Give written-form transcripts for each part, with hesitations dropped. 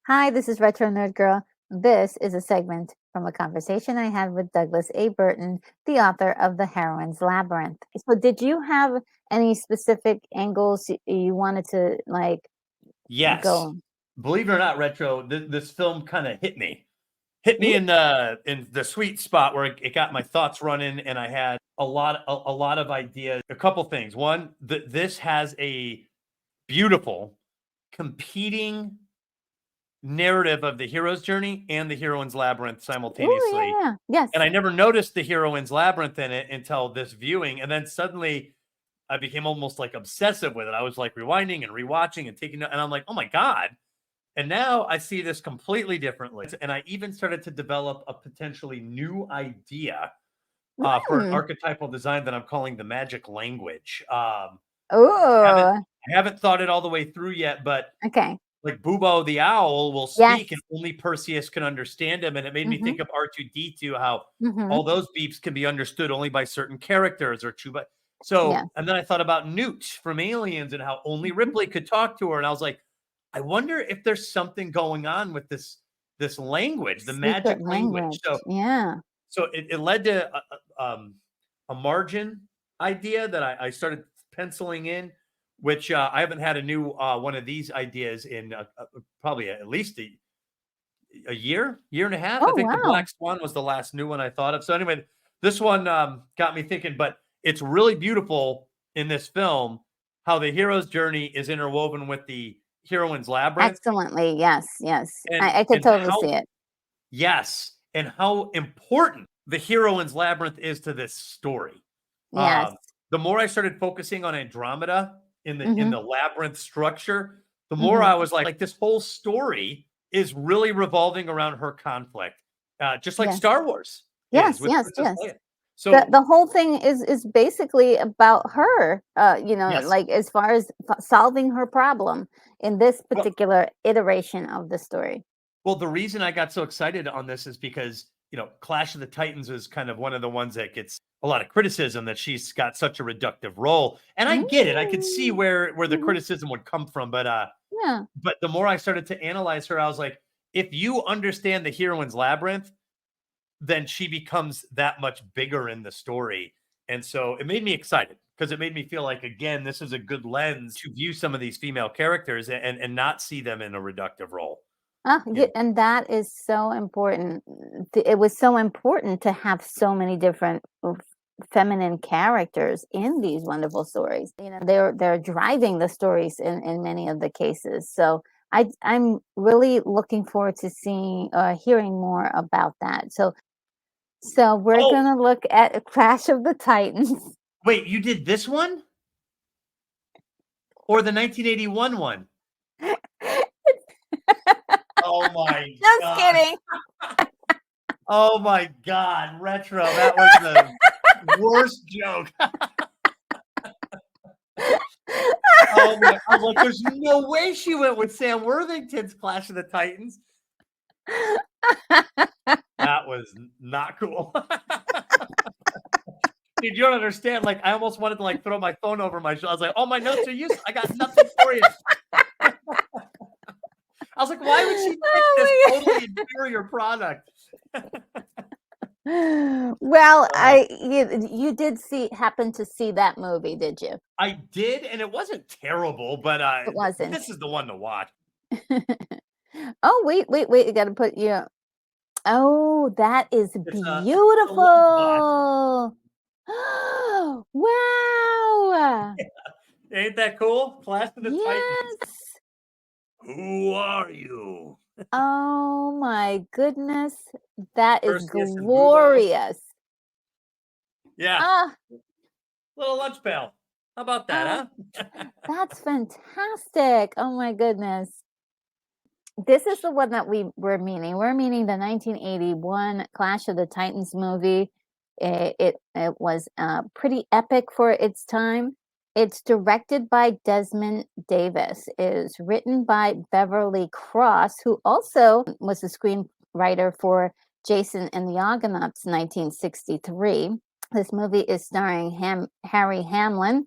Hi, this is Retro Nerd Girl. This is a segment from a conversation I had with Douglas A. Burton, the author of The Heroine's Labyrinth. So, did you have any specific angles you wanted to Yes. go? Believe it or not, Retro, this film kind of hit me in the sweet spot where it got my thoughts running, and I had a lot of ideas. A couple things. One, this has a beautiful competing narrative of the hero's journey and the heroine's labyrinth simultaneously. Ooh, yeah. Yes. And I never noticed the heroine's labyrinth in it until this viewing, and then suddenly I became almost like obsessive with it. I was like rewinding and rewatching and taking, and I'm like, oh my God. And now I see this completely differently. And I even started to develop a potentially new idea for an archetypal design that I'm calling the magic language. I haven't thought it all the way through yet, but okay. Like Bubo the owl will speak and only Perseus can understand him. And it made me think of R2-D2, how all those beeps can be understood only by certain characters or Chuba. So, and then I thought about Newt from Aliens and how only Ripley could talk to her. And I was like, I wonder if there's something going on with this language, the magic language. So, so it led to a margin idea that I started penciling in, which I haven't had a new one of these ideas in probably at least a year and a half. I think the Black Swan was the last new one I thought of. So anyway, this one got me thinking, but it's really beautiful in this film how the hero's journey is interwoven with the heroine's labyrinth. Excellently. Yes. I could totally see it. Yes. And how important the heroine's labyrinth is to this story. Yes. The more I started focusing on Andromeda in the labyrinth structure, the more I was like this whole story is really revolving around her conflict, just like Star Wars. Yes. So the whole thing is basically about her, like as far as solving her problem in this particular iteration of the story. Well, the reason I got so excited on this is because, Clash of the Titans is kind of one of the ones that gets a lot of criticism that she's got such a reductive role. And I get it. I could see where the criticism would come from. But but the more I started to analyze her, I was like, if you understand the heroine's labyrinth, then she becomes that much bigger in the story. And so it made me excited because it made me feel like, again, this is a good lens to view some of these female characters and not see them in a reductive role. And that is so important. It was so important to have so many different feminine characters in these wonderful stories. They're driving the stories in many of the cases. So I'm really looking forward to seeing or hearing more about that. So we're gonna look at Clash of the Titans. Wait, you did this one? Or the 1981 one? Oh my God. Just kidding. Oh my God, Retro. That was the worst joke. Oh my, I was like, there's no way she went with Sam Worthington's Clash of the Titans. That was not cool. Dude, you don't understand. Like, I almost wanted to throw my phone over my shoulder. I was like, oh, my notes are useless. I got nothing for you. I was like, why would she pick this totally inferior product? Well, you did happen to see that movie, did you? I did, and it wasn't terrible, but it wasn't. This is the one to watch. Oh, wait! You got to put your. Oh, that is beautiful! Wow! Yeah. Ain't that cool? Clash of the Titans. Who are you? Oh my goodness. That is glorious. Yeah. Little lunch bell. How about that, huh? That's fantastic. Oh my goodness. This is the one that we're meaning. We're meaning the 1981 Clash of the Titans movie. It was pretty epic for its time. It's directed by Desmond Davis. It is written by Beverley Cross, who also was the screenwriter for Jason and the Argonauts, 1963. This movie is starring Harry Hamlin,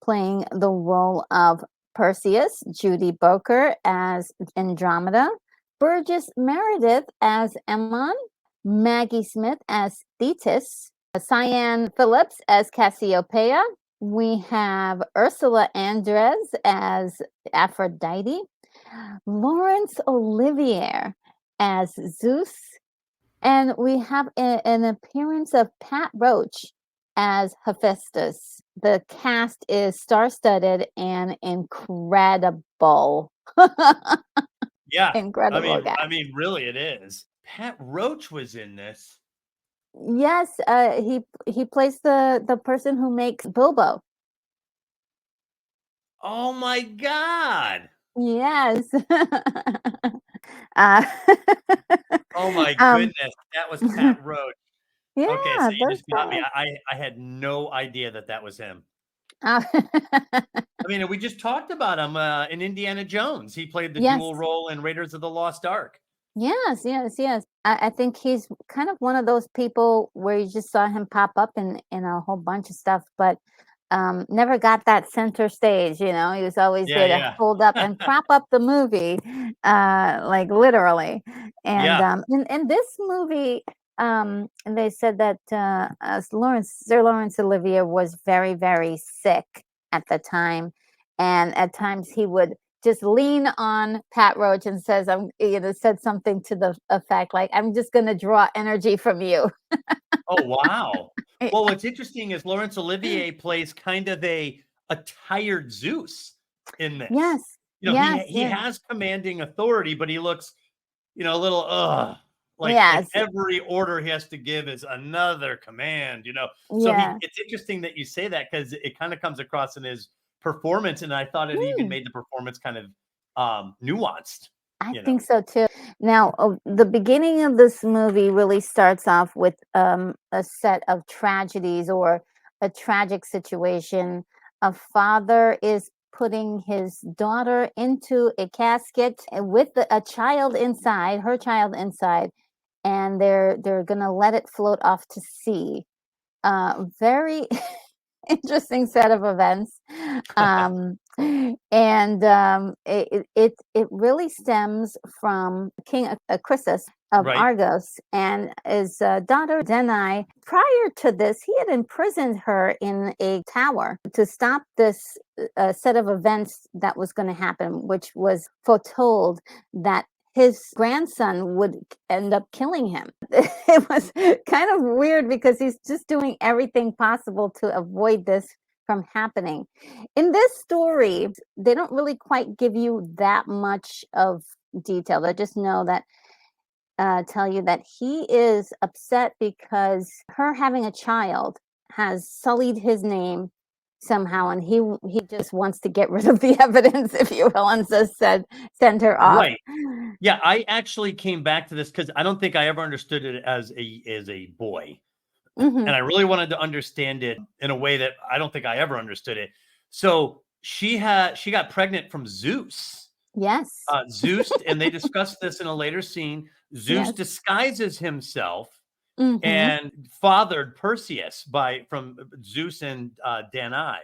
playing the role of Perseus, Judi Bowker as Andromeda, Burgess Meredith as Ammon, Maggie Smith as Thetis, Cyan Phillips as Cassiopeia. We have Ursula Andress as Aphrodite, Laurence Olivier as Zeus, and we have an appearance of Pat Roach as Hephaestus. The cast is star-studded and incredible. Yeah, Incredible guy. I mean, really, it is. Pat Roach was in this. Yes, he plays the person who makes Bilbo. Oh my God! Yes. Oh my goodness, that was Pat Roach. Yeah, okay, so you just got me. I had no idea that was him. I mean, we just talked about him in Indiana Jones. He played the dual role in Raiders of the Lost Ark. Yes. I think he's kind of one of those people where you just saw him pop up in a whole bunch of stuff, but never got that center stage. He was always there to hold up and prop up the movie, like literally. And in this movie, they said that Sir Laurence Olivier was very, very sick at the time, and at times he would just lean on Pat Roach and said something to the effect like, "I'm just going to draw energy from you." Oh, wow. Well, what's interesting is Laurence Olivier plays kind of a tired Zeus in this. Yes. He has commanding authority, but he looks, a little, like every order he has to give is another command, So it's interesting that you say that because it kind of comes across in his performance, and I thought it even made the performance kind of nuanced. I think so too. Now, the beginning of this movie really starts off with a set of tragedies or a tragic situation. A father is putting his daughter into a casket with her child inside, and they're gonna let it float off to sea. Very interesting set of events. It really stems from King Croesus of Argos and his daughter Danae. Prior to this, he had imprisoned her in a tower to stop this set of events that was going to happen, which was foretold that his grandson would end up killing him. It was kind of weird because he's just doing everything possible to avoid this from happening. In this story, they don't really quite give you that much of detail. They just know that tell you that he is upset because her having a child has sullied his name somehow, and he just wants to get rid of the evidence, if you will, and just send her off. Right. Yeah, I actually came back to this because I don't think I ever understood it as a boy. And I really wanted to understand it in a way that I don't think I ever understood it. So she got pregnant from Zeus. Yes. Zeus, and they discussed this in a later scene. Zeus disguises himself and fathered Perseus from Zeus and Danae.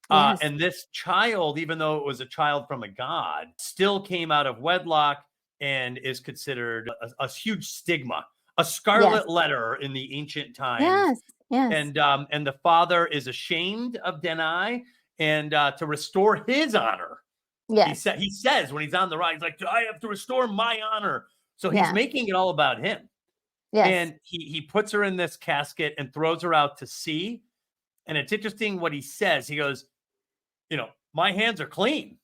And this child, even though it was a child from a god, still came out of wedlock and is considered a huge stigma, a scarlet letter in the ancient times. And the father is ashamed of Danae, and to restore his honor. He says when he's on the ride, he's like, I have to restore my honor. So he's making it all about him. And he puts her in this casket and throws her out to sea. And it's interesting what he says. He goes, my hands are clean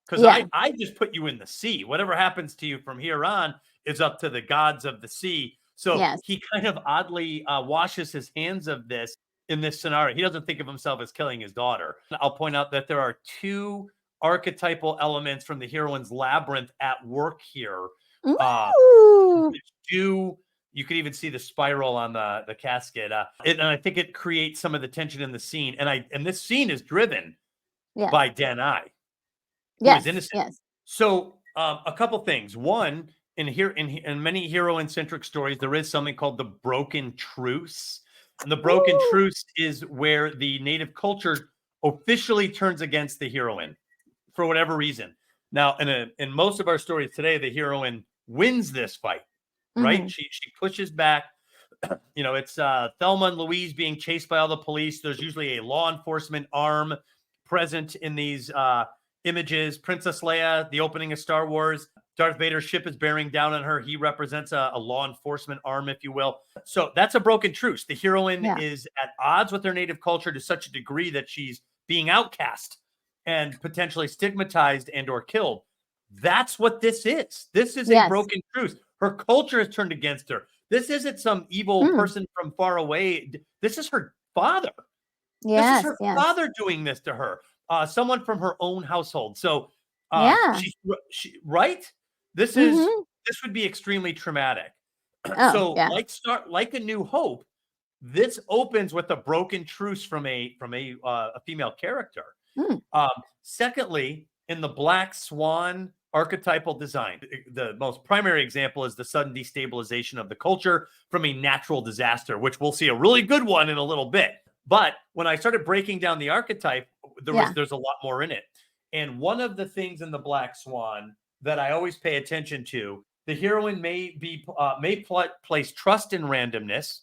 because I just put you in the sea. Whatever happens to you from here on is up to the gods of the sea. So he kind of oddly washes his hands of this in this scenario. He doesn't think of himself as killing his daughter. I'll point out that there are two archetypal elements from the heroine's labyrinth at work here. You could even see the spiral on the casket. And I think it creates some of the tension in the scene. And this scene is driven by Danae, who is innocent. So a couple things. One, in many heroine-centric stories, there is something called the broken truce. And the broken truce is where the native culture officially turns against the heroine for whatever reason. Now, in most of our stories today, the heroine wins this fight, right? She pushes back. It's Thelma and Louise being chased by all the police. There's usually a law enforcement arm present in these images. Princess Leia, the opening of Star Wars, Darth Vader's ship is bearing down on her. He represents a law enforcement arm, if you will. So that's a broken truce. The heroine is at odds with her native culture to such a degree that she's being outcast and potentially stigmatized and or killed. That's what this is. This is a broken truce. Her culture is turned against her. This isn't some evil person from far away. This is her father. This is her father doing this to her. Someone from her own household. So, she right? This would be extremely traumatic. Like A New Hope, this opens with a broken truce from a female character. Secondly, in the Black Swan archetypal design, the most primary example is the sudden destabilization of the culture from a natural disaster, which we'll see a really good one in a little bit. But when I started breaking down the archetype, there's a lot more in it. And one of the things in the Black Swan that I always pay attention to, the heroine may place trust in randomness,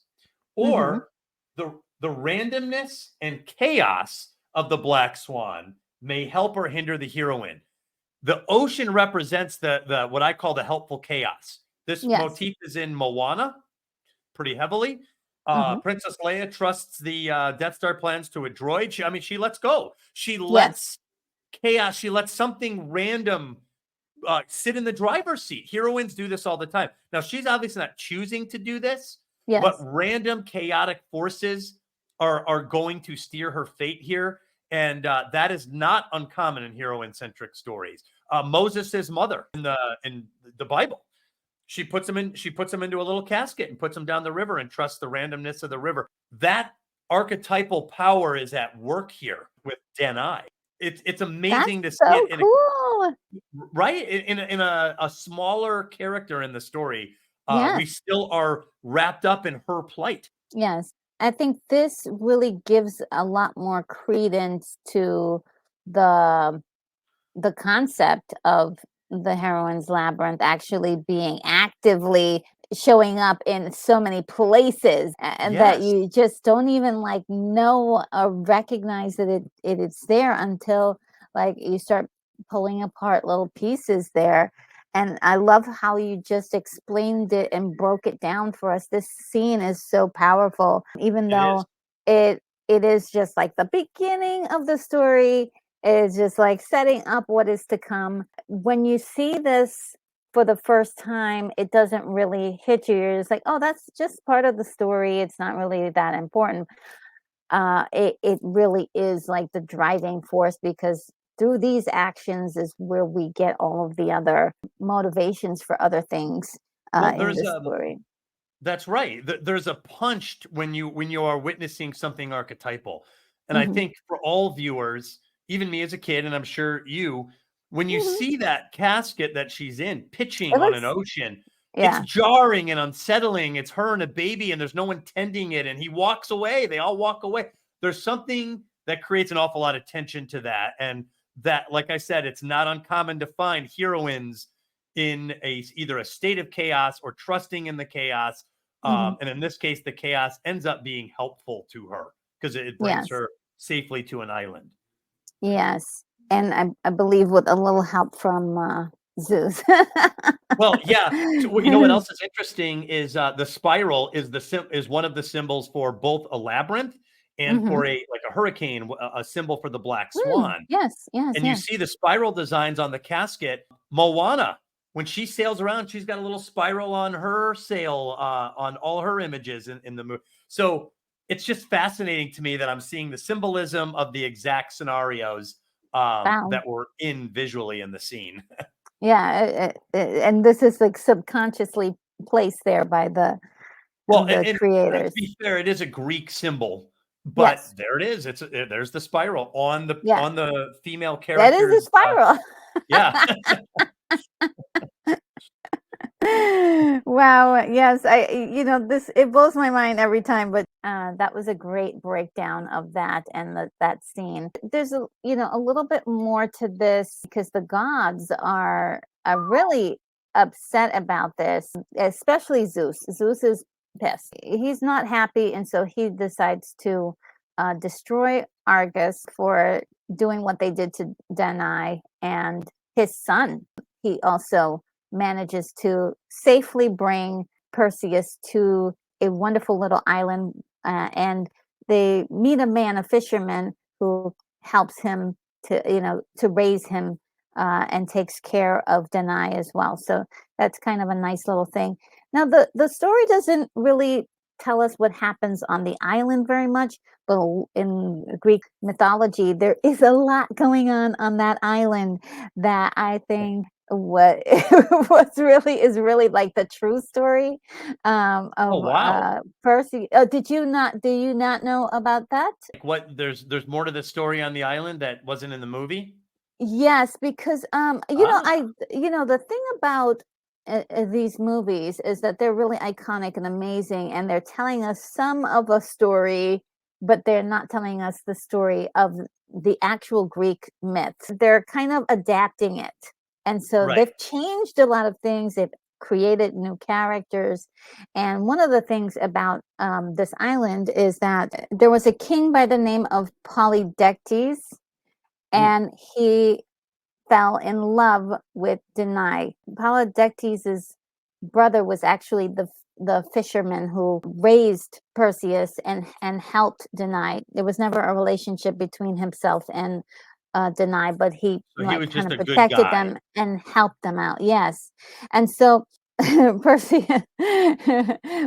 or the randomness and chaos of the Black Swan may help or hinder the heroine. The ocean represents the what I call the helpful chaos. This motif is in Moana pretty heavily. Princess Leia trusts the Death Star plans to a droid. She lets go. She lets chaos. She lets something random sit in the driver's seat. Heroines do this all the time. Now, she's obviously not choosing to do this, but random chaotic forces are going to steer her fate here. And that is not uncommon in heroine-centric stories. Moses' mother in the Bible, she puts him into a little casket and puts him down the river and trusts the randomness of the river. That archetypal power is at work here with Denai. It's amazing to see it in a smaller character in the story. We still are wrapped up in her plight. Yes. I think this really gives a lot more credence to the concept of the heroine's labyrinth actually being actively showing up in so many places, and that you just don't even know or recognize that it is there until you start pulling apart little pieces there. And I love how you just explained it and broke it down for us. This scene is so powerful, even though it is just the beginning of the story. It's just setting up what is to come. When you see this for the first time, it doesn't really hit you. You're just oh, that's just part of the story. It's not really that important. It really is the driving force, because through these actions is where we get all of the other motivations for other things in the story. That's right. There's a punch when you are witnessing something archetypal. And I think for all viewers, even me as a kid, and I'm sure you, when you see that casket that she's in pitching on an ocean, it's jarring and unsettling. It's her and a baby, and there's no one tending it. And he walks away. They all walk away. There's something that creates an awful lot of tension to that. And that, like I said, it's not uncommon to find heroines in either a state of chaos or trusting in the chaos. And in this case, the chaos ends up being helpful to her because it brings her safely to an island. Yes. And I believe with a little help from Zeus. Well, yeah. So, you know what else is interesting is the spiral is one of the symbols for both a labyrinth and for a hurricane, a symbol for the black swan. Yes. And you see the spiral designs on the casket. Moana, when she sails around, she's got a little spiral on her sail, on all her images in the movie. So it's just fascinating to me that I'm seeing the symbolism of the exact scenarios that were in visually in the scene. And this is subconsciously placed there by the creators. To be fair, it is a Greek symbol, but there it is. There's the spiral on the female character. That is a spiral. Wow. Yes. It blows my mind every time, but that was a great breakdown of that and that scene. There's a little bit more to this because the gods are really upset about this, especially Zeus. Zeus is pissed. He's not happy, and so he decides to destroy Argus for doing what they did to Danae and his son. He also manages to safely bring Perseus to a wonderful little island, and they meet a fisherman who helps him to raise him and takes care of Danae as well. So that's kind of a nice little thing. Now, the story doesn't really tell us what happens on the island very much, but in Greek mythology, there is a lot going on that island that I think is really like the true story of Perseus. Do you not know about that? Like what? There's more to the story on the island that wasn't in the movie. Yes, because the thing about these movies is that they're really iconic and amazing, and they're telling us some of a story, but they're not telling us the story of the actual Greek myths. They're kind of adapting it, and so they've changed a lot of things. They've created new characters, and one of the things about this island is that there was a king by the name of Polydectes, and he fell in love with Danae. Polydectes' brother was actually the fisherman who raised Perseus and helped Danae. There was never a relationship between himself and Danae, but he kind of protected them and helped them out. Yes, and so Perseus,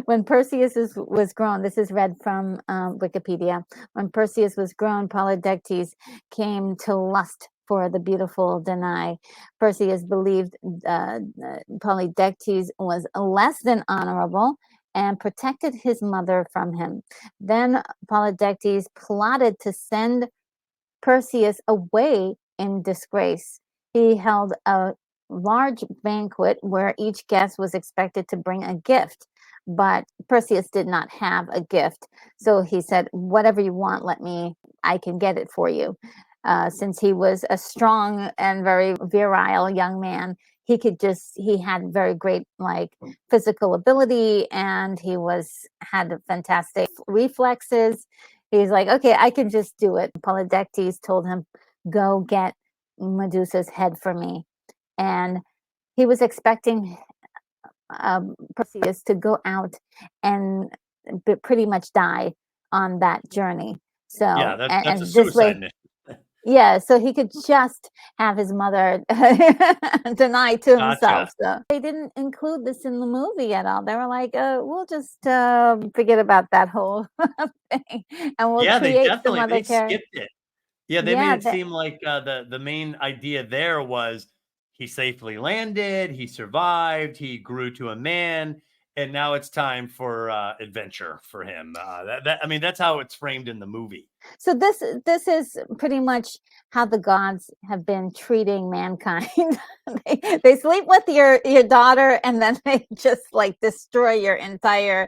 when Perseus was grown, this is read from Wikipedia. When Perseus was grown, Polydectes came to lust for the beautiful Danae. Perseus believed Polydectes was less than honorable and protected his mother from him. Then Polydectes plotted to send Perseus away in disgrace. He held a large banquet where each guest was expected to bring a gift, but Perseus did not have a gift. So he said, whatever you want, I can get it for you. Since he was a strong and very virile young man, he had very great physical ability, and had fantastic reflexes. He's like, okay, I can just do it. Polydectes told him, go get Medusa's head for me. And he was expecting Perseus to go out and pretty much die on that journey. So yeah, that's a suicide mission. Yeah, so he could just have his mother deny to himself. So they didn't include this in the movie at all. They were like, we'll just forget about that whole thing, and we'll create some other characters. Skipped it. Yeah, they made it seem like the main idea there was he safely landed, he survived, he grew to a man, and now it's time for adventure for him. That's how it's framed in the movie. So this is pretty much how the gods have been treating mankind. they sleep with your daughter, and then they just destroy your entire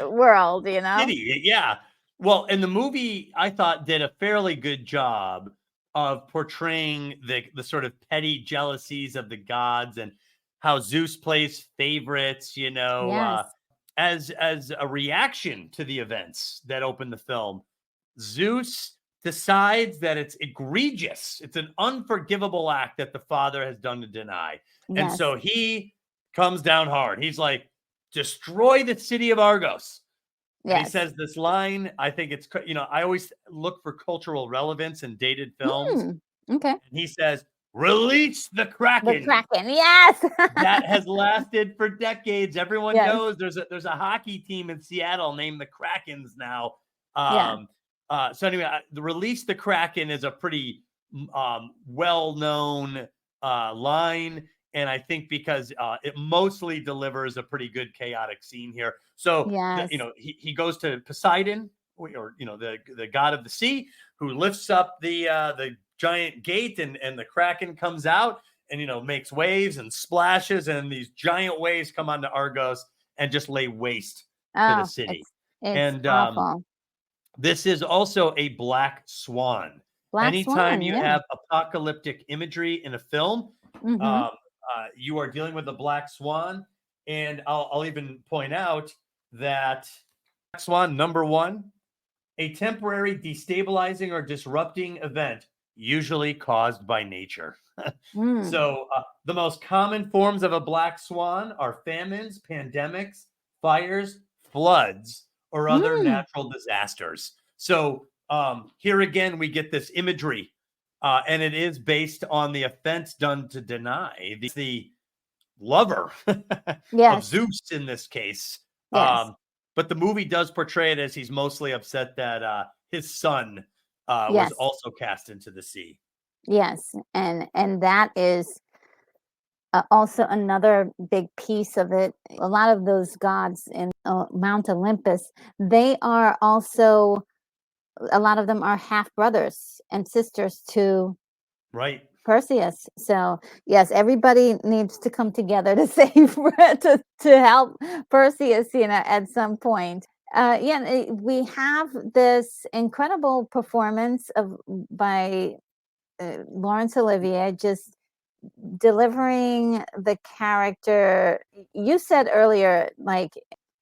world. City, yeah. Well, and the movie I thought did a fairly good job of portraying the sort of petty jealousies of the gods and how Zeus plays favorites, as a reaction to the events that open the film. Zeus decides that it's egregious. It's an unforgivable act that the father has done to Danae. Yes. And so he comes down hard. He's like, destroy the city of Argos. Yes. He says this line. I think it's, I always look for cultural relevance in dated films. Okay. And he says, release the Kraken. The Kraken, yes. That has lasted for decades. Everyone knows there's a hockey team in Seattle named the Krakens now. So anyway, the release the Kraken is a pretty well-known line. And I think because it mostly delivers a pretty good chaotic scene here. So, he goes to Poseidon, or, the god of the sea, who lifts up the giant gate, and the Kraken comes out and, makes waves and splashes, and these giant waves come onto Argos and just lay waste to the city. It's awful. This is also a black swan. Anytime you have apocalyptic imagery in a film, you are dealing with the black swan, and I'll even point out that black swan number one, a temporary destabilizing or disrupting event, usually caused by nature. So the most common forms of a black swan are famines, pandemics, fires, floods, or other natural disasters. So here again, we get this imagery, and it is based on the offense done to deny the lover of Zeus in this case. But the movie does portray it as he's mostly upset that his son was also cast into the sea. Yes, and that is also another big piece of it. A lot of those gods in Mount Olympus, they are also, a lot of them are half brothers and sisters to Perseus. So yes, everybody needs to come together to save to help Perseus, at some point. We have this incredible performance by Laurence Olivier, just delivering the character. You said earlier, like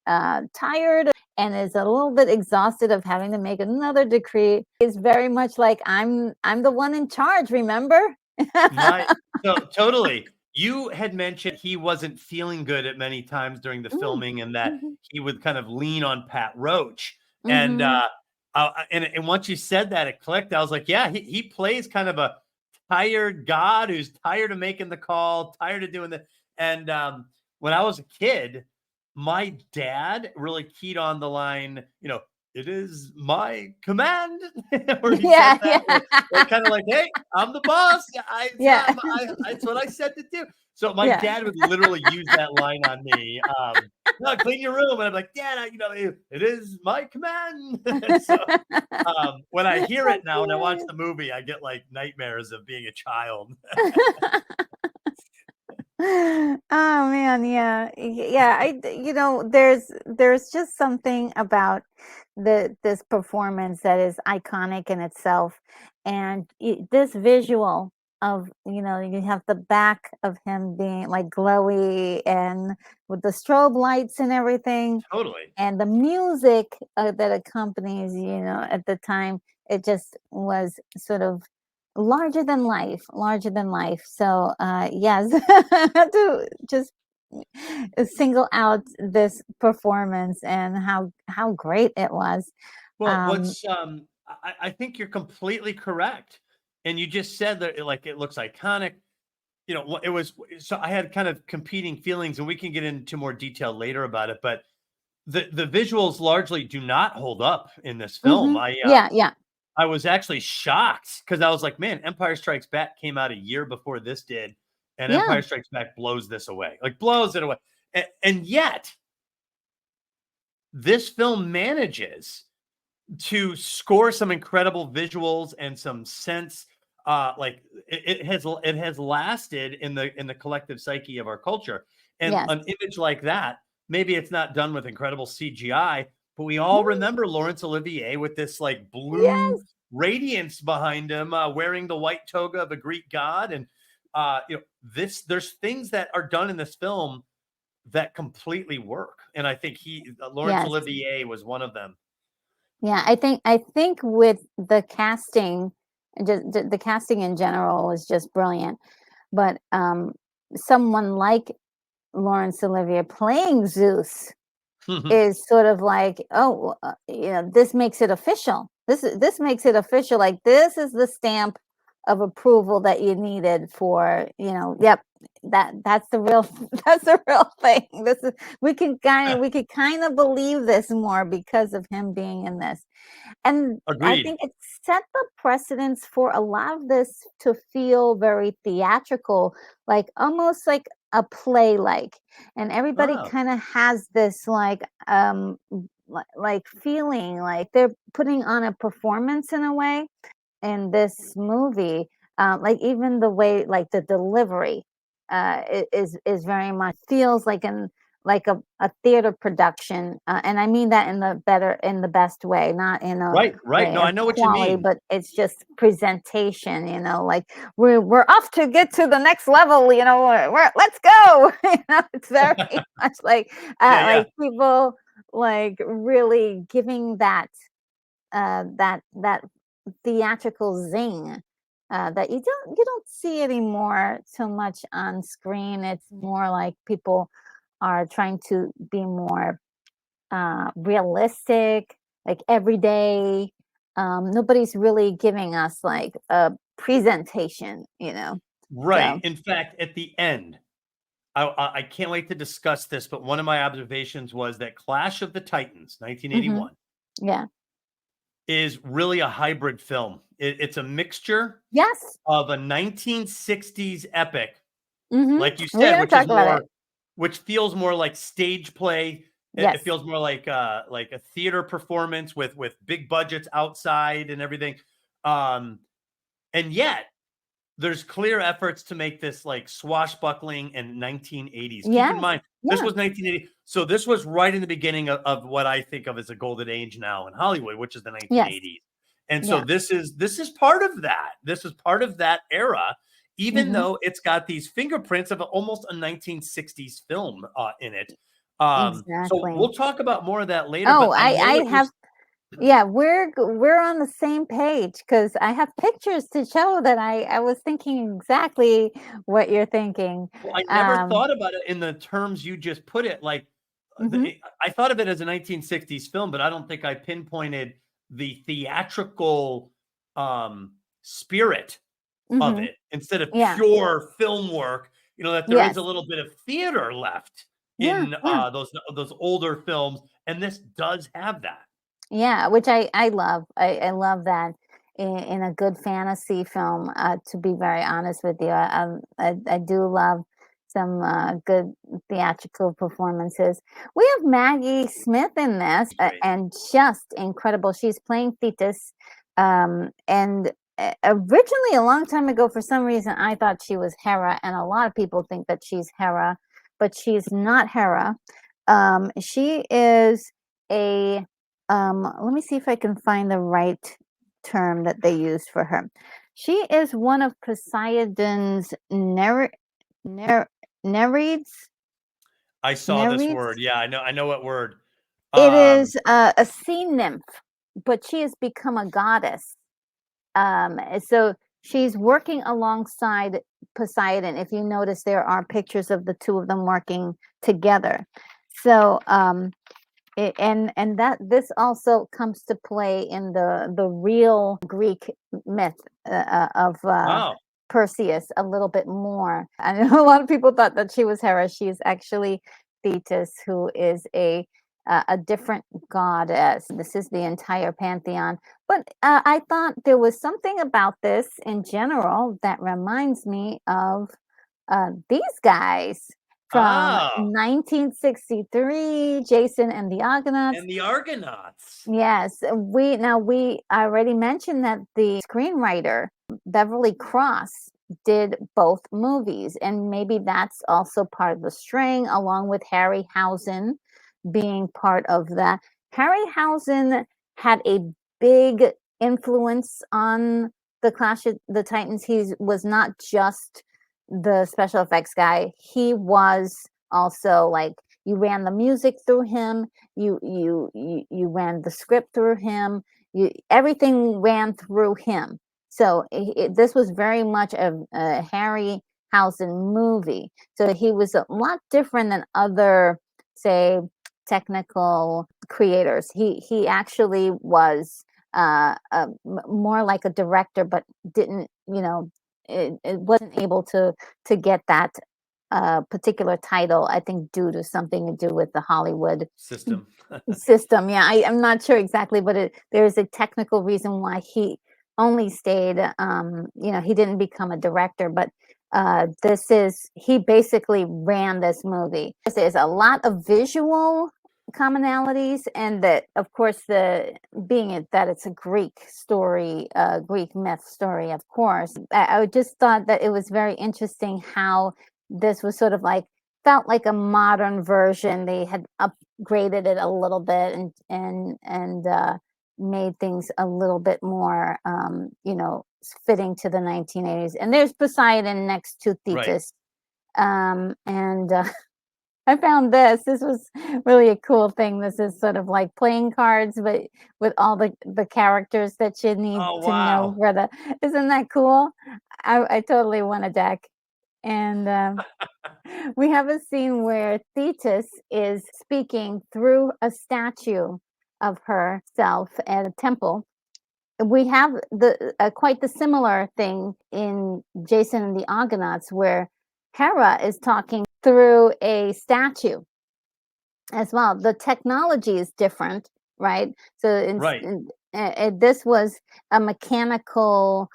tired and is a little bit exhausted of having to make another decree. Is very much like I'm the one in charge, remember? So totally. You had mentioned he wasn't feeling good at many times during the filming, and that he would kind of lean on Pat Roach. And once you said that, it clicked. I was like, yeah, he plays kind of a tired god who's tired of making the call, tired of doing the. And when I was a kid, my dad really keyed on the line, it is my command. Where he said that, we're kind of like, hey, I'm the boss. That's what I said to do. So my dad would literally use that line on me. No, clean your room. And I'm like, Dad, it is my command. So when I hear it now and I watch the movie, I get like nightmares of being a child. Oh man, yeah. There's just something about this performance that is iconic in itself, and this visual of, you have the back of him being like glowy and with the strobe lights and everything, and the music that accompanies, at the time, it just was sort of larger than life. So yes, to just single out this performance and how great it was. Well, I think you're completely correct, and you just said that it looks iconic. It was, so I had kind of competing feelings, and we can get into more detail later about it, but the visuals largely do not hold up in this film. I was actually shocked because I was like, man, Empire Strikes Back came out a year before this did, and Empire Strikes Back blows this away, blows it away. And yet, this film manages to score some incredible visuals and some sense. It has lasted in the collective psyche of our culture. And an image like that, maybe it's not done with incredible CGI, but we all remember Laurence Olivier with this blue radiance behind him, wearing the white toga of a Greek god. And there's things that are done in this film that completely work. And I think Laurence Olivier was one of them. Yeah, I think with the casting, just the casting in general was just brilliant. But someone like Laurence Olivier playing Zeus is sort of like, this makes it official. This makes it official. Like, this is the stamp of approval that you needed for, that's the real thing. We could kind of believe this more because of him being in this. And I think it set the precedence for a lot of this to feel very theatrical, like almost like a play, and everybody kind of has this feeling like they're putting on a performance in a way in this movie. Even the way, the delivery is very much feels like like a theater production, and I mean that in the best way, not in a right. way No, of I know what you quality, mean. but it's just presentation. Like we're off to get to the next level. Let's go. It's very much like Yeah. people like really giving that that theatrical zing. That you don't see anymore so much on screen. It's more like people are trying to be more realistic, like everyday. Nobody's really giving us like a presentation. Right. So In fact, at the end, I can't wait to discuss this, but one of my observations was that Clash of the Titans, 1981, yeah. is really a hybrid film. It's a mixture Yes. of a 1960s epic, like you We're said, gonna talk about it. which feels more like stage play. It Yes. feels more like a theater performance with big budgets outside and everything. And yet there's clear efforts to make this like swashbuckling and 1980s. Keep Yeah. in mind, this was 1980. So this was right in the beginning of what I think of as a golden age now in Hollywood, which is the 1980s. Yes. And so this is part of that. This is part of that era, even though it's got these fingerprints of almost a 1960s film in it. So Exactly. we'll talk about more of that later. Oh, But I know I what have. Yeah, we're on the same page because I have pictures to show that I was thinking exactly what you're thinking. Well, I never thought about it in the terms you just put it. Like, I thought of it as a 1960s film, but I don't think I pinpointed the theatrical spirit of it instead of pure film work. That there is a little bit of theater left in those older films, and this does have that. Yeah, which I love. I love that in a good fantasy film. To be very honest with you, I do love some good theatrical performances. We have Maggie Smith in this, and just incredible. She's playing Thetis, and originally a long time ago, for some reason, I thought she was Hera, and a lot of people think that she's Hera, but she's not Hera. She is a let me see if I can find the right term that they used for her. She is one of Poseidon's nereids. I saw this word. Yeah, I know what word. It is a sea nymph, but she has become a goddess. So she's working alongside Poseidon. If you notice, there are pictures of the two of them working together. So and that this also comes to play in the real Greek myth of Perseus a little bit more. I know a lot of people thought that she was Hera. She is actually Thetis, who is a different goddess. This is the entire pantheon. But I thought there was something about this in general that reminds me of these guys from 1963, Jason and the Argonauts. And the Argonauts. Yes, we already mentioned that the screenwriter Beverley Cross did both movies, and maybe that's also part of the string, along with Harryhausen being part of that. Harryhausen had a big influence on the Clash of the Titans. He was not just the special effects guy. He was also like, you ran the music through him, you ran the script through him, everything ran through him. So this was very much a Harryhausen movie. So he was a lot different than other, say, technical creators. He actually was more like a director, but didn't, it wasn't able to get that particular title, I think, due to something to do with the Hollywood system. Yeah, I'm not sure exactly, but there's a technical reason why he only stayed. He didn't become a director, but he basically ran this movie. There's a lot of visual commonalities, and that, of course, that it's a Greek story, Greek myth story, of course. I just thought that it was very interesting how this was sort of like felt like a modern version. They had upgraded it a little bit and made things a little bit more, fitting to the 1980s. And there's Poseidon next to Thetis. Right. I found this. This was really a cool thing. This is sort of like playing cards, but with all the characters that you need to know where the. Isn't that cool? I totally want a deck. And we have a scene where Thetis is speaking through a statue of herself at a temple. We have quite the similar thing in Jason and the Argonauts, where Hera is talking through a statue as well. The technology is different, right? So this was a mechanical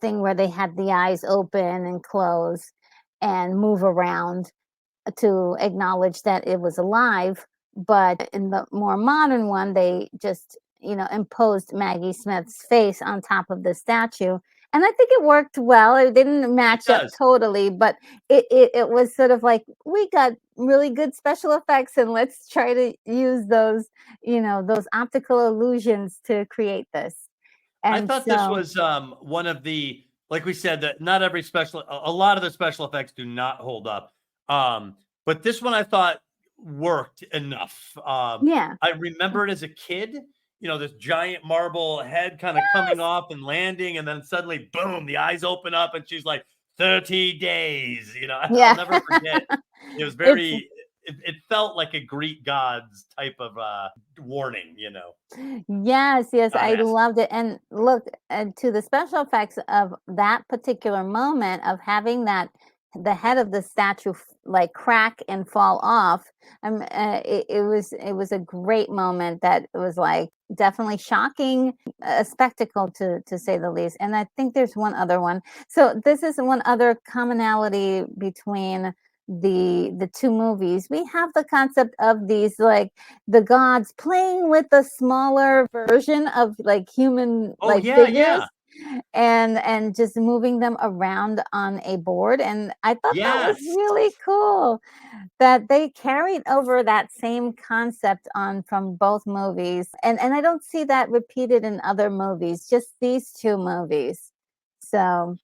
thing where they had the eyes open and close and move around to acknowledge that it was alive. But in the more modern one, they just imposed Maggie Smith's face on top of the statue. And I think it worked well. It didn't match up totally, but it was sort of like, we got really good special effects, and let's try to use those, those optical illusions to create this. And I thought this was one of the, like we said, that not every a lot of the special effects do not hold up. But this one I thought worked enough. I remember it as a kid. This giant marble head kind of coming off and landing, and then suddenly, boom, the eyes open up, and she's like, 30 days. I'll never forget. It was very, it felt like a Greek gods type of warning, Yes, I loved it. And look, to the special effects of that particular moment of having the head of the statue like crack and fall off. It was a great moment that was like definitely shocking, a spectacle to say the least. And I think there's one other one. So this is one other commonality between the two movies. We have the concept of these, like, the gods playing with a smaller version of like human figures. And just moving them around on a board. And I thought that was really cool that they carried over that same concept on from both movies. And I don't see that repeated in other movies, just these two movies. So.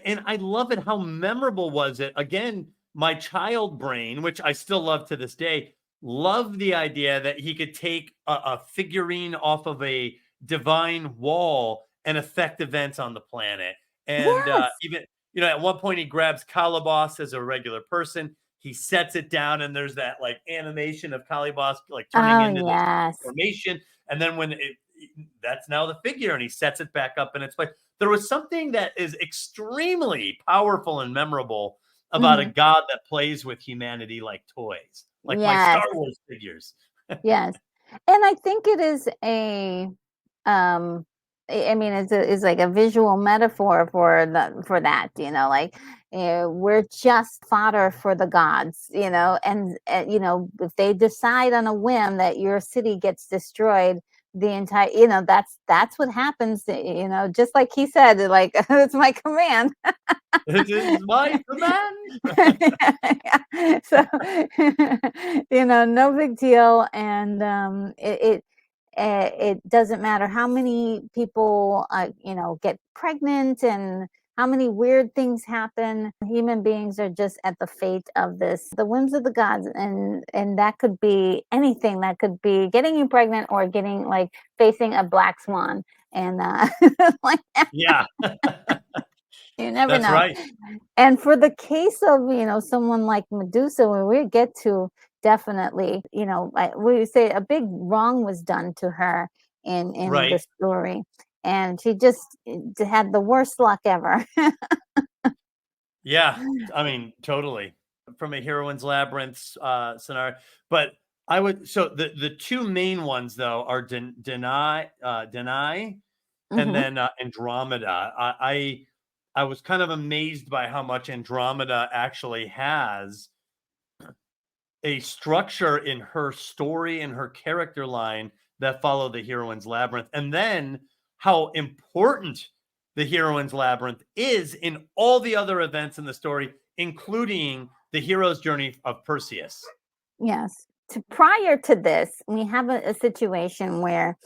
And I love it. How memorable was it? Again, my child brain, which I still love to this day, loved the idea that he could take a figurine off of a divine wall and affect events on the planet. And even, at one point he grabs Calibos as a regular person. He sets it down, and there's that like animation of Calibos like turning into this formation. And then when that's now the figure, and he sets it back up in its place. There was something that is extremely powerful and memorable about a god that plays with humanity like toys, like my Star Wars figures. Yes. And I think it is it's like a visual metaphor for that, like, we're just fodder for the gods, and if they decide on a whim that your city gets destroyed, the entire, that's what happens, just like he said, like, it's my command. It is my command. So, no big deal. And it doesn't matter how many people, get pregnant and how many weird things happen. Human beings are just at the fate of the whims of the gods. And that could be anything. That could be getting you pregnant or getting like facing a black swan. And like, you never know. Right. And for the case of, someone like Medusa, when we get to, definitely, we say a big wrong was done to her in the story, and she just had the worst luck ever. Yeah, I mean, totally. From a heroine's labyrinth scenario, but I would. So the two main ones though are Deny, and then Andromeda. I was kind of amazed by how much Andromeda actually has a structure in her story and her character line that follow the heroine's labyrinth, and then how important the heroine's labyrinth is in all the other events in the story, including the hero's journey of Perseus. Yes. Prior to this, we have a situation where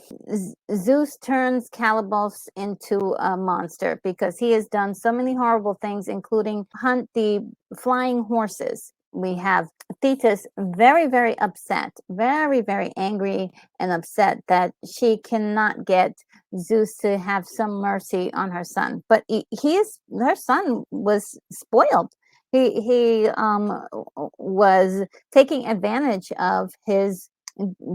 Zeus turns Calibos into a monster because he has done so many horrible things, including hunt the flying horses. We have Thetis very, very upset, very, very angry and upset that she cannot get Zeus to have some mercy on her son. But her son was spoiled. He was taking advantage of his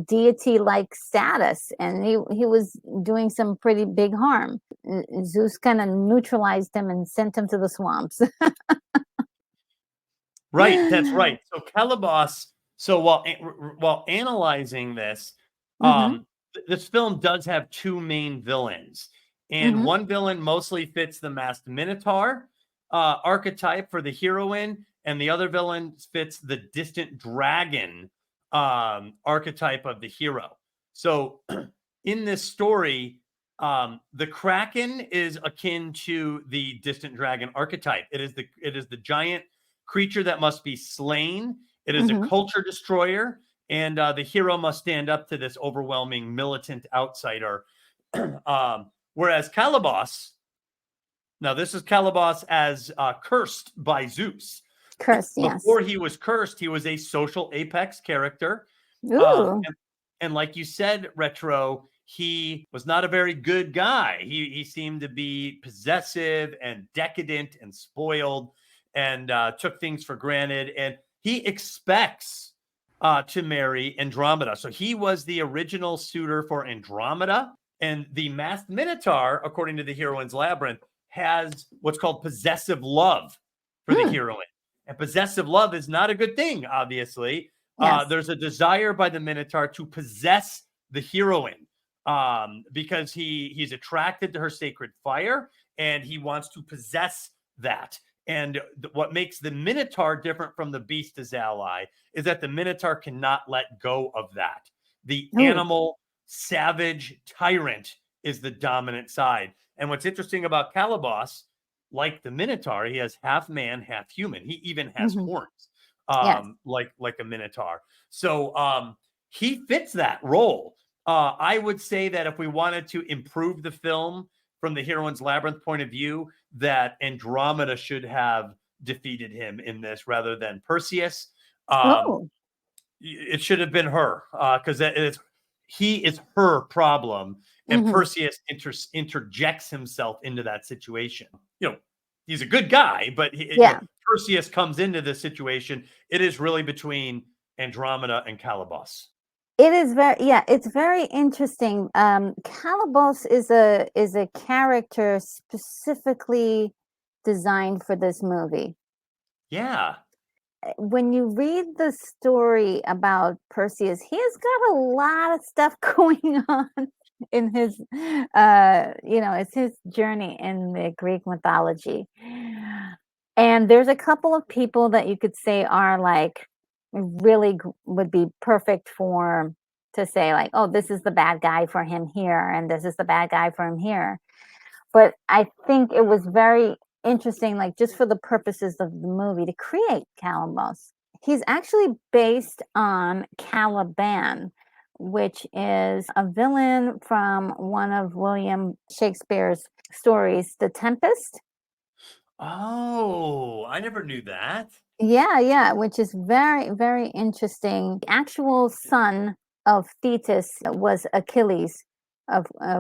deity-like status, and he was doing some pretty big harm. Zeus kind of neutralized him and sent him to the swamps. Right, that's right. So Calibos. So while analyzing this, this film does have two main villains, and one villain mostly fits the masked Minotaur archetype for the heroine, and the other villain fits the distant dragon archetype of the hero. So in this story, the Kraken is akin to the distant dragon archetype. It is the giant creature that must be slain. It is a culture destroyer, and the hero must stand up to this overwhelming militant outsider. Whereas Calibos, now this is Calibos as cursed by Zeus. Cursed, yes. Before he was cursed, he was a social apex character. And like you said, Retro, he was not a very good guy. He seemed to be possessive and decadent and spoiled, and took things for granted. And he expects to marry Andromeda. So he was the original suitor for Andromeda. And the masked Minotaur, according to the heroine's labyrinth, has what's called possessive love for the heroine. And possessive love is not a good thing, obviously. Yes. There's a desire by the Minotaur to possess the heroine because he's attracted to her sacred fire, and he wants to possess that. And what makes the Minotaur different from the beast as ally is that the Minotaur cannot let go of that. The animal, savage tyrant is the dominant side. And what's interesting about Calibos, like the Minotaur, he has half man, half human. He even has horns, like a Minotaur. So he fits that role. I would say that if we wanted to improve the film from the heroine's labyrinth point of view, that Andromeda should have defeated him in this rather than Perseus. It should have been her because he is her problem, and Perseus interjects himself into that situation. He's a good guy, but Perseus comes into this situation. It is really between Andromeda and Calibos. It is it's very interesting. Calibos is a character specifically designed for this movie. Yeah. When you read the story about Perseus, he has got a lot of stuff going on in his it's his journey in the Greek mythology. And there's a couple of people that you could say are like really would be perfect to say like, oh, this is the bad guy for him here, and this is the bad guy for him here. But I think it was very interesting, like just for the purposes of the movie, to create Calibos. He's actually based on Caliban, which is a villain from one of William Shakespeare's stories, The Tempest. Oh, I never knew that. Yeah, which is very, very interesting. The actual son of Thetis was Achilles,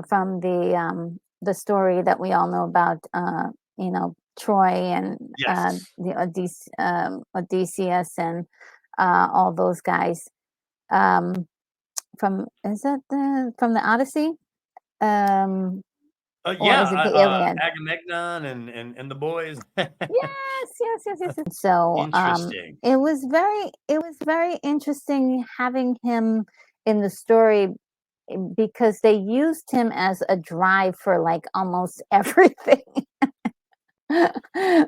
from the story that we all know about, Troy and the Odysseus and all those guys. From the Odyssey? Agamemnon and the boys. Yes. So interesting. It was very interesting having him in the story because they used him as a drive for like almost everything.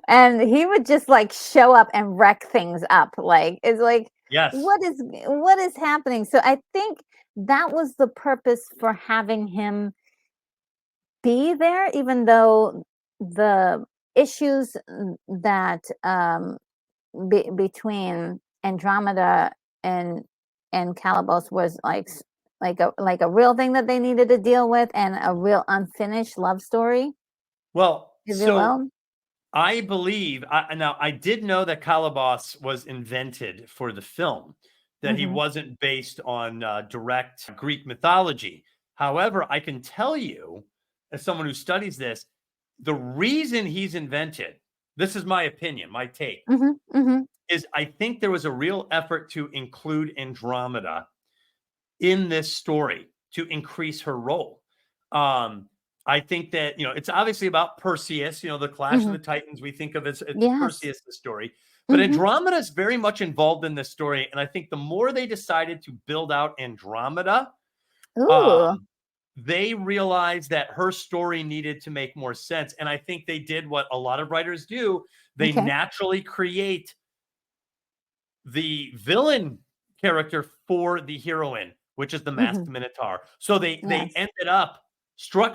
And he would just like show up and wreck things up. Like it's like, what is happening? So I think that was the purpose for having him be there, even though the issues that between Andromeda and Calibos was like a real thing that they needed to deal with, and a real unfinished love story. Well, so I believe now I did know that Calibos was invented for the film, that he wasn't based on direct Greek mythology. However, I can tell you, as someone who studies this, the reason he's invented, this is my opinion, my take, is I think there was a real effort to include Andromeda in this story to increase her role. I think that, it's obviously about Perseus, the Clash of the Titans, we think of as Perseus, the story. But Andromeda is very much involved in this story. And I think the more they decided to build out Andromeda, they realized that her story needed to make more sense. And I think they did what a lot of writers do. They naturally create the villain character for the heroine, which is the masked minotaur. So they ended up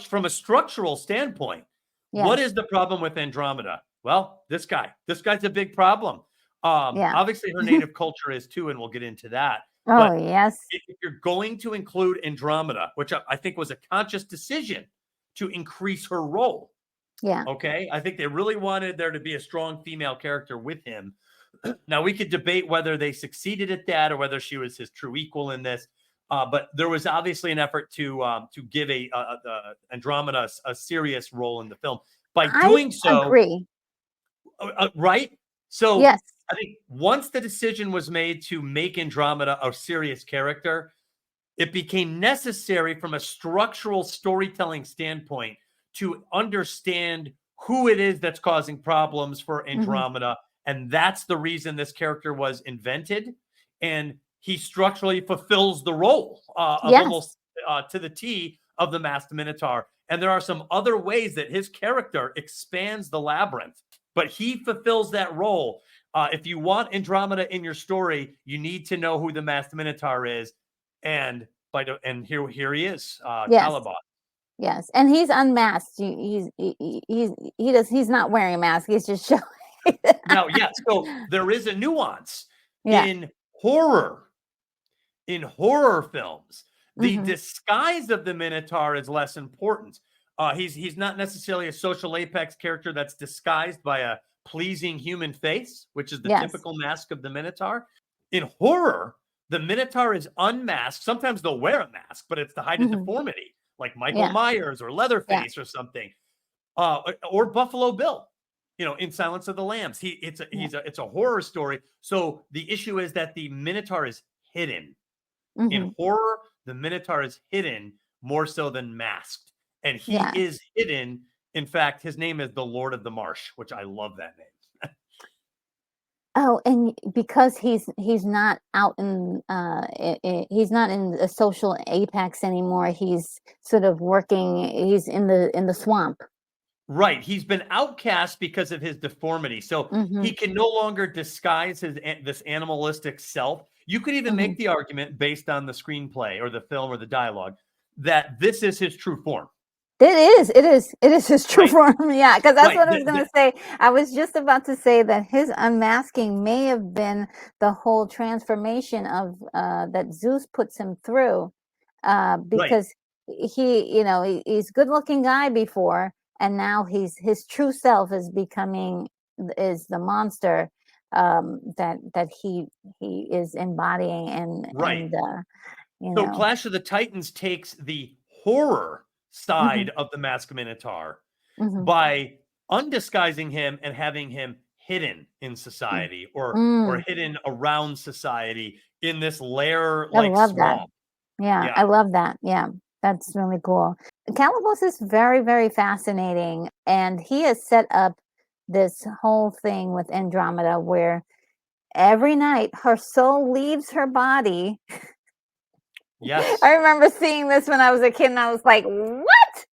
from a structural standpoint. What is the problem with Andromeda? Well, this guy's a big problem. Obviously her native culture is too, and we'll get into that. But yes. If you're going to include Andromeda, which I think was a conscious decision to increase her role. Yeah. Okay. I think they really wanted there to be a strong female character with him. Now we could debate whether they succeeded at that or whether she was his true equal in this. But there was obviously an effort to give Andromeda a serious role in the film. By doing so, agree. Right? So yes. I think once the decision was made to make Andromeda a serious character, it became necessary from a structural storytelling standpoint to understand who it is that's causing problems for Andromeda. And that's the reason this character was invented. And he structurally fulfills the role of almost to the T of the masked minotaur. And there are some other ways that his character expands the labyrinth, but he fulfills that role. If you want Andromeda in your story, you need to know who the masked minotaur is. And here he is, Calibos. Yes, and he's unmasked. He's not wearing a mask. He's just showing. Now, so there is a nuance in horror. In horror films, the disguise of the Minotaur is less important. He's not necessarily a social apex character that's disguised by a pleasing human face, which is the typical mask of the Minotaur. In horror, the Minotaur is unmasked. Sometimes they'll wear a mask, but it's to hide a deformity, like Michael Myers or Leatherface or something, or Buffalo Bill. In Silence of the Lambs, it's a horror story. So the issue is that the Minotaur is hidden. In horror, the Minotaur is hidden more so than masked, and he is hidden. In fact, his name is the Lord of the Marsh, which I love that name. Oh, and because he's not out in he's not in the social apex anymore. He's sort of working. He's in the swamp. Right. He's been outcast because of his deformity. So he can no longer disguise this animalistic self. You could even make the argument based on the screenplay or the film or the dialogue that this is his true form. It is his true form. Yeah, because that's what I was going to say. I was just about to say that his unmasking may have been the whole transformation of that Zeus puts him through, because he's a good-looking guy before, and now his true self is the monster that he is embodying and so Clash of the Titans takes the horror side of the masked minotaur by undisguising him and having him hidden in society or hidden around society in this lair like swamp. That. I love that. Yeah, that's really cool. Calibos is very, very fascinating, and he has set up this whole thing with Andromeda where every night her soul leaves her body. Yes. I remember seeing this when I was a kid, and I was like, what?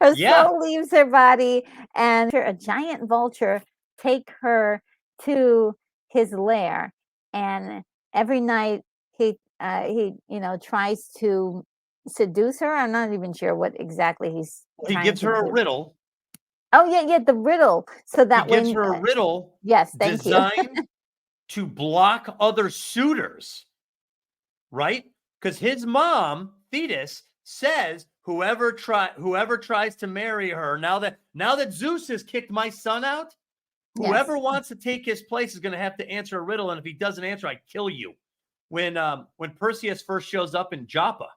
Her soul leaves her body, and a giant vulture take her to his lair. And every night he tries to seduce her. I'm not even sure what exactly he gives her a riddle. Oh, yeah, the riddle. So that he gives her a riddle. Yes, thank you. to block other suitors, right? Because his mom, Thetis, says whoever tries to marry her, now that Zeus has kicked my son out, whoever wants to take his place is going to have to answer a riddle, and if he doesn't answer, I kill you. When Perseus first shows up in Joppa,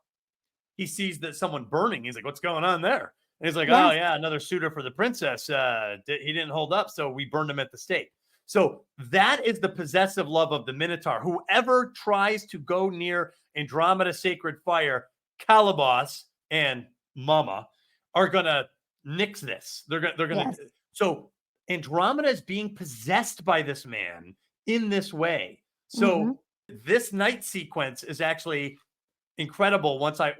he sees that someone burning. He's like, "What's going on there?" And he's like, "Oh yeah, another suitor for the princess. He didn't hold up, so we burned him at the stake." So that is the possessive love of the Minotaur. Whoever tries to go near Andromeda's sacred fire, Calibos and Mama are gonna nix this. They're gonna. So Andromeda is being possessed by this man in this way. So this night sequence is actually incredible. Once I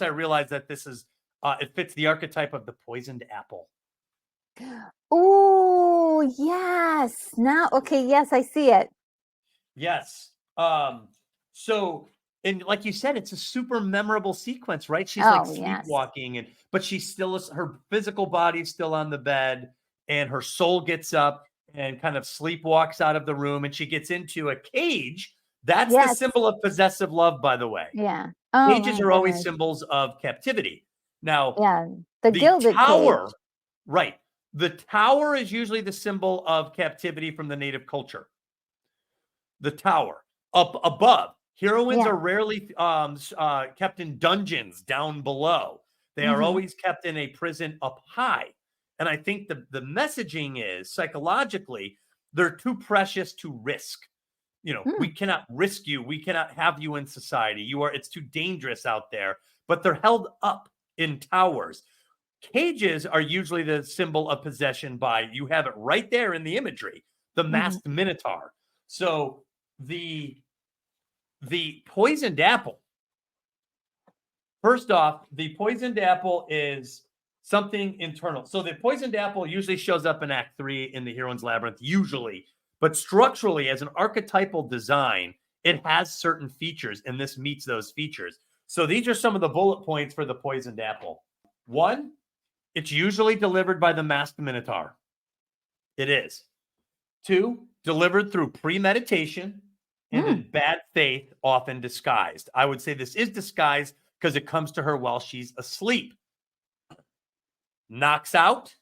realized that this is it fits the archetype of the poisoned apple. Oh, yes. Now, okay, yes, I see it. Yes. So, and like you said, it's a super memorable sequence, right? She's like sleepwalking, but she's still, her physical body's still on the bed, and her soul gets up and kind of sleepwalks out of the room, and she gets into a cage. That's the symbol of possessive love, by the way. Yeah. Cages are always symbols of captivity. Now, the gilded tower, cage. Right. The tower is usually the symbol of captivity from the native culture. The tower. Up above, heroines are rarely kept in dungeons down below. They are always kept in a prison up high. And I think the messaging is, psychologically, they're too precious to risk. You know, we cannot risk you. We cannot have you in society. It's too dangerous out there. But they're held up in towers. Cages are usually the symbol of possession by, you have it right there in the imagery, the masked minotaur. So the poisoned apple, first off, the poisoned apple is something internal. So the poisoned apple usually shows up in Act 3 in the Heroine's Labyrinth, usually. But structurally, as an archetypal design, it has certain features, and this meets those features. So these are some of the bullet points for the poisoned apple. 1, it's usually delivered by the masked minotaur. It is. 2, delivered through premeditation and in bad faith, often disguised. I would say this is disguised because it comes to her while she's asleep. Knocks out,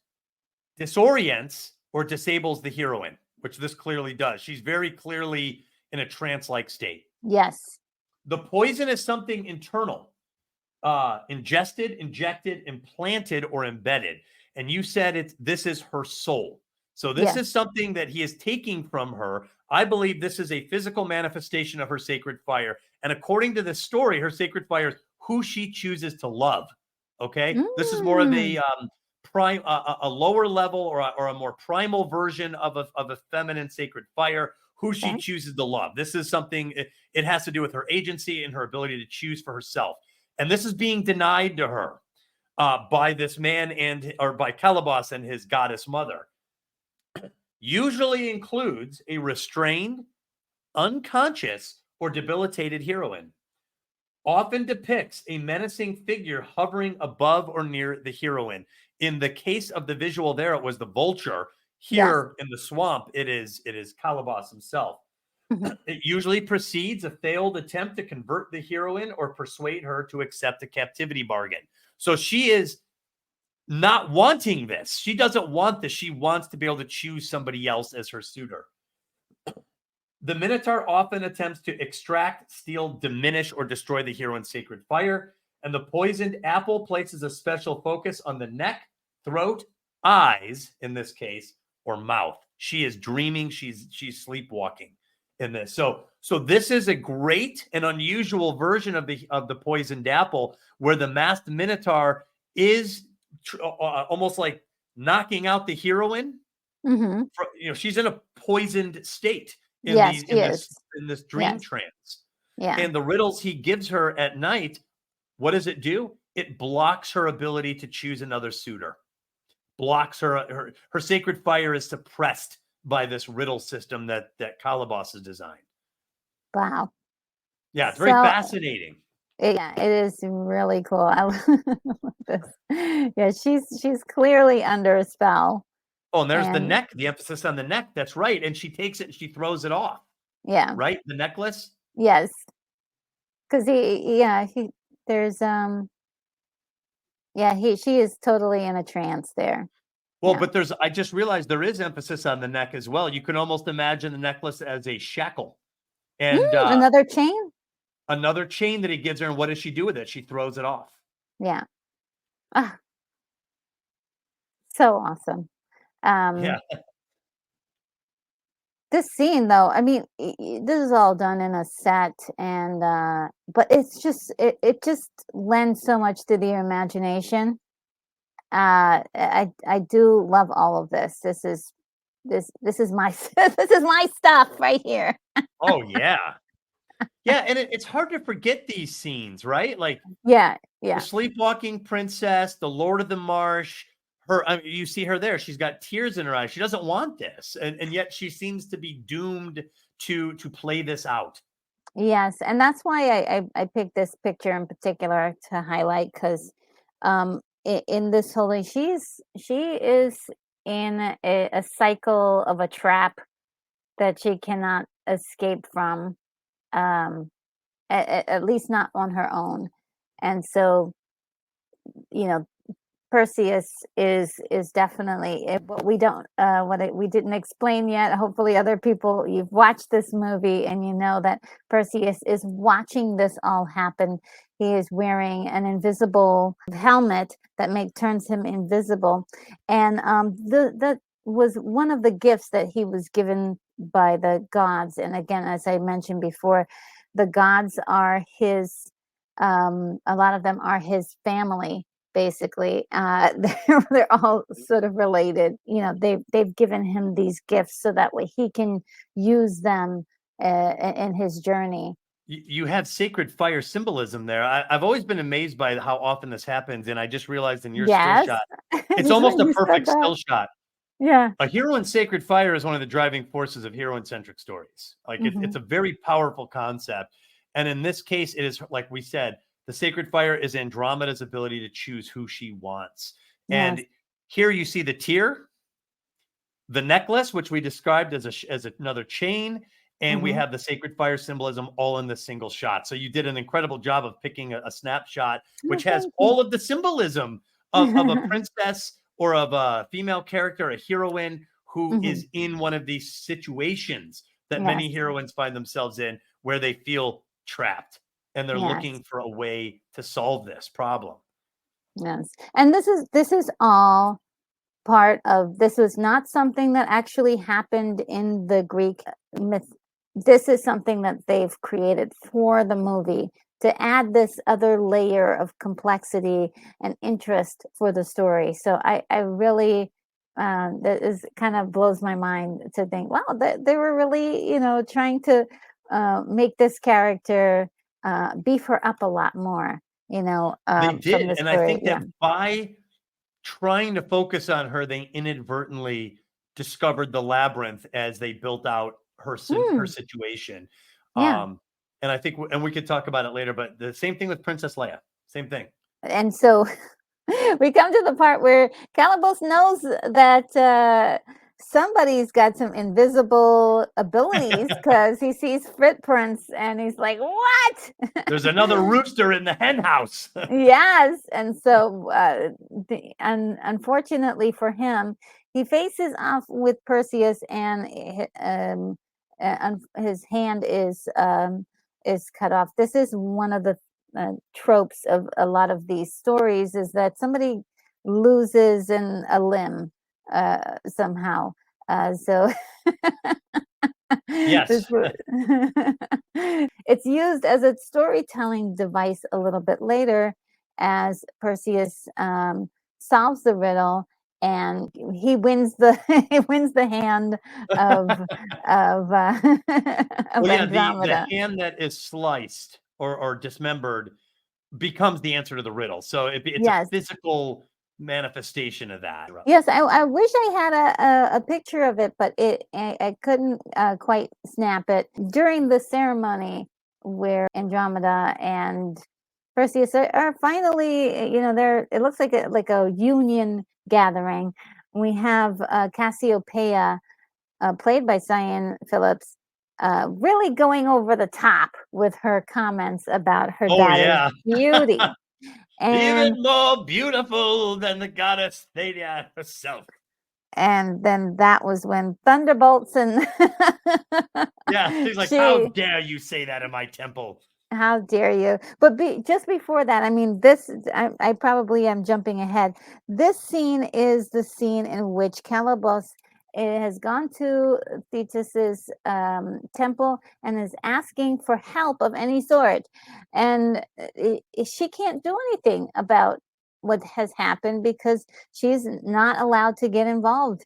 disorients, or disables the heroine, which this clearly does. She's very clearly in a trance-like state. Yes. The poison is something internal. Ingested, injected, implanted, or embedded. And you said this is her soul. So this is something that he is taking from her. I believe this is a physical manifestation of her sacred fire. And according to the story, her sacred fire is who she chooses to love. Okay? This is more of a lower level or a more primal version of a feminine sacred fire, who she chooses to love. This is something, it has to do with her agency and her ability to choose for herself. And this is being denied to her by this man or by Calibos and his goddess mother. Usually includes a restrained, unconscious, or debilitated heroine. Often depicts a menacing figure hovering above or near the heroine. In the case of the visual there, it was the vulture. Here in the swamp, it is Calibos himself. It usually precedes a failed attempt to convert the heroine or persuade her to accept a captivity bargain. So she is not wanting this. She doesn't want this. She wants to be able to choose somebody else as her suitor. The Minotaur often attempts to extract, steal, diminish, or destroy the heroine's sacred fire. And the poisoned apple places a special focus on the neck, throat, eyes, in this case, or mouth. She is dreaming. She's sleepwalking in this. So this is a great and unusual version of the poisoned apple, where the masked Minotaur is almost like knocking out the heroine. She's in a poisoned state in this dream trance. And the riddles he gives her at night, what does it do? It blocks her ability to choose another suitor. Blocks her sacred fire is suppressed by this riddle system that Calibos has designed. Wow. Yeah, it's very fascinating. Yeah, it is really cool. I love this. Yeah, she's clearly under a spell. Oh, and there's the neck, the emphasis on the neck. That's right. And she takes it and she throws it off. Yeah. Right? The necklace? Yes. Because she is totally in a trance there. Well, but I just realized there is emphasis on the neck as well. You can almost imagine the necklace as a shackle. And another chain? Another chain that he gives her. And what does she do with it? She throws it off. Yeah. So awesome. Yeah. This scene, though, I mean, this is all done in a set, and but it's just it just lends so much to the imagination. I do love all of this. This is my this is my stuff right here. Oh yeah, yeah, and it's hard to forget these scenes, right? Like the sleepwalking princess, the Lord of the Marsh. You see her there. She's got tears in her eyes. She doesn't want this, and yet she seems to be doomed to play this out. Yes, and that's why I picked this picture in particular to highlight, because in this whole she is in a cycle of a trap that she cannot escape from, at least not on her own. And so, Perseus is definitely what we don't we didn't explain yet. Hopefully other people, you've watched this movie and you know that Perseus is watching this all happen. He is wearing an invisible helmet that turns him invisible, and that was one of the gifts that he was given by the gods. And again, as I mentioned before, the gods are his a lot of them are his family. Basically, they're all sort of related. They've given him these gifts so that way he can use them in his journey. You have sacred fire symbolism there. I've always been amazed by how often this happens, and I just realized in your still shot, it's almost a perfect still shot. Yeah, a heroine's sacred fire is one of the driving forces of heroine-centric stories. Like it's a very powerful concept, and in this case, it is like we said. The sacred fire is Andromeda's ability to choose who she wants. Yes. And here you see the tear, the necklace, which we described as another chain, and we have the sacred fire symbolism all in the single shot. So you did an incredible job of picking a snapshot, which has all of the symbolism of a princess or of a female character, a heroine who is in one of these situations that many heroines find themselves in where they feel trapped. And they're looking for a way to solve this problem. Yes. And this is all part of, this was not something that actually happened in the Greek myth. This is something that they've created for the movie to add this other layer of complexity and interest for the story. So I really, that is kind of blows my mind to think, wow, they were really, trying to make this character beef her up a lot more, they did, and I think that by trying to focus on her, they inadvertently discovered the labyrinth as they built out her situation. And I think, and we could talk about it later, but the same thing with Princess Leia, same thing. And so we come to the part where Calibos knows that somebody's got some invisible abilities because he sees footprints and he's like, what? There's another rooster in the hen house. Yes. And so unfortunately for him, he faces off with Perseus, and his hand is cut off. This is one of the tropes of a lot of these stories, is that somebody loses a limb somehow. So yes, it's used as a storytelling device a little bit later as Perseus solves the riddle, and he wins the hand of Andromeda. The hand that is sliced or dismembered becomes the answer to the riddle. So it's a physical manifestation of that. Yes, I wish I had a picture of it, but I couldn't quite snap it. During the ceremony where Andromeda and Perseus are finally, it looks like a union gathering we have Cassiopeia, played by Cyan Phillips, really going over the top with her comments about her daughter's beauty. And even more beautiful than the goddess Theia herself. And then that was when thunderbolts and she's like, how dare you say that in my temple? How dare you? But just before that, I mean, this, I probably am jumping ahead. This scene is the scene in which Calibos has gone to Thetis's temple and is asking for help of any sort. And she can't do anything about what has happened because she's not allowed to get involved.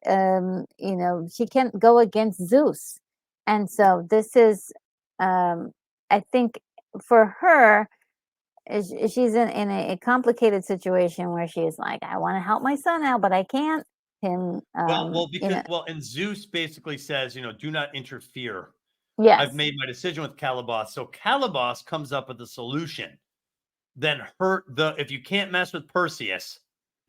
She can't go against Zeus. And so this is, I think for her, she's in a complicated situation where she's like, I want to help my son out, but I can't. And Zeus basically says, do not interfere. Yes. I've made my decision with Calibos. So Calibos comes up with a solution. Then if you can't mess with Perseus,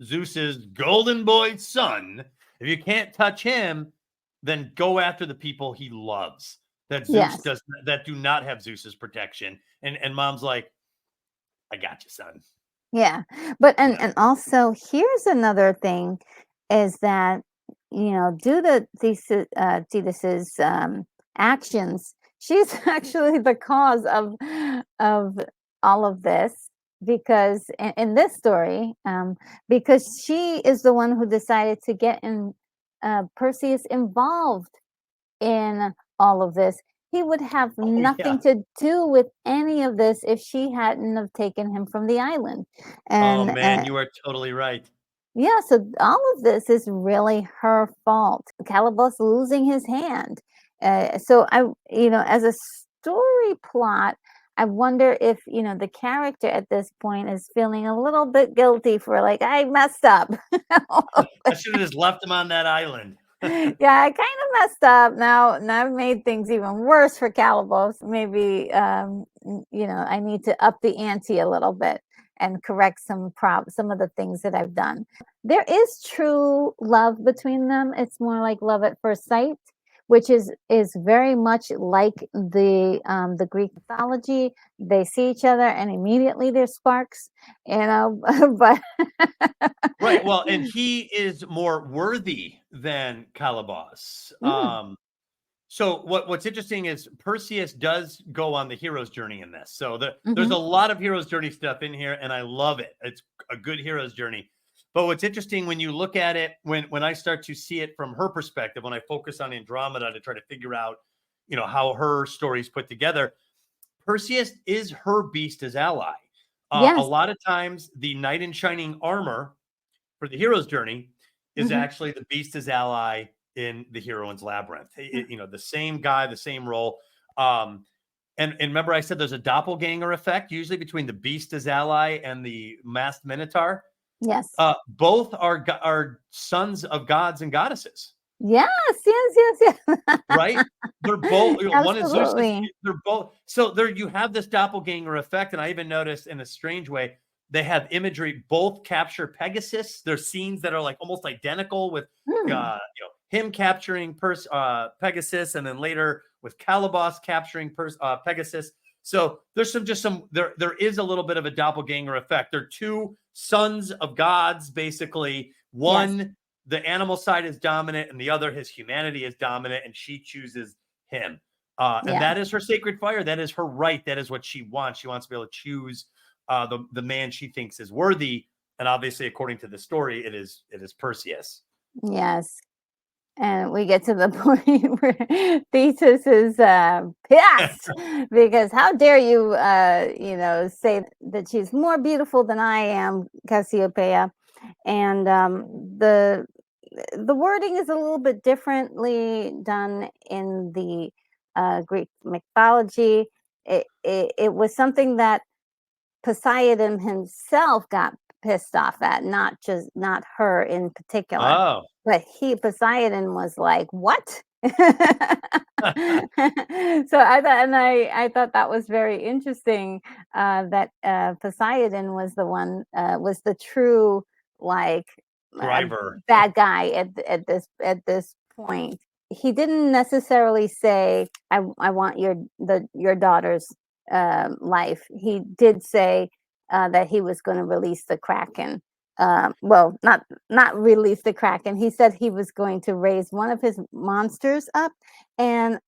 Zeus's golden boy's son, if you can't touch him, then go after the people he loves. That Zeus that do not have Zeus's protection. And mom's like, I got you, son. Yeah. But and also here's another thing is that, due to Thetis's actions, she's actually the cause of all of this, because in this story, because she is the one who decided to get Perseus involved in all of this. He would have nothing to do with any of this if she hadn't have taken him from the island. And you are totally right. Yeah, so all of this is really her fault. Calibos losing his hand. So as a story plot, I wonder if, the character at this point is feeling a little bit guilty for like, I messed up. I should have just left him on that island. Yeah, I kind of messed up. Now I've made things even worse for Calibos. Maybe, I need to up the ante a little bit and correct some of the things that I've done. There is true love between them. It's more like love at first sight, which is very much like the Greek mythology. They see each other and immediately there's sparks, but right. Well, and he is more worthy than Calibos. So what's interesting is Perseus does go on the hero's journey in this. So there's a lot of hero's journey stuff in here, and I love it. It's a good hero's journey. But what's interesting when you look at it, when I start to see it from her perspective, when I focus on Andromeda to try to figure out, how her story's put together, Perseus is her beast as ally. A lot of times the knight in shining armor for the hero's journey is actually the beast as ally in the heroine's labyrinth. The same guy, the same role. And remember I said there's a doppelganger effect usually between the beast as ally and the masked minotaur. Yes. Both are sons of gods and goddesses. Yes. Right? They're both. One is Zeus. They're both. So there you have this doppelganger effect, and I even noticed in a strange way they have imagery. Both capture Pegasus. There's scenes that are like almost identical with him capturing Pegasus, and then later with Calibos capturing Pegasus. So there's there is a little bit of a doppelganger effect. They're two sons of gods, basically. One, the animal side is dominant, and the other, his humanity is dominant, and she chooses him. And that is her sacred fire. That is her right. That is what she wants. She wants to be able to choose the man she thinks is worthy. And obviously, according to the story, it is Perseus. Yes. And we get to the point where Thetis is pissed because how dare you, say that she's more beautiful than I am, Cassiopeia. And the wording is a little bit differently done in the Greek mythology. It was something that Poseidon himself got pissed off at, not her in particular. Oh. But Poseidon was like, what? So I thought that was very interesting, that Poseidon was the one, was the true, like, bad guy at this point. He didn't necessarily say, I want your daughter's life. He did say that he was going to release the Kraken. Well, not release the Kraken. He said he was going to raise one of his monsters up. And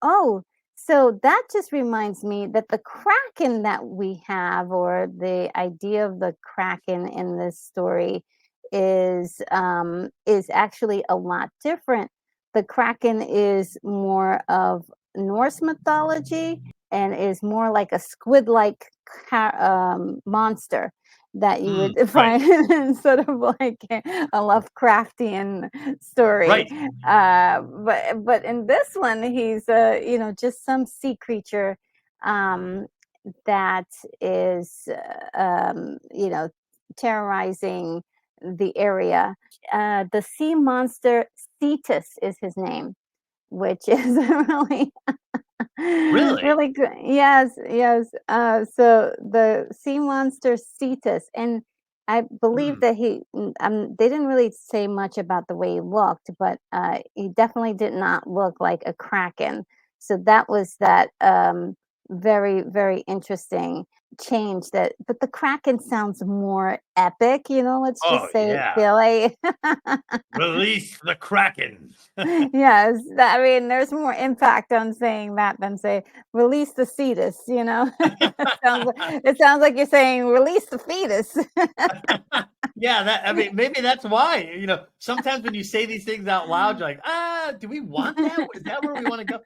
so that just reminds me that the Kraken that we have, or the idea of the Kraken in this story, is actually a lot different. The Kraken is more of Norse mythology and is more like a squid-like monster that you would find in sort of like a Lovecraftian story. But in this one, he's just some sea creature that is terrorizing the area. The sea monster Thetis is his name, which is really good. Yes. So the sea monster Thetis, and I believe that they didn't really say much about the way he looked, but he definitely did not look like a Kraken. So that was that very, very interesting change. But the Kraken sounds more epic, let's just say it, Billy. Release the Kraken. Yes, there's more impact on saying that than say release the fetus. It sounds like you're saying release the fetus. Yeah, maybe that's why. Sometimes when you say these things out loud, you're like, do we want that? Is that where we want to go?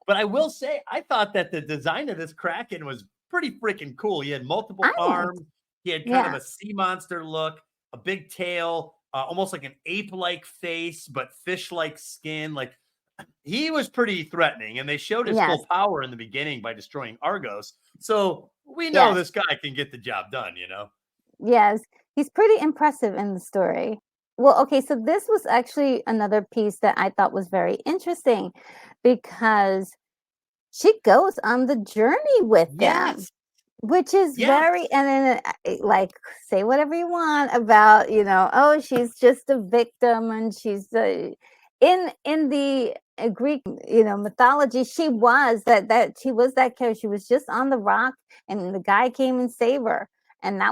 But I will say, I thought that the design of this Kraken was pretty freaking cool. He had multiple arms. He had kind of a sea monster look, a big tail, almost like an ape-like face, but fish-like skin. Like, he was pretty threatening, and they showed his full power in the beginning by destroying Argos. So we know this guy can get the job done, Yes, he's pretty impressive in the story. Well, okay, so this was actually another piece that I thought was very interesting, because she goes on the journey with them, which is very, and then like, say whatever you want about, she's just a victim, and she's in the Greek, mythology, she was that she was that character. She was just on the rock, and the guy came and saved her. And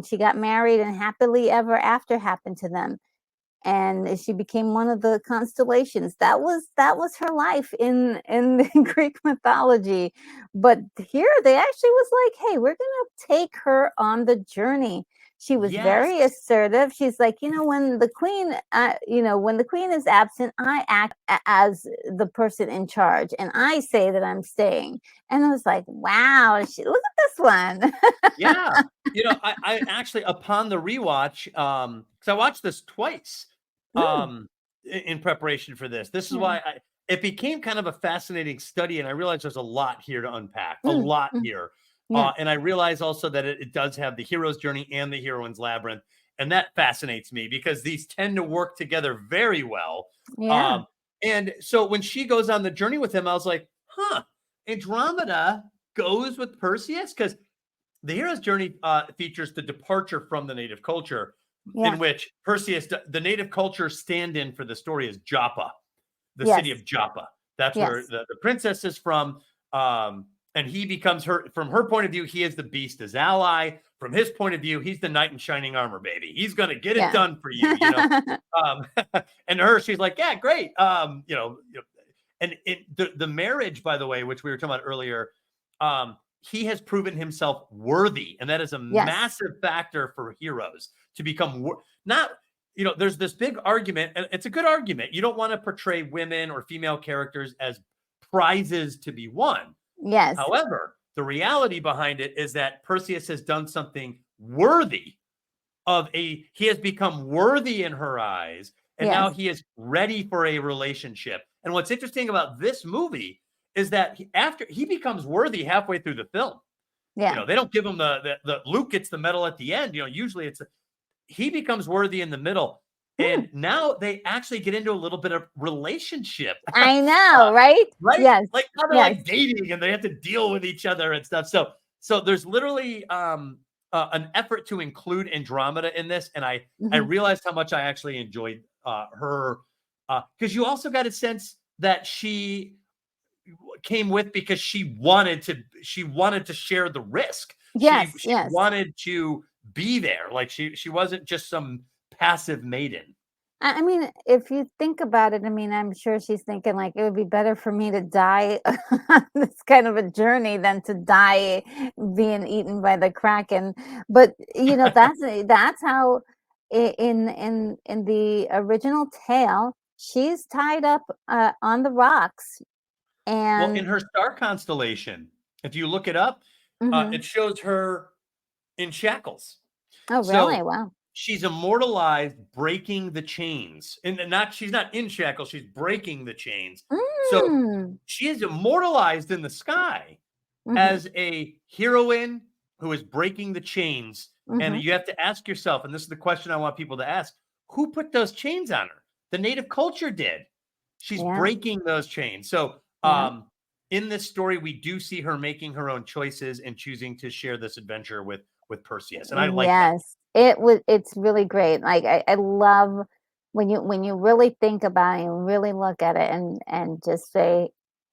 she got married, and happily ever after happened to them. And she became one of the constellations. That was her life in the Greek mythology. But here they actually was like, hey, we're gonna take her on the journey. She was very assertive. She's like, when the queen, when the queen is absent, I act as the person in charge, and I say that I'm staying. And I was like, wow, look at this one. I actually, upon the rewatch, because I watched this twice in preparation for this. This is why it became kind of a fascinating study, and I realized there's a lot here to unpack, a lot here. And I realize also that it does have the hero's journey and the heroine's labyrinth. And that fascinates me, because these tend to work together very well. And so when she goes on the journey with him, I was like, Andromeda goes with Perseus? Because the hero's journey features the departure from the native culture, in which Perseus, the native culture stand-in for the story, is Joppa, the city of Joppa. That's where the princess is from. And he becomes from her point of view, he is the beast as ally. From his point of view, he's the knight in shining armor, baby. He's going to get it done for you, and her, she's like, yeah, great. And the marriage, by the way, which we were talking about earlier, he has proven himself worthy. And that is a massive factor for heroes to become there's this big argument, and it's a good argument. You don't want to portray women or female characters as prizes to be won. Yes. However, the reality behind it is that Perseus has done something worthy he has become worthy in her eyes, and now he is ready for a relationship. And what's interesting about this movie is that after he becomes worthy halfway through the film, they don't give him the Luke gets the medal at the end. Usually he becomes worthy in the middle. And now they actually get into a little bit of relationship. I know, right? Right? Yes. Like how they're like dating, and they have to deal with each other and stuff. So there's literally an effort to include Andromeda in this, and I realized how much I actually enjoyed her, because you also got a sense that she came with because she wanted to share the risk. She wanted to be there. Like she wasn't just some passive maiden. I mean, if you think about it, I mean, I'm sure she's thinking like it would be better for me to die on this kind of a journey than to die being eaten by the Kraken. But you know, that's how in the original tale, she's tied up on the rocks. And in her star constellation, if you look it up, it shows her in shackles. Oh, really? Wow. She's immortalized breaking the chains. And she's not in shackles, she's breaking the chains. So she is immortalized in the sky as a heroine who is breaking the chains. And you have to ask yourself, and this is the question I want people to ask, who put those chains on her? The native culture did. She's breaking those chains. So in this story, we do see her making her own choices and choosing to share this adventure with Perseus. And I like that. It's really great. Like I love when you really think about it and really look at it and just say,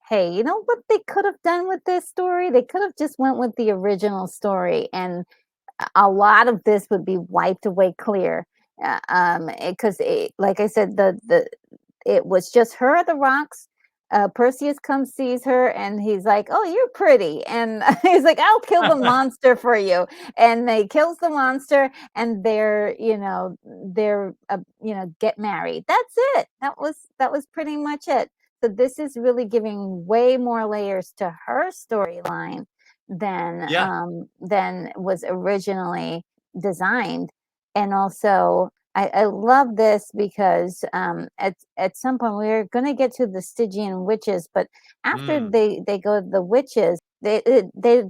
hey, you know what they could have done with this story? They could have just went with the original story, and a lot of this would be wiped away clear. Because like I said, it was just her at the rocks. Perseus comes, sees her, and he's like, "Oh, you're pretty," and he's like, "I'll kill the monster for you." And they kills the monster, and they're get married. That's it. That was pretty much it. So this is really giving way more layers to her storyline than was originally designed, and also. I love this because at some point we're going to get to the Stygian witches, but after they go to the witches, they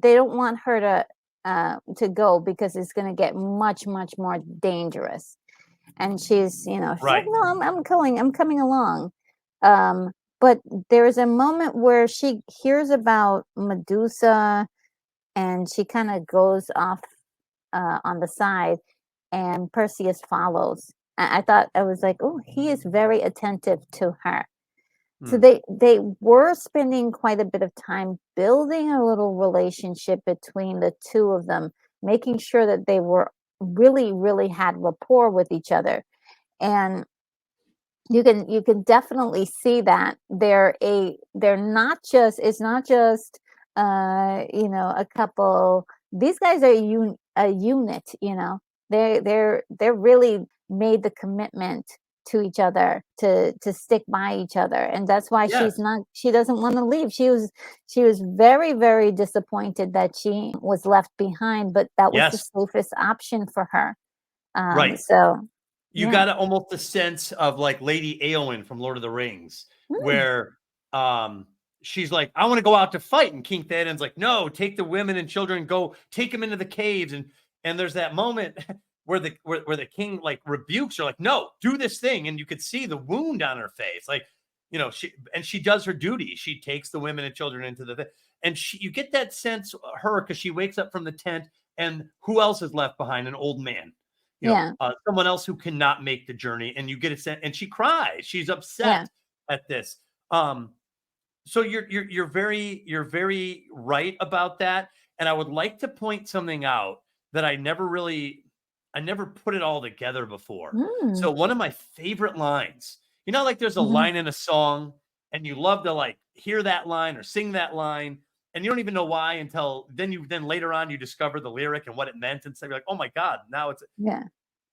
don't want her to go because it's going to get much more dangerous. And she's she's like, no, I'm coming along. But there's a moment where she hears about Medusa, and she kind of goes off on the side. And Perseus follows. I thought, I was like, oh, he is very attentive to her. So they were spending quite a bit of time building a little relationship between the two of them, making sure that they were really had rapport with each other. And you can definitely see that it's not just a couple. These guys are a unit, They're really made the commitment to each other to stick by each other, and that's why she doesn't want to leave. She was very disappointed that she was left behind, but that was the safest option for her. So you got almost a sense of like Lady Éowyn from Lord of the Rings, where she's like, I want to go out to fight, and King Theoden's like, no, take the women and children, go take them into the caves. And there's that moment where the king like rebukes her, like, no, do this thing. And you could see the wound on her face. Like, she does her duty. She takes the women and children into the thing. And you get that sense because she wakes up from the tent, and who else is left behind? An old man, someone else who cannot make the journey. And you get a sense, and she cries. She's upset at this. So you're very right about that. And I would like to point something out that I never put it all together before. So one of my favorite lines, like there's a line in a song and you love to like hear that line or sing that line, and you don't even know why until then later on you discover the lyric and what it meant, and so you're like, oh my God, now it's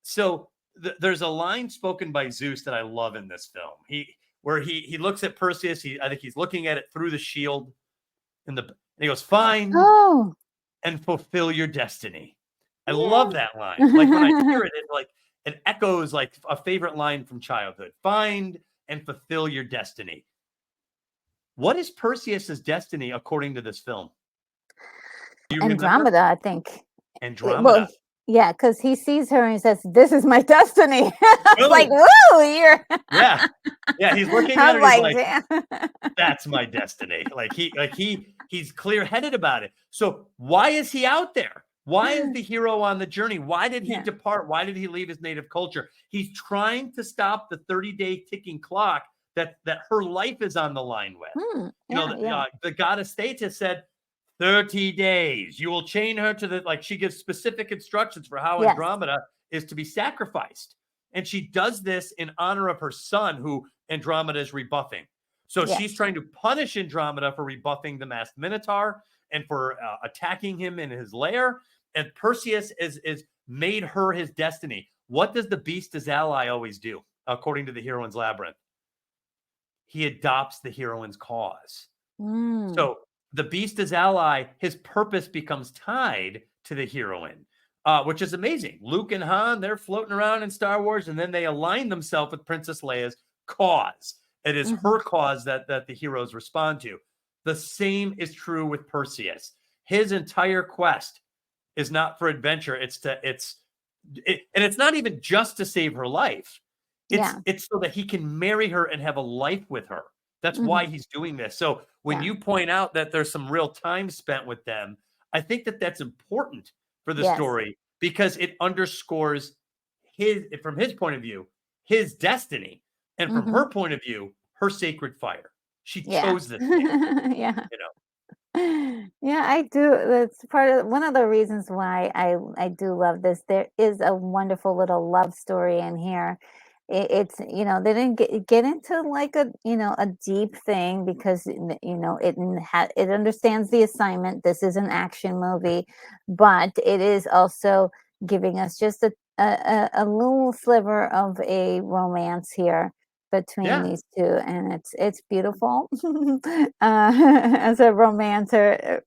So there's a line spoken by Zeus that I love in this film. He looks at Perseus, I think he's looking at it through the shield, and he goes, find and fulfill your destiny. I love that line. Like when I hear it, it echoes like a favorite line from childhood. Find and fulfill your destiny. What is Perseus's destiny according to this film? Andromeda, I think. Andromeda. Well, yeah, because he sees her and he says, "This is my destiny." It's like, woo, you're. Yeah. He's looking at her. He's like, that's my destiny. He's clear-headed about it. So why is he out there? Why is the hero on the journey? Why did he depart? Why did he leave his native culture? He's trying to stop the 30-day ticking clock that her life is on the line with. The goddess Thetis said, 30 days. You will chain her to she gives specific instructions for how Andromeda is to be sacrificed. And she does this in honor of her son, who Andromeda is rebuffing. So she's trying to punish Andromeda for rebuffing the masked Minotaur and for attacking him in his lair. And Perseus is made her his destiny. What does the beast as ally always do, according to the heroine's labyrinth? He adopts the heroine's cause. So the beast as ally, his purpose becomes tied to the heroine, which is amazing. Luke and Han, they're floating around in Star Wars, and then they align themselves with Princess Leia's cause. It is her cause that the heroes respond to. The same is true with Perseus. His entire quest is not for adventure. And it's not even just to save her life. It's so that he can marry her and have a life with her. That's why he's doing this. So when you point out that there's some real time spent with them, I think that that's important for the story, because it underscores from his point of view, his destiny, and from her point of view, her sacred fire. She chose this. Yeah, I do. That's one of the reasons why I do love this. There is a wonderful little love story in here. It's they didn't get into like a deep thing, because it understands the assignment. This is an action movie, but it is also giving us just a little sliver of a romance here between these two, and it's beautiful. As a romantic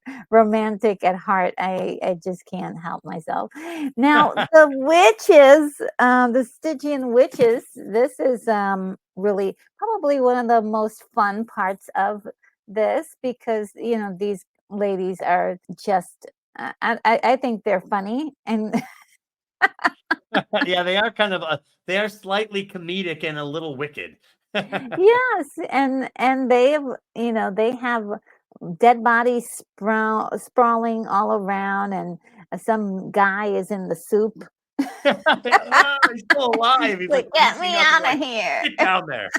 at heart, I just can't help myself. Now the witches, the Stygian witches, this is really probably one of the most fun parts of this, because these ladies are just I think they're funny, and they are they are slightly comedic and a little wicked. Yes, and they have dead bodies sprawling all around, and some guy is in the soup. He's still alive. He's like, get me out of here. Get down there.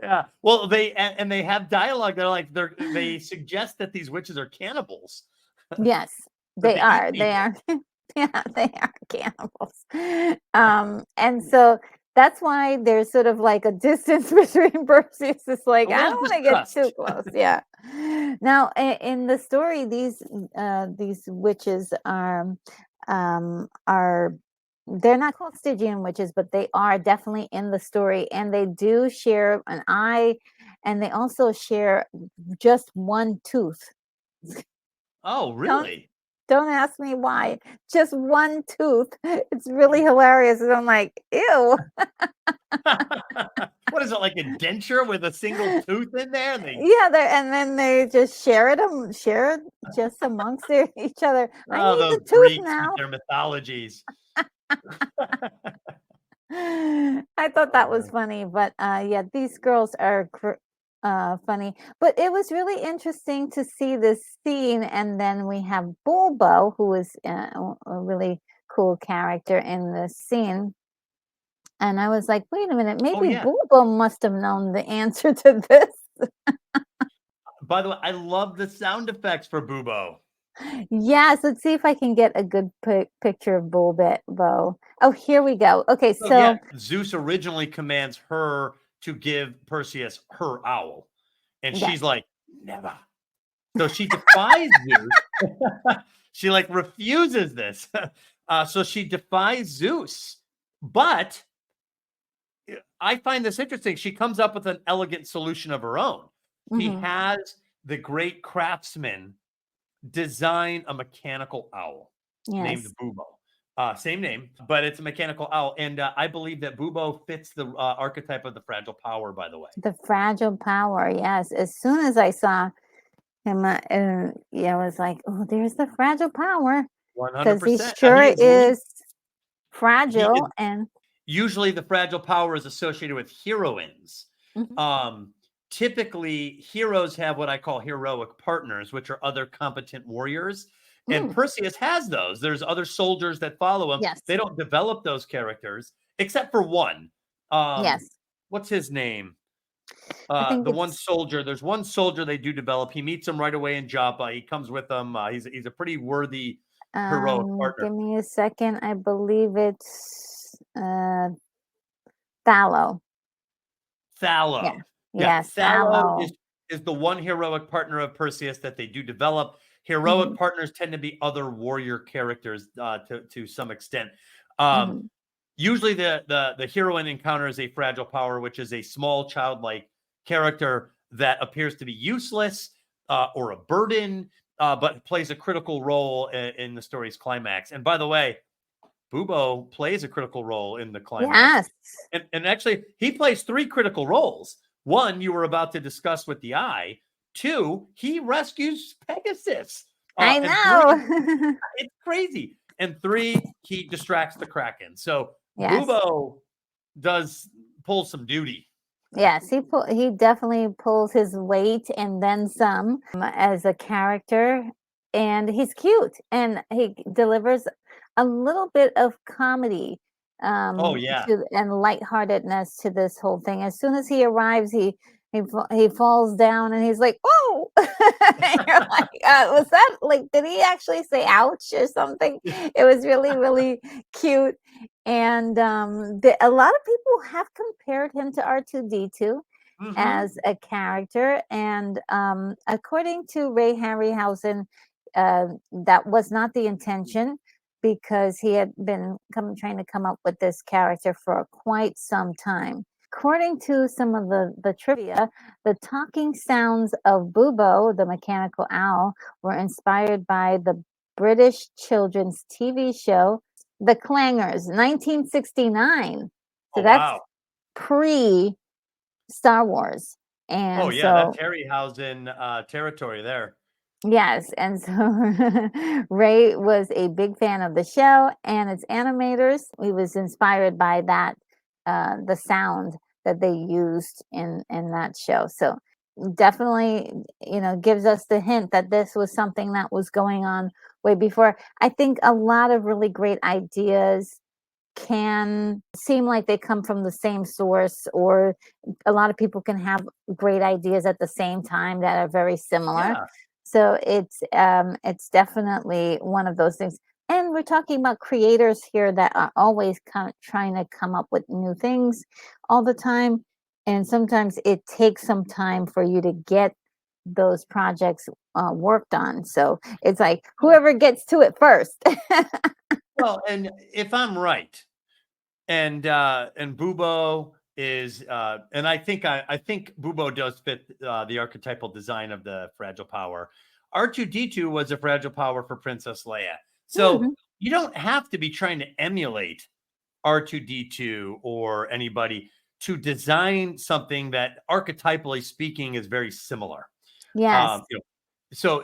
Yeah. Well, they have dialogue. They suggest that these witches are cannibals. Yes, they are. They are. Yeah, they are cannibals. And so that's why there's sort of like a distance between Perseus. It's like, I don't want to get too close. Yeah. Now, in the story, these witches are they're not called Stygian witches, but they are definitely in the story, and they do share an eye, and they also share just one tooth. Oh, really? Don't ask me why. Just one tooth. It's really hilarious. And I'm like, ew. What is it, like a denture with a single tooth in there? And then they just share it just amongst each other. I need the tooth Greeks now. With their mythologies. I thought that was funny, but these girls are funny. But it was really interesting to see this scene, and then we have Bulbo, who is a really cool character in this scene. And I was like, wait a minute, maybe Bulbo must have known the answer to this. By the way, I love the sound effects for Bulbo. Yes, let's see if I can get a good picture of Bulbo. Oh, here we go. Okay, so Zeus originally commands her to give Perseus her owl, and she's like, never. So she defies Zeus. She refuses this. So she defies Zeus. But I find this interesting. She comes up with an elegant solution of her own. Mm-hmm. He has the great craftsman design a mechanical owl named Bubo. Same name, but it's a mechanical owl. And I believe that Bubo fits the archetype of the fragile power, by the way. The fragile power, yes. As soon as I saw him, I was like, oh, there's the fragile power. 100%. Because he sure is fragile. And usually the fragile power is associated with heroines. Mm-hmm. Typically, heroes have what I call heroic partners, which are other competent warriors. And Perseus has those. There's other soldiers that follow him. Yes. They don't develop those characters except for one. Yes. What's his name? I think The one soldier. There's one soldier they do develop. He meets him right away in Joppa. He comes with them. He's a pretty worthy heroic partner. Give me a second. I believe it's Thallo. Thallo. Yeah. Yeah. Yes, Thallo Thallo. is the one heroic partner of Perseus that they do develop. Heroic partners tend to be other warrior characters to some extent. Usually the heroine encounters a fragile power, which is a small childlike character that appears to be useless or a burden, but plays a critical role in the story's climax. And by the way, Bubo plays a critical role in the climax. Yes. And actually, he plays 3 critical roles. 1, you were about to discuss with the eye. 2, he rescues Pegasus. I know. 3, it's crazy. And 3, he distracts the Kraken. So Bubo pulls some duty. Yes, he definitely pulls his weight and then some as a character, and he's cute, and he delivers a little bit of comedy and lightheartedness to this whole thing. As soon as he arrives, he falls down and he's like, "Oh!" You're like, "Was that like? Did he actually say ouch or something?" It was really, really cute. And a lot of people have compared him to R2-D2 as a character. And according to Ray Harryhausen, that was not the intention, because he had been trying to come up with this character for quite some time. According to some of the trivia, the talking sounds of Bubo, the mechanical owl, were inspired by the British children's TV show The Clangers, 1969. So that's pre-Star Wars. And that's Harryhausen territory there. Yes, and so Ray was a big fan of the show and its animators. He was inspired by that, the sound that they used in that show. So definitely, gives us the hint that this was something that was going on way before. I think a lot of really great ideas can seem like they come from the same source, or a lot of people can have great ideas at the same time that are very similar. Yeah. So it's definitely one of those things. And we're talking about creators here that are always trying to come up with new things all the time. And sometimes it takes some time for you to get those projects worked on. So it's like whoever gets to it first. Well, and if I'm right, and Bubo is, and I think Bubo does fit the archetypal design of the fragile power. R2-D2 was a fragile power for Princess Leia. So you don't have to be trying to emulate R2-D2 or anybody to design something that archetypally speaking is very similar. Yes. So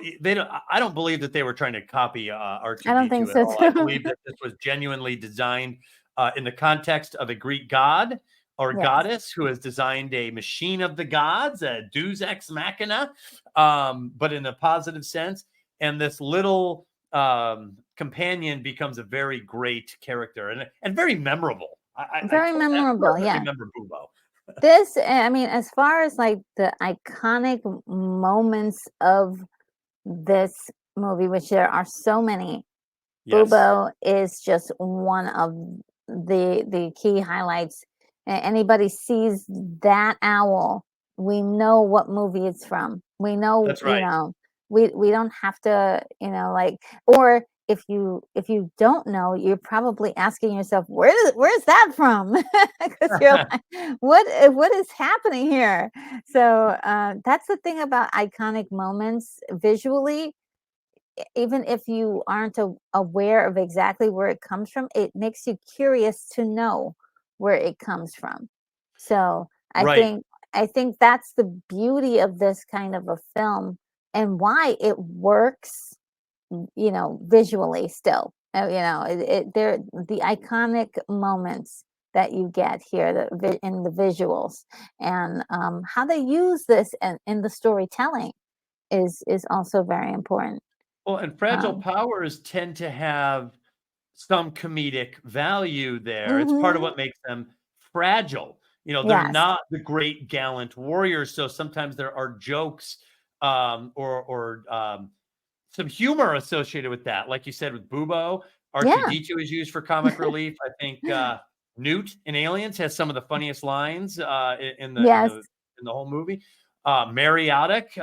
I don't believe that they were trying to copy R2-D2 I don't think at so all. too. I believe that this was genuinely designed in the context of a Greek god or goddess who has designed a machine of the gods, a deus ex machina, but in a positive sense. And this little companion becomes a very great character and very memorable. Memorable, yeah. Remember Bubo. This, I mean, as far as like the iconic moments of this movie, which there are so many, Bubo is just one of the key highlights. Anybody sees that owl, we know what movie it's from. We know, that's right. We don't have to, or if you don't know, you're probably asking yourself, where's that from? Because you're like, what is happening here? So that's the thing about iconic moments visually. Even if you aren't aware of exactly where it comes from, it makes you curious to know where it comes from. So I think that's the beauty of this kind of a film and why it works, visually still. They're the iconic moments that you get here in the visuals, and how they use this in the storytelling is also very important. Well, and fragile powers tend to have some comedic value there. It's part of what makes them fragile. You know, they're not the great gallant warriors, so sometimes there are jokes or some humor associated with that. Like you said with Bubo, R2D2 is used for comic relief. I think Newt in Aliens has some of the funniest lines in the whole movie. Mariotic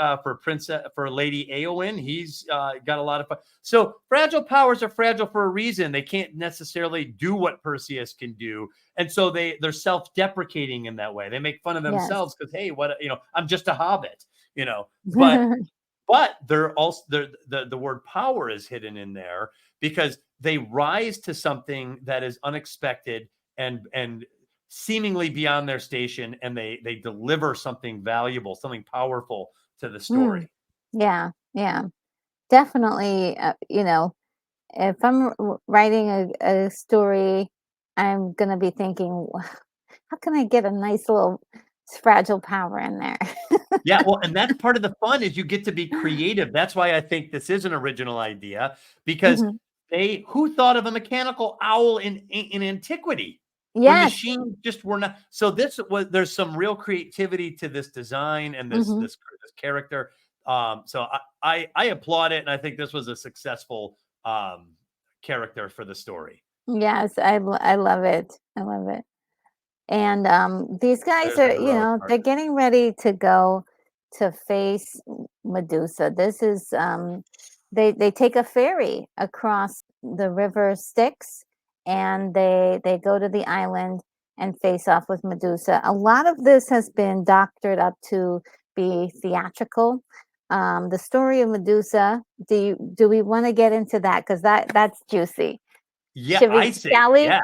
for Lady Eowyn, he's got a lot of fun. So fragile powers are fragile for a reason. They can't necessarily do what Perseus can do, and so they're self-deprecating in that way. They make fun of themselves because hey, I'm just a hobbit, but they're also the word power is hidden in there because they rise to something that is unexpected and seemingly beyond their station, and they deliver something valuable, something powerful to the story. Yeah, definitely. If I'm writing a story, I'm gonna be thinking, how can I get a nice little fragile power in there? Yeah, well, and that's part of the fun is you get to be creative. That's why I think this is an original idea because who thought of a mechanical owl in antiquity? When machines just were not. So there's some real creativity to this design and this character. So I applaud it, and I think this was a successful character for the story. Yes, I love it. I love it. And these guys are, they're getting ready to go to face Medusa. This is they take a ferry across the river Styx, and they go to the island and face off with Medusa. A lot of this has been doctored up to be theatrical. The story of Medusa. Do we want to get into that? Because that's juicy. Yeah, shall we? Yeah.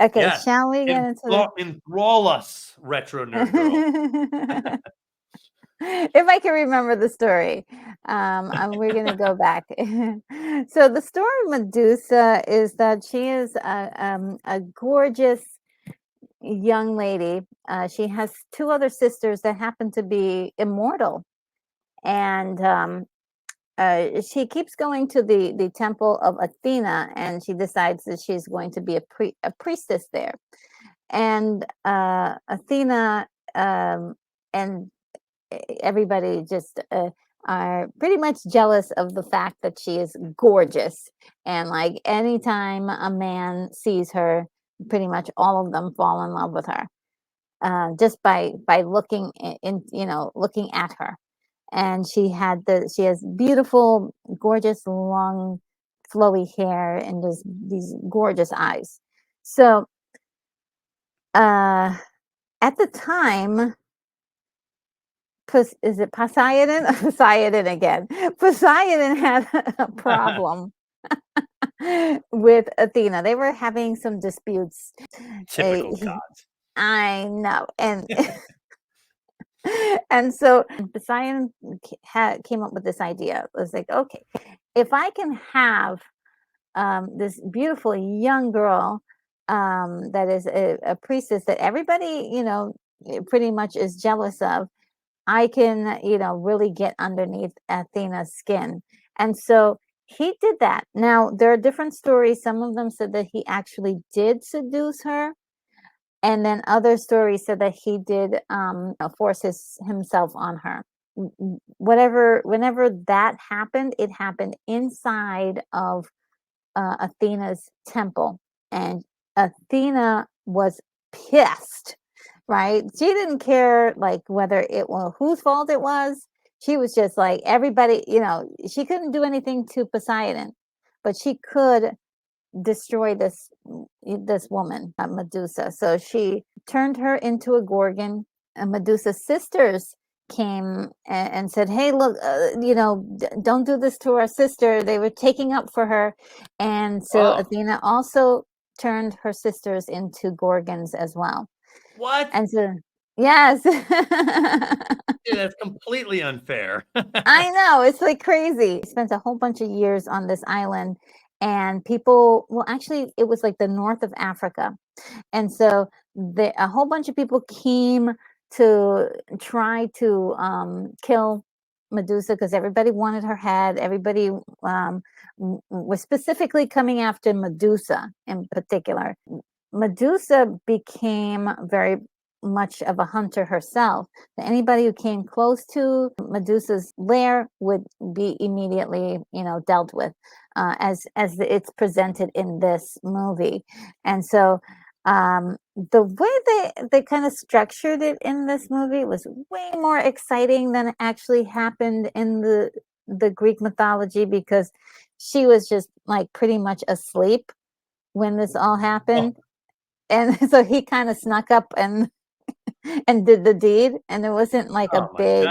Okay, yes. Shall we get into that? Enthrall us, retro nerd girl. If I can remember the story, we're going to go back. So the story of Medusa is that she is a gorgeous young lady. She has two other sisters that happen to be immortal, and she keeps going to the temple of Athena, and she decides that she's going to be a priestess there. And Athena and everybody just are pretty much jealous of the fact that she is gorgeous, and like anytime a man sees her, pretty much all of them fall in love with her just by looking looking at her. And she has beautiful, gorgeous, long, flowy hair and just these gorgeous eyes. So at the time, is it Poseidon? Poseidon again. Poseidon had a problem with Athena. They were having some disputes. Typical gods. I know. And and so Poseidon came up with this idea. It was like, okay, if I can have this beautiful young girl that is a priestess that everybody, pretty much is jealous of, I can, really get underneath Athena's skin. And so he did that. Now, there are different stories. Some of them said that he actually did seduce her. And then other stories said that he did force himself on her. Whenever that happened, it happened inside of Athena's temple. And Athena was pissed. Right? She didn't care like whether it was whose fault it was. She was just like everybody, she couldn't do anything to Poseidon, but she could destroy this woman, Medusa. So she turned her into a gorgon, and Medusa's sisters came and said, hey, look, don't do this to our sister. They were taking up for her. And so Athena also turned her sisters into gorgons as well. What? And so, yes. Yeah, that's completely unfair. I know. It's like crazy. He spent a whole bunch of years on this island, and people, well, actually, it was like the north of Africa. And so a whole bunch of people came to try to kill Medusa because everybody wanted her head. Everybody was specifically coming after Medusa in particular. Medusa became very much of a hunter herself. Anybody who came close to Medusa's lair would be immediately, dealt with, as it's presented in this movie. And so the way they kind of structured it in this movie was way more exciting than it actually happened in the Greek mythology, because she was just like pretty much asleep when this all happened. And so he kind of snuck up and did the deed, and it wasn't like a big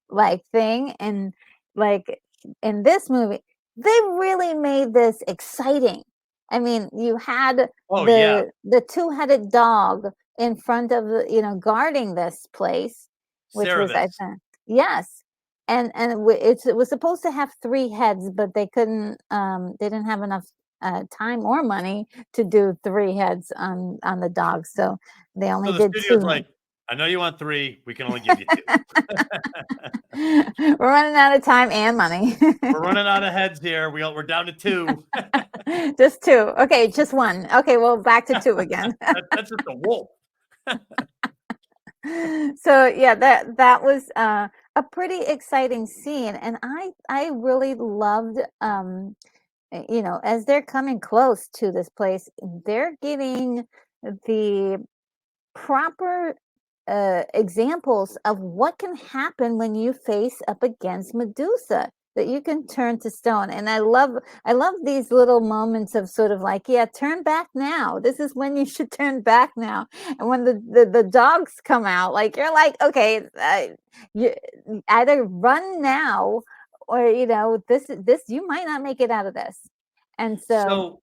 like thing. And like in this movie, they really made this exciting. I mean, you had the two-headed dog in front of guarding this place, which was, I think, yes. And it was supposed to have 3 heads, but they couldn't. They didn't have enough time or money to do 3 heads on the dog, so they only did 2. Like, I know you want 3. We can only give you 2. We're running out of time and money. We're running out of heads here. We're down to 2. Just 2. Okay, just 1. Okay, well, back to 2 again. That's just a wolf. So yeah, that was a pretty exciting scene, and I really loved. As they're coming close to this place, they're getting the proper examples of what can happen when you face up against Medusa, that you can turn to stone. And I love these little moments of sort of like, yeah, turn back now. This is when you should turn back now. And when the dogs come out, like, you're like, okay, you either run now, or this you might not make it out of this. And so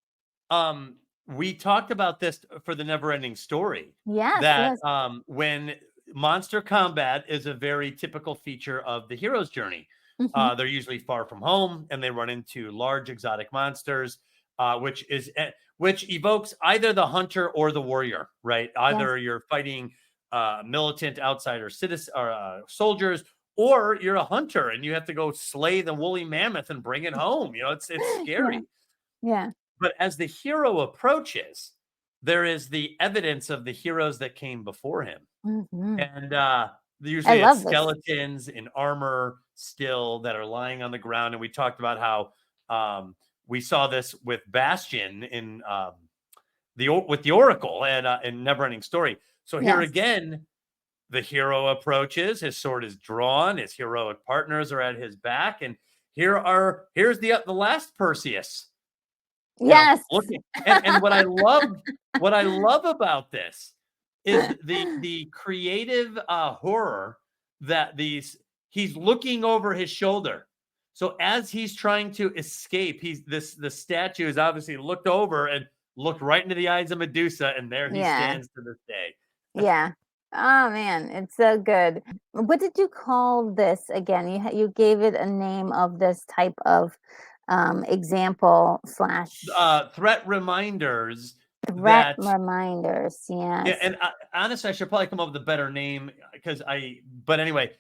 we talked about this for the Never-Ending Story. Yes. That when monster combat is a very typical feature of the hero's journey. Mm-hmm. They're usually far from home, and they run into large exotic monsters, which evokes either the hunter or the warrior, right? Either you're fighting militant outsider citizens or soldiers, or you're a hunter and you have to go slay the woolly mammoth and bring it home. It's scary. Yeah. But as the hero approaches, there is the evidence of the heroes that came before him. Mm-hmm. And usually it's skeletons in armor still that are lying on the ground. And we talked about how we saw this with Bastion in with the Oracle and in Neverending Story. So here again, the hero approaches, his sword is drawn, his heroic partners are at his back, and here's the last Perseus. Yes. Looking. And what I love about this is the creative horror that he's looking over his shoulder. So as he's trying to escape, the statue is obviously looked over and looked right into the eyes of Medusa, and there he stands to this day. Yeah. Oh man, it's so good. What did you call this again? You gave it a name of this type of example / threat reminders. Reminders, yes. Yeah, and honestly, I should probably come up with a better name but anyway,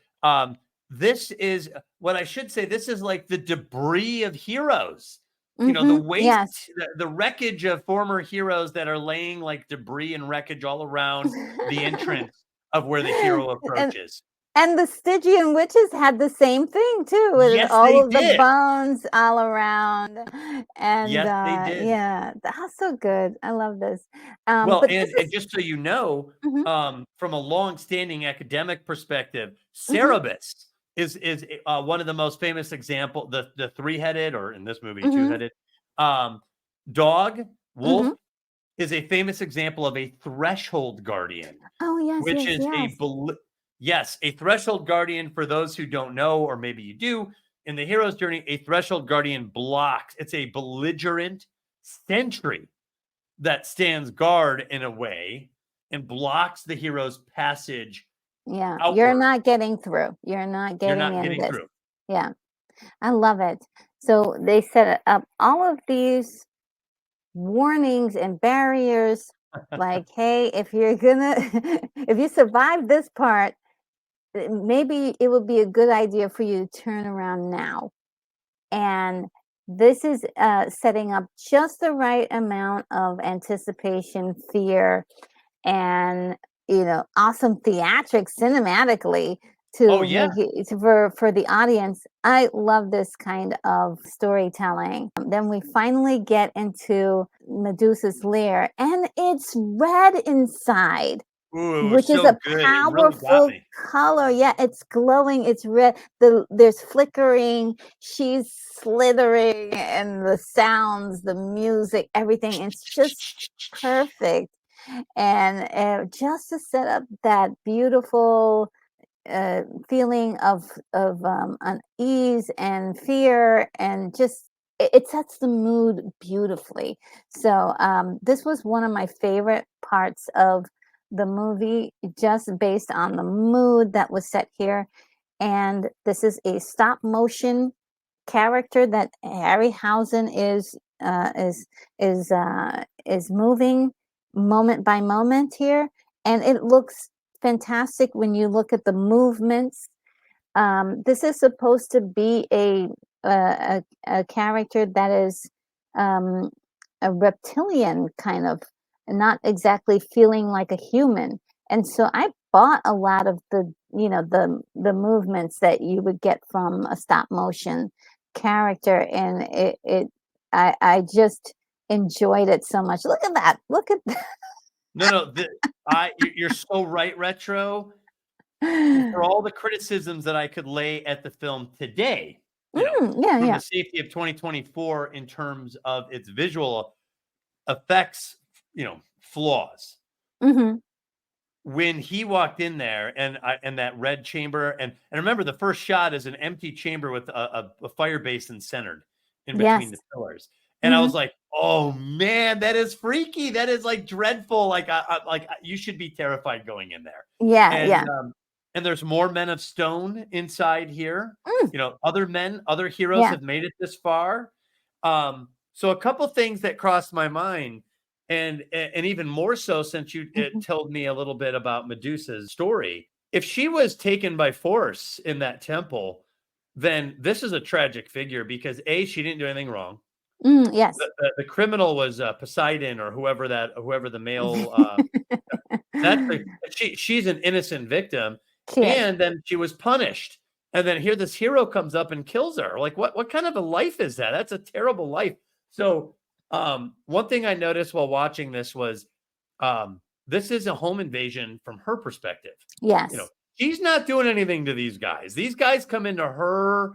this is what I should say. This is like the debris of heroes. Mm-hmm. The waste, the wreckage of former heroes that are laying like debris and wreckage all around the entrance of where the hero approaches. And the Stygian witches had the same thing too, with all of the bones all around. And they did. Yeah, that's so good. I love this. And just so you know, mm-hmm. From a long-standing academic perspective, Cerberus is one of the most famous example. The 3-headed, or in this movie, 2-headed dog, wolf, is a famous example of a threshold guardian. Oh yes, which is a threshold guardian. For those who don't know, or maybe you do, in the hero's journey, a threshold guardian blocks. It's a belligerent sentry that stands guard in a way and blocks the hero's passage. Yeah, outward. You're not getting through. You're not getting through. Yeah, I love it. So they set up all of these warnings and barriers, like, hey, if you survive this part, maybe it would be a good idea for you to turn around now. And this is setting up just the right amount of anticipation, fear, and awesome theatrics cinematically Oh, to yeah. make it for the audience. I love this kind of storytelling. Then we finally get into Medusa's lair, and it's red inside, Ooh, it was which is so a good. It really got powerful me. color. Yeah, it's glowing, it's red. There's flickering, she's slithering, and the sounds, the music, everything. It's just perfect. And just to set up that beautiful feeling of unease and fear, and just it sets the mood beautifully. So this was one of my favorite parts of the movie, just based on the mood that was set here. And this is a stop motion character that Harryhausen is moving moment by moment here, and it looks fantastic when you look at the movements. This is supposed to be a character that is um, a reptilian kind of, not exactly feeling like a human. And so I bought a lot of the movements that you would get from a stop motion character, and I just enjoyed it so much. Look at that! Look at that! No, you're so right, Retro. For all the criticisms that I could lay at the film today, from the safety of 2024 in terms of its visual effects, flaws. Mm-hmm. When he walked in there and that red chamber, and remember, the first shot is an empty chamber with a fire basin centered in between the pillars. And I was like, oh man, that is freaky. That is like dreadful. Like, you should be terrified going in there. And there's more men of stone inside here. Other heroes have made it this far. So a couple things that crossed my mind, and even more so since you told me a little bit about Medusa's story. If she was taken by force in that temple, then this is a tragic figure, because A, she didn't do anything wrong. Yes. The criminal was Poseidon, or whoever the male. She's an innocent victim, and then she was punished. And then here this hero comes up and kills her. Like, what kind of a life is that? That's a terrible life. So one thing I noticed while watching this was this is a home invasion from her perspective. Yes. She's not doing anything to these guys. These guys come into her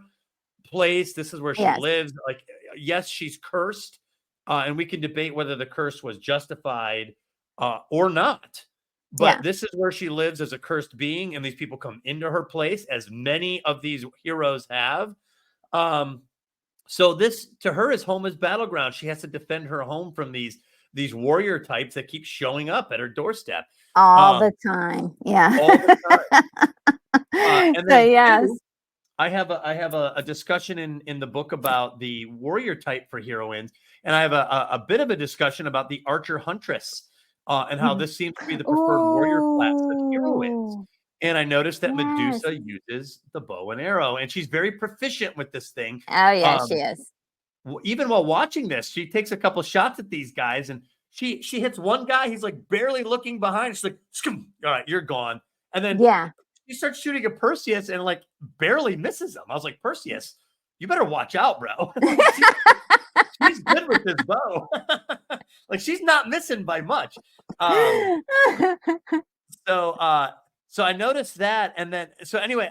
place. This is where she lives. Like, yes, she's cursed, and we can debate whether the curse was justified or not. But this is where she lives as a cursed being, and these people come into her place, as many of these heroes have. So this, to her, is home as battleground. She has to defend her home from these warrior types that keep showing up at her doorstep all the time. Yeah. All the time. And then so, I have a discussion in the book about the warrior type for heroines, and I have a bit of a discussion about the archer huntress, and how this seems to be the preferred warrior class of heroines. And I noticed that Medusa uses the bow and arrow, and she's very proficient with this thing. Oh, yeah, she is. Even while watching this, she takes a couple shots at these guys, and she hits one guy. He's like barely looking behind. She's like, "Skum, all right, you're gone." And then she starts shooting at Perseus and like barely misses him. I was like, Perseus, you better watch out, bro. She's good with this bow. Like, she's not missing by much. So I noticed that, and then anyway,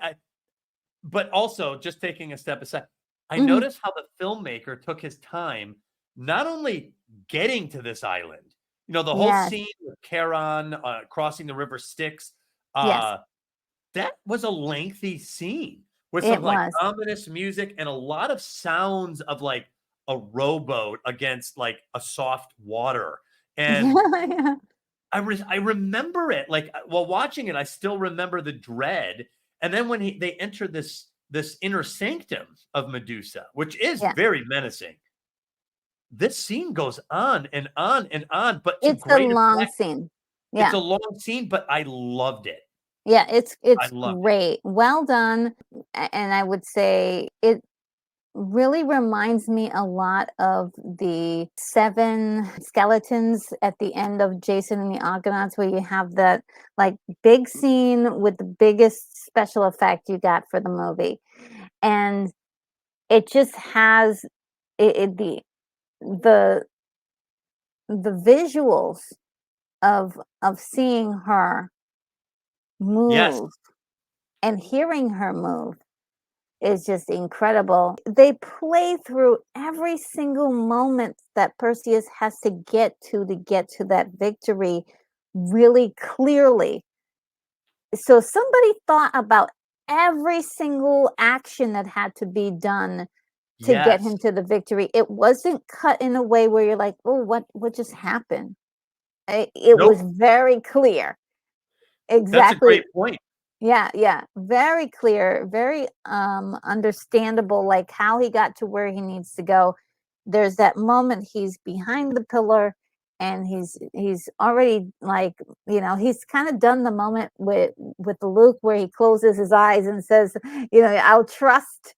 but also, just taking a step aside, I noticed how the filmmaker took his time, not only getting to this island, the whole scene with Charon crossing the river Styx. That was a lengthy scene with some like ominous music and a lot of sounds of like a rowboat against like a soft water. And I remember it, like, while watching it, I still remember the dread. And then when they enter this inner sanctum of Medusa, which is very menacing, this scene goes on and on and on. But it's a long scene. It's a long scene, but I loved it. Yeah, it's great. Well done. And I would say it really reminds me a lot of the 7 skeletons at the end of Jason and the Argonauts, where you have that like big scene with the biggest special effect you got for the movie. And it just has the visuals of seeing her move and hearing her move is just incredible. They play through every single moment that Perseus has to get to that victory really clearly. So somebody thought about every single action that had to be done to get him to the victory. It wasn't cut in a way where you're like, oh, what just happened? It was very clear. Exactly. That's a great point. Yeah, very clear, very understandable, like how he got to where he needs to go. There's that moment he's behind the pillar and he's already like, he's kind of done the moment with Luke where he closes his eyes and says, I'll trust.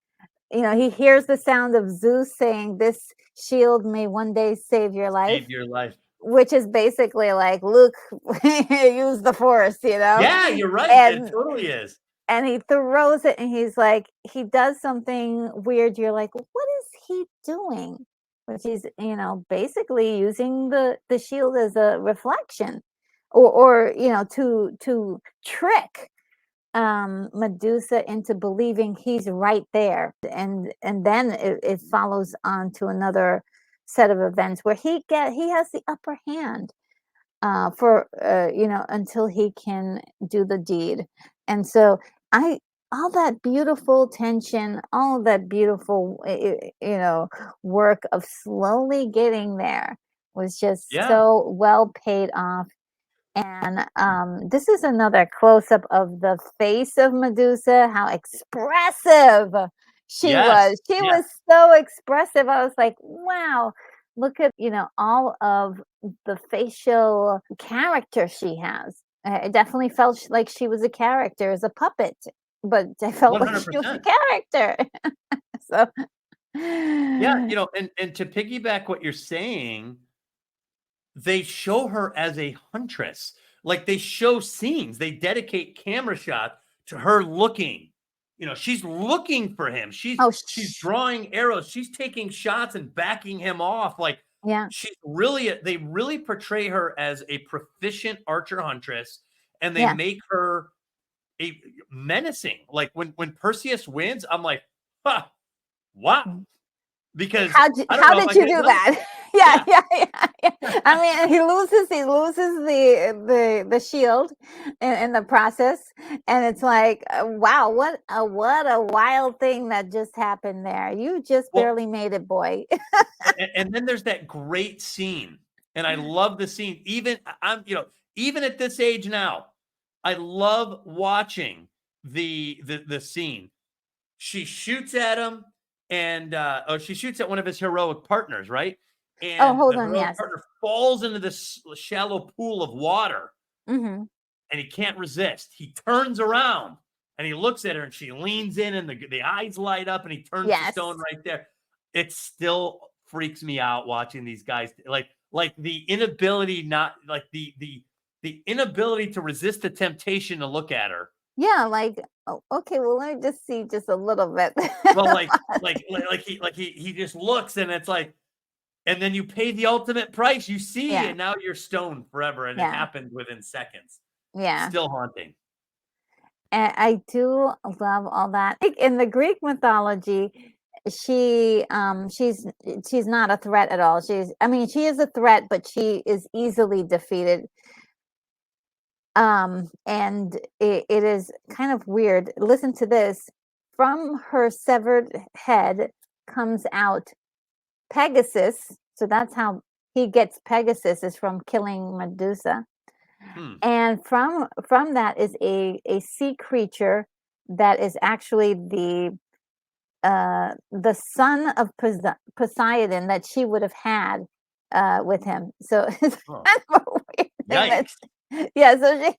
He hears the sound of Zeus saying, "This shield may one day save your life." Save your life. Which is basically like, Luke, use the force, Yeah, you're right. It totally is. And he throws it and he's like, he does something weird. You're like, what is he doing? Which he's, basically using the shield as a reflection or to trick Medusa into believing he's right there. And then it follows on to another set of events where he has the upper hand for until he can do the deed. And so all that beautiful tension, all that beautiful work of slowly getting there was just so well paid off. And this is another close-up of the face of Medusa, how expressive she was. She was so expressive. I was like, wow, look at, all of the facial character she has. It definitely felt like she was a character as a puppet, but I felt 100%. Like she was a character. So yeah, and to piggyback what you're saying, they show her as a huntress. Like they show scenes, they dedicate camera shot to her looking. She's looking for him. She's drawing arrows. She's taking shots and backing him off. Like they really portray her as a proficient archer huntress, and they make her a menacing. Like when Perseus wins, I'm like, huh, wow. Because how did you do that? Yeah. I mean, he loses the shield in the process, and it's like, wow, what a wild thing that just happened there. You just barely made it, boy. and then there's that great scene, and I love the scene. Even even at this age now, I love watching the scene. She shoots at him. And she shoots at one of his heroic partners, right? And hold the on, heroic partner falls into this shallow pool of water, and he can't resist. He turns around and he looks at her, and she leans in, and the eyes light up, and he turns to stone right there. It still freaks me out watching these guys, like the inability, the inability to resist the temptation to look at her. Yeah, like, okay, well, let me just see just a little bit. Well, he just looks, and it's like, and then you pay the ultimate price. You see, and now you're stoned forever, and it happened within seconds. Yeah, still haunting. And I do love all that. In the Greek mythology, she's not a threat at all. She is a threat, but she is easily defeated. And it is kind of weird. Listen to this. From her severed head comes out Pegasus. So that's how he gets Pegasus, is from killing Medusa. And from that is a sea creature that is actually the son of Poseidon that she would have had with him. So it's kind of a weird thing Yeah, so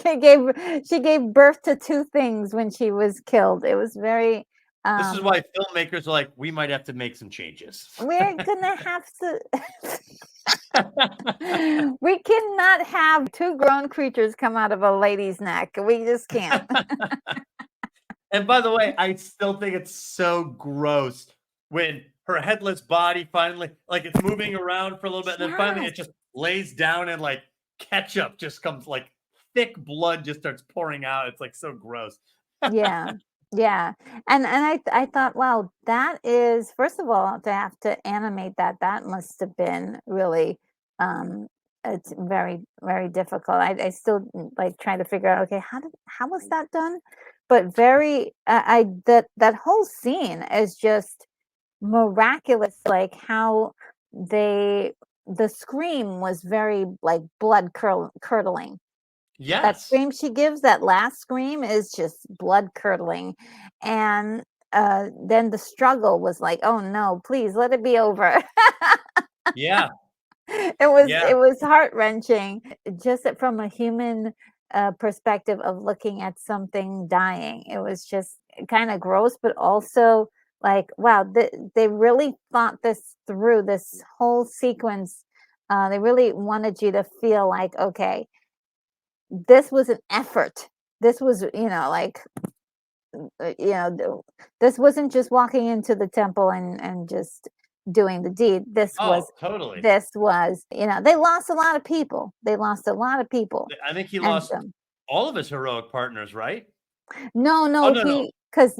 she gave birth to two things when she was killed. It was very this is why filmmakers are like, we might have to make some changes. We're gonna have to we cannot have two grown creatures come out of a lady's neck. We just can't. And by the way, I still think it's so gross when her headless body finally, like, it's moving around for a little bit, and then finally it just lays down and like ketchup just comes, like thick blood just starts pouring out. It's like so gross. Yeah. Yeah. And I thought, wow, that is, first of all, to have to animate that must have been really it's very, very difficult. I still like trying to figure out, okay, how was that done? But very I that whole scene is just miraculous, like how the scream was very like curdling. That Yes. scream she gives, that last scream is just blood curdling. And then the struggle was like, oh no, please let it be over. Yeah. It was heart-wrenching, just from a human perspective of looking at something dying. It was just kind of gross, but also like, wow, they really thought this through, this whole sequence. They really wanted you to feel like, okay, this was an effort. This was, like, this wasn't just walking into the temple and just doing the deed. Totally. This was, they lost a lot of people. They lost a lot of people. I think he And lost all of his heroic partners, right? no, Oh, no, no. because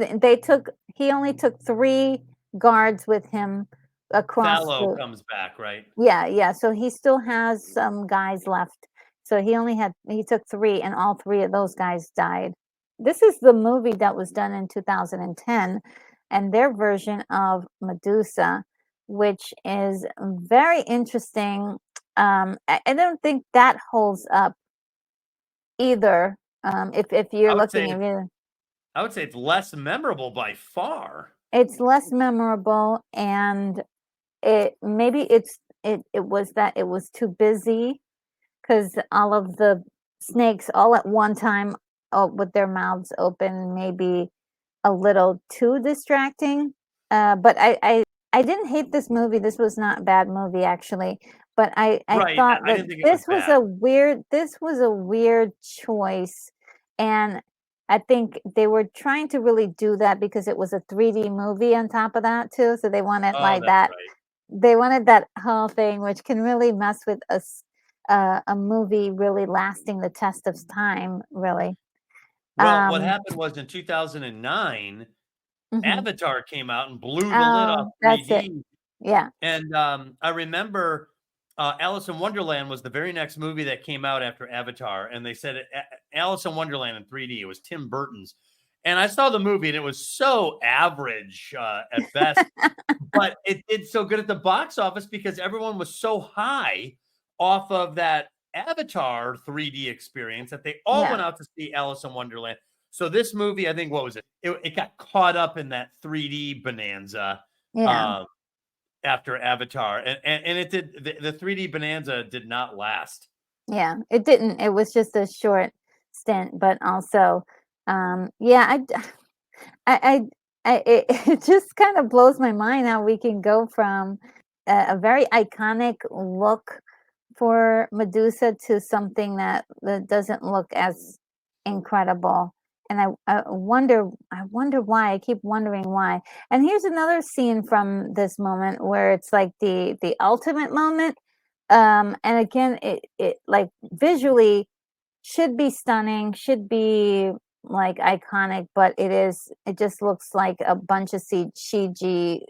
he only took 3 guards with him across Fallow the. comes back, right? Yeah. So he still has some guys left. So he took 3, and all 3 of those guys died. This is the movie that was done in 2010, and their version of Medusa, which is very interesting. I don't think that holds up either. If you're looking at it, I would say it's less memorable by far. it's less memorable, and it was that it was too busy because all of the snakes all at one time, with their mouths open, maybe a little too distracting. But I didn't hate this movie. This was not a bad movie actually. But I Right. thought I that didn't think it was bad. this was a weird choice. And I think they were trying to really do that because it was a 3D movie on top of that too. So they wanted Oh, like that's that. right. They wanted that whole thing, which can really mess with a movie really lasting the test of time, really. Well, what happened was in 2009, Mhm. Avatar came out and blew the lid off Oh, that's it. 3D. Yeah. And I remember Alice in Wonderland was the very next movie that came out after Avatar. And they said Alice in Wonderland in 3D. It was Tim Burton's. And I saw the movie and it was so average at best. But it did so good at the box office because everyone was so high off of that Avatar 3D experience that they all Yeah. went out to see Alice in Wonderland. So this movie, I think, what was it? It got caught up in that 3D bonanza Yeah. after Avatar, and it did. The 3D bonanza did not last. Yeah. It didn't. It was just a short stint, but also, yeah, it just kind of blows my mind how we can go from a very iconic look for Medusa to something that doesn't look as incredible. And I wonder why. I keep wondering why. And here's another scene from this moment where it's like the ultimate moment. And again, it like visually should be stunning, should be like iconic, but it just looks like a bunch of CG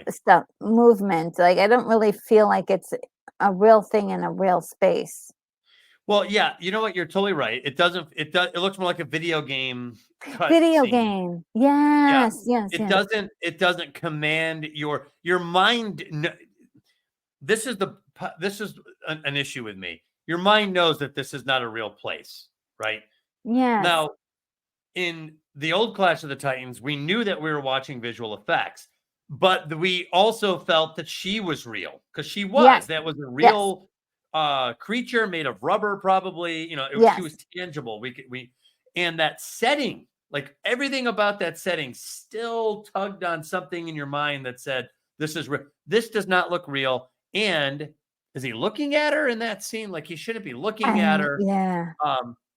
stuff movement. Like I don't really feel like it's a real thing in a real space. Well, yeah, you know what? You're totally right. It doesn't. It does. It looks more like a video game cut Video scene. game. Yeah, Yes, yes, it yes. doesn't. It doesn't command your mind. This is an issue with me. Your mind knows that this is not a real place, right? Yes. Now, in the old Clash of the Titans, we knew that we were watching visual effects, but we also felt that she was real because she was. Yes. That was a Yes. real creature made of rubber, probably. You know, she was tangible. And that setting, like everything about that setting, still tugged on something in your mind that said, "This is this does not look real." And is he looking at her in that scene? Like he shouldn't be looking at her. Yeah.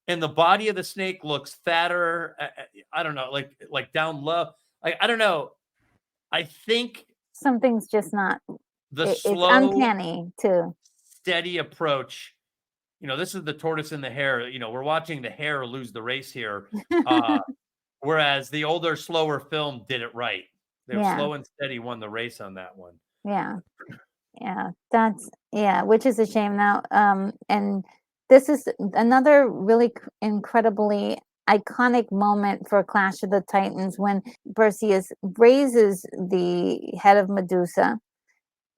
And the body of the snake looks fatter. I don't know, like down low. I don't know. I think something's just not. It's uncanny too. Steady approach. You know, this is the tortoise and the hare. You know, we're watching the hare lose the race here. Whereas the older, slower film did it right. They were slow and steady, won the race on that one. Yeah. Which is a shame now. And this is another really incredibly iconic moment for Clash of the Titans when Perseus raises the head of Medusa,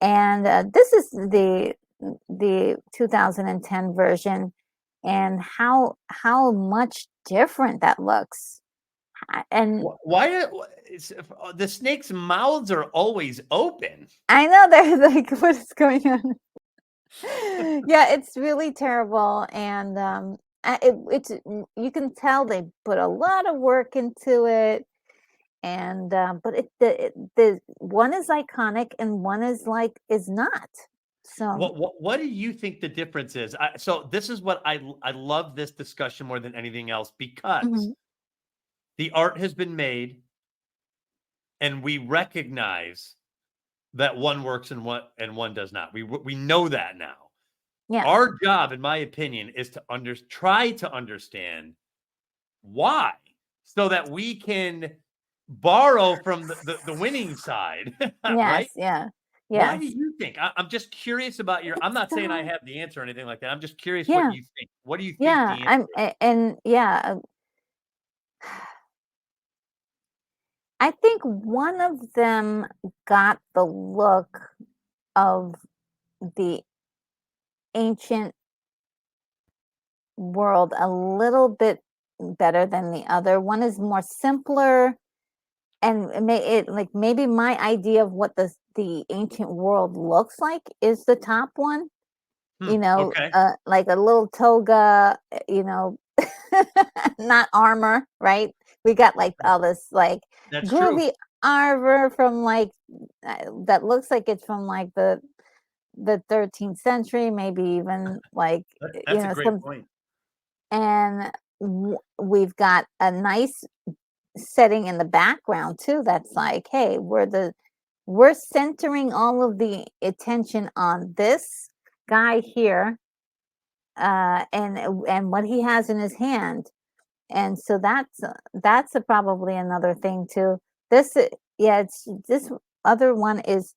and this is the 2010 version, and how much different that looks. And why the snakes' mouths are always open? I know, they're like, what is going on? Yeah, it's really terrible, and it's you can tell they put a lot of work into it, and but the one is iconic and one is not. So what do you think the difference is? So this is what I love this discussion more than anything else, because the art has been made and we recognize that one works and one does not. We know that now. Yeah. Our job, in my opinion, is to try to understand why, so that we can borrow from the winning side. Right? Yeah. Why do you think? I'm just curious about I'm not saying I have the answer or anything like that. I'm just curious what you think. What do you think? I think one of them got the look of the ancient world a little bit better than the other. One is more simpler, and maybe my idea of what the ancient world looks like is the top one. You know, like a little toga, you know, not armor, right? We got like all this like groovy armor from like that looks like it's from like the 13th century, maybe even like that's a great point. And we've got a nice setting in the background too. That's like, hey, we're centering all of the attention on this guy here, and what he has in his hand. And so that's probably another thing too. This other one is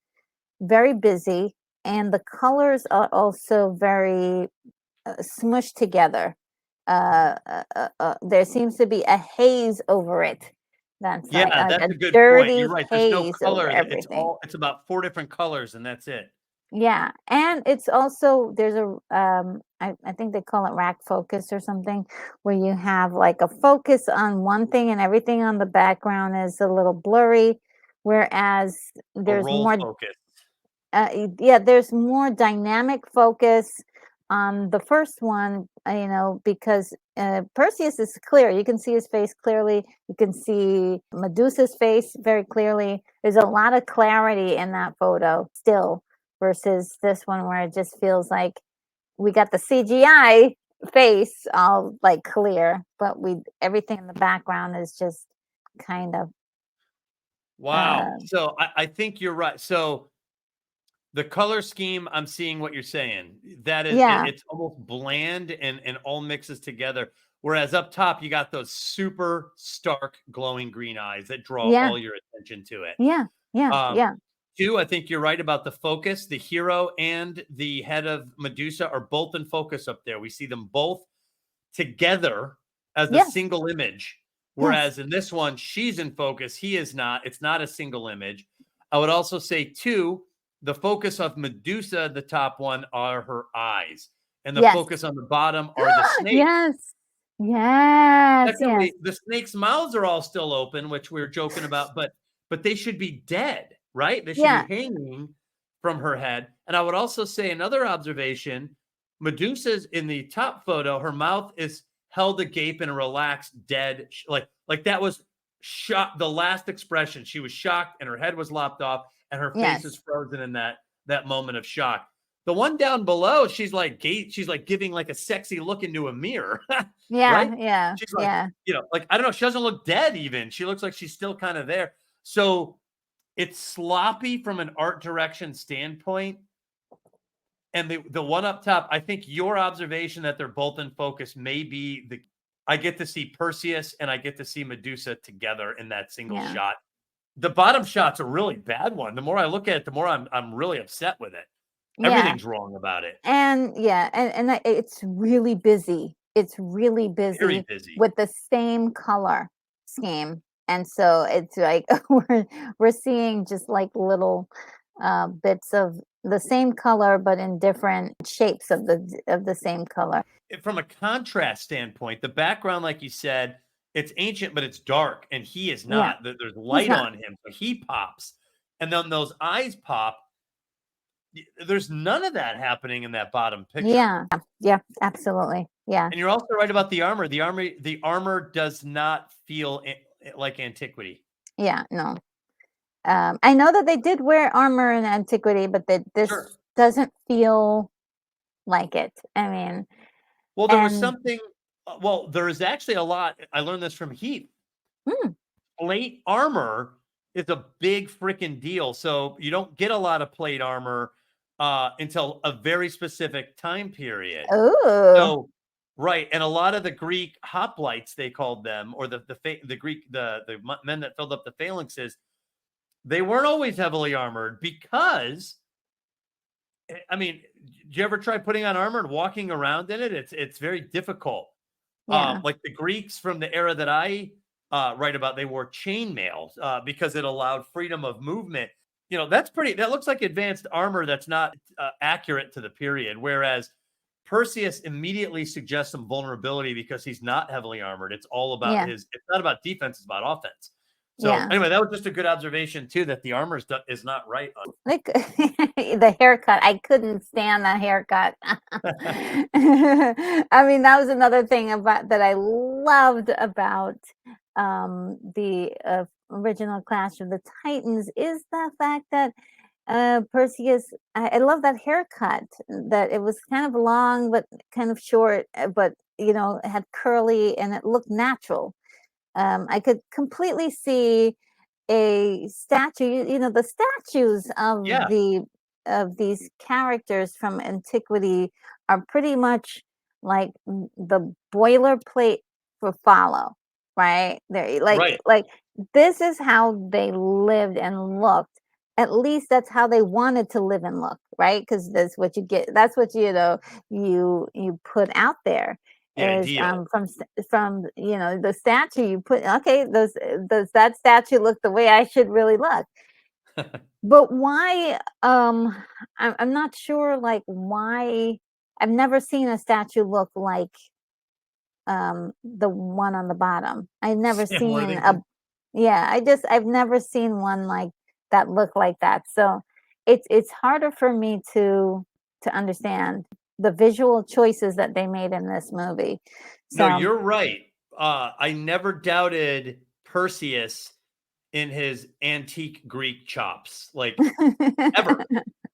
very busy, and the colors are also very smushed together. There seems to be a haze over it. That's that's a good dirty point. You're right. There's no color. It's about 4 different colors, and that's it. Yeah, and it's also there's a I think they call it rack focus or something, where you have like a focus on one thing and everything on the background is a little blurry, whereas there's more focus. There's more dynamic focus on the first one, you know, because Perseus is clear. You can see his face clearly. You can see Medusa's face very clearly. There's a lot of clarity in that photo still, versus this one where it just feels like we got the CGI face all like clear, but everything in the background is just kind of. Wow. So I think you're right. So the color scheme, I'm seeing what you're saying. That is, it's almost bland and all mixes together. Whereas up top, you got those super stark glowing green eyes that draw all your attention to it. Yeah. 2, I think you're right about the focus. The hero and the head of Medusa are both in focus up there. We see them both together as a single image. Whereas in this one, she's in focus. He is not. It's not a single image. I would also say 2, the focus of Medusa, the top one, are her eyes. And the focus on the bottom are the snakes. Secondly, the snakes' mouths are all still open, which we were joking about, but they should be dead, right? They should be hanging from her head. And I would also say another observation, Medusa's in the top photo, her mouth is held agape in a relaxed, dead, like that was shocked. The last expression, she was shocked, and her head was lopped off, and her face is frozen in that moment of shock. The one down below, she's like giving like a sexy look into a mirror. Right? Yeah. She's like, like, I don't know, she doesn't look dead even. She looks like she's still kind of there. So it's sloppy from an art direction standpoint. And the one up top, I think your observation that they're both in focus may be I get to see Perseus and I get to see Medusa together in that single shot. The bottom shot's a really bad one. The more I look at it, the more I'm really upset with it. Everything's wrong about it. And it's really busy. It's really busy, very busy with the same color scheme. And so it's like we're seeing just like little bits of the same color, but in different shapes of the same color. From a contrast standpoint, the background, like you said, it's ancient, but it's dark, and he is not. There's light on him, so he pops. And then those eyes pop. There's none of that happening in that bottom picture. Yeah, absolutely. Yeah. And you're also right about the armor. The armor does not feel like antiquity. Yeah, no. I know that they did wear armor in antiquity, but this doesn't feel like it. I mean, well, there was something. Well, there is actually a lot. I learned this from Heath. Plate armor is a big freaking deal. So you don't get a lot of plate armor until a very specific time period. Oh, so right, and a lot of the Greek hoplites, they called them, or the Greek the men that filled up the phalanxes, they weren't always heavily armored because, I mean, did you ever try putting on armor and walking around in it? It's very difficult. Like the Greeks from the era that I write about, they wore chainmail because it allowed freedom of movement. That looks like advanced armor that's not accurate to the period. Whereas Perseus immediately suggests some vulnerability because he's not heavily armored. It's all about it's not about defense, it's about offense. So anyway, that was just a good observation too, that the armor is not right. Like the haircut, I couldn't stand the haircut. I mean, that was another thing about that I loved about the original Clash of the Titans is the fact that Perseus, I love that haircut, that it was kind of long but kind of short, but had curly and it looked natural. I could completely see a statue, the statues of these characters from antiquity are pretty much like the boilerplate for follow, right? They're like this is how they lived and looked. At least that's how they wanted to live and look, right? Because that's what you get. That's what you put out there. Is from the statue you put, okay, does that statue look the way I should really look? But why I'm not sure, like, why I've never seen a statue look like the one on the bottom. I've never seen I've never seen one like that look like that. So it's harder for me to understand the visual choices that they made in this movie. So, no, you're right. I never doubted Perseus in his antique Greek chops, like ever.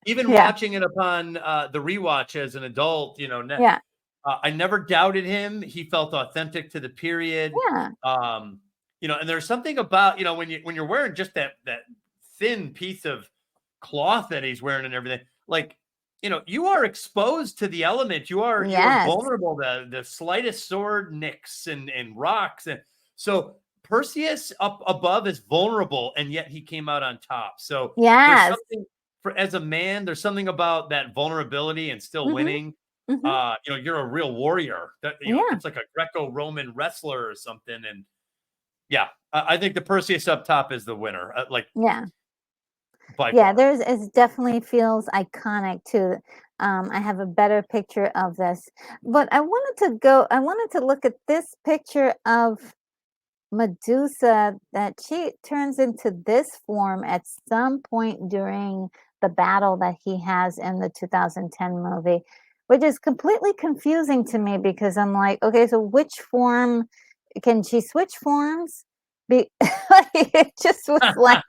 Even watching it upon the rewatch as an adult, I never doubted him. He felt authentic to the period. And there's something about when you're wearing just that thin piece of cloth that he's wearing and everything, like. You are exposed to the element. You are vulnerable to the slightest sword nicks and rocks. And so Perseus up above is vulnerable, and yet he came out on top. So there's something as a man, there's something about that vulnerability and still winning. You're a real warrior. It's like a Greco-Roman wrestler or something. And I think the Perseus up top is the winner. It definitely feels iconic too. I have a better picture of this, but I wanted to look at this picture of Medusa, that she turns into this form at some point during the battle that he has in the 2010 movie. which is completely confusing to me because I'm like, okay, so which form can she switch forms? It just was like,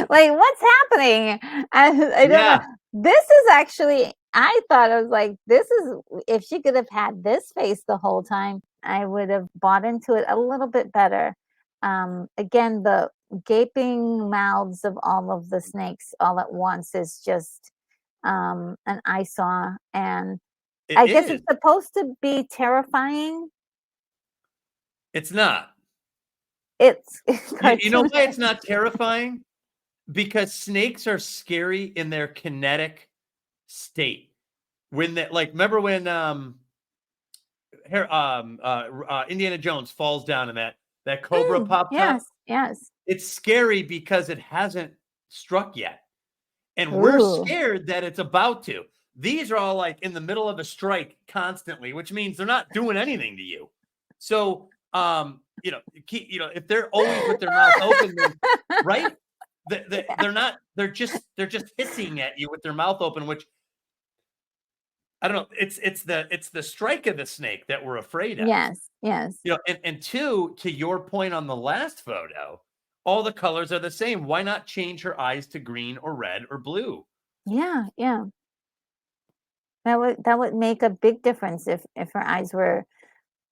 what's happening? I don't know. This is actually, I thought I was like, this is, if she could have had this face the whole time, I would have bought into it a little bit better. Again, the gaping mouths of all of the snakes all at once is just an eyesore, and I guess it's supposed to be terrifying. It's not. It's you know why it's not terrifying? Because snakes are scary in their kinetic state. When they, like, remember when Indiana Jones falls down and that cobra pops up? Yes. It's scary because it hasn't struck yet. And we're scared that it's about to. These are all like in the middle of a strike constantly, which means they're not doing anything to you. So, if they're always with their mouth open, then, right? They're not. They're just hissing at you with their mouth open, which I don't know. It's the strike of the snake that we're afraid of. Yes. And two, to your point on the last photo, all the colors are the same. Why not change her eyes to green or red or blue? Yeah. That would make a big difference if her eyes were.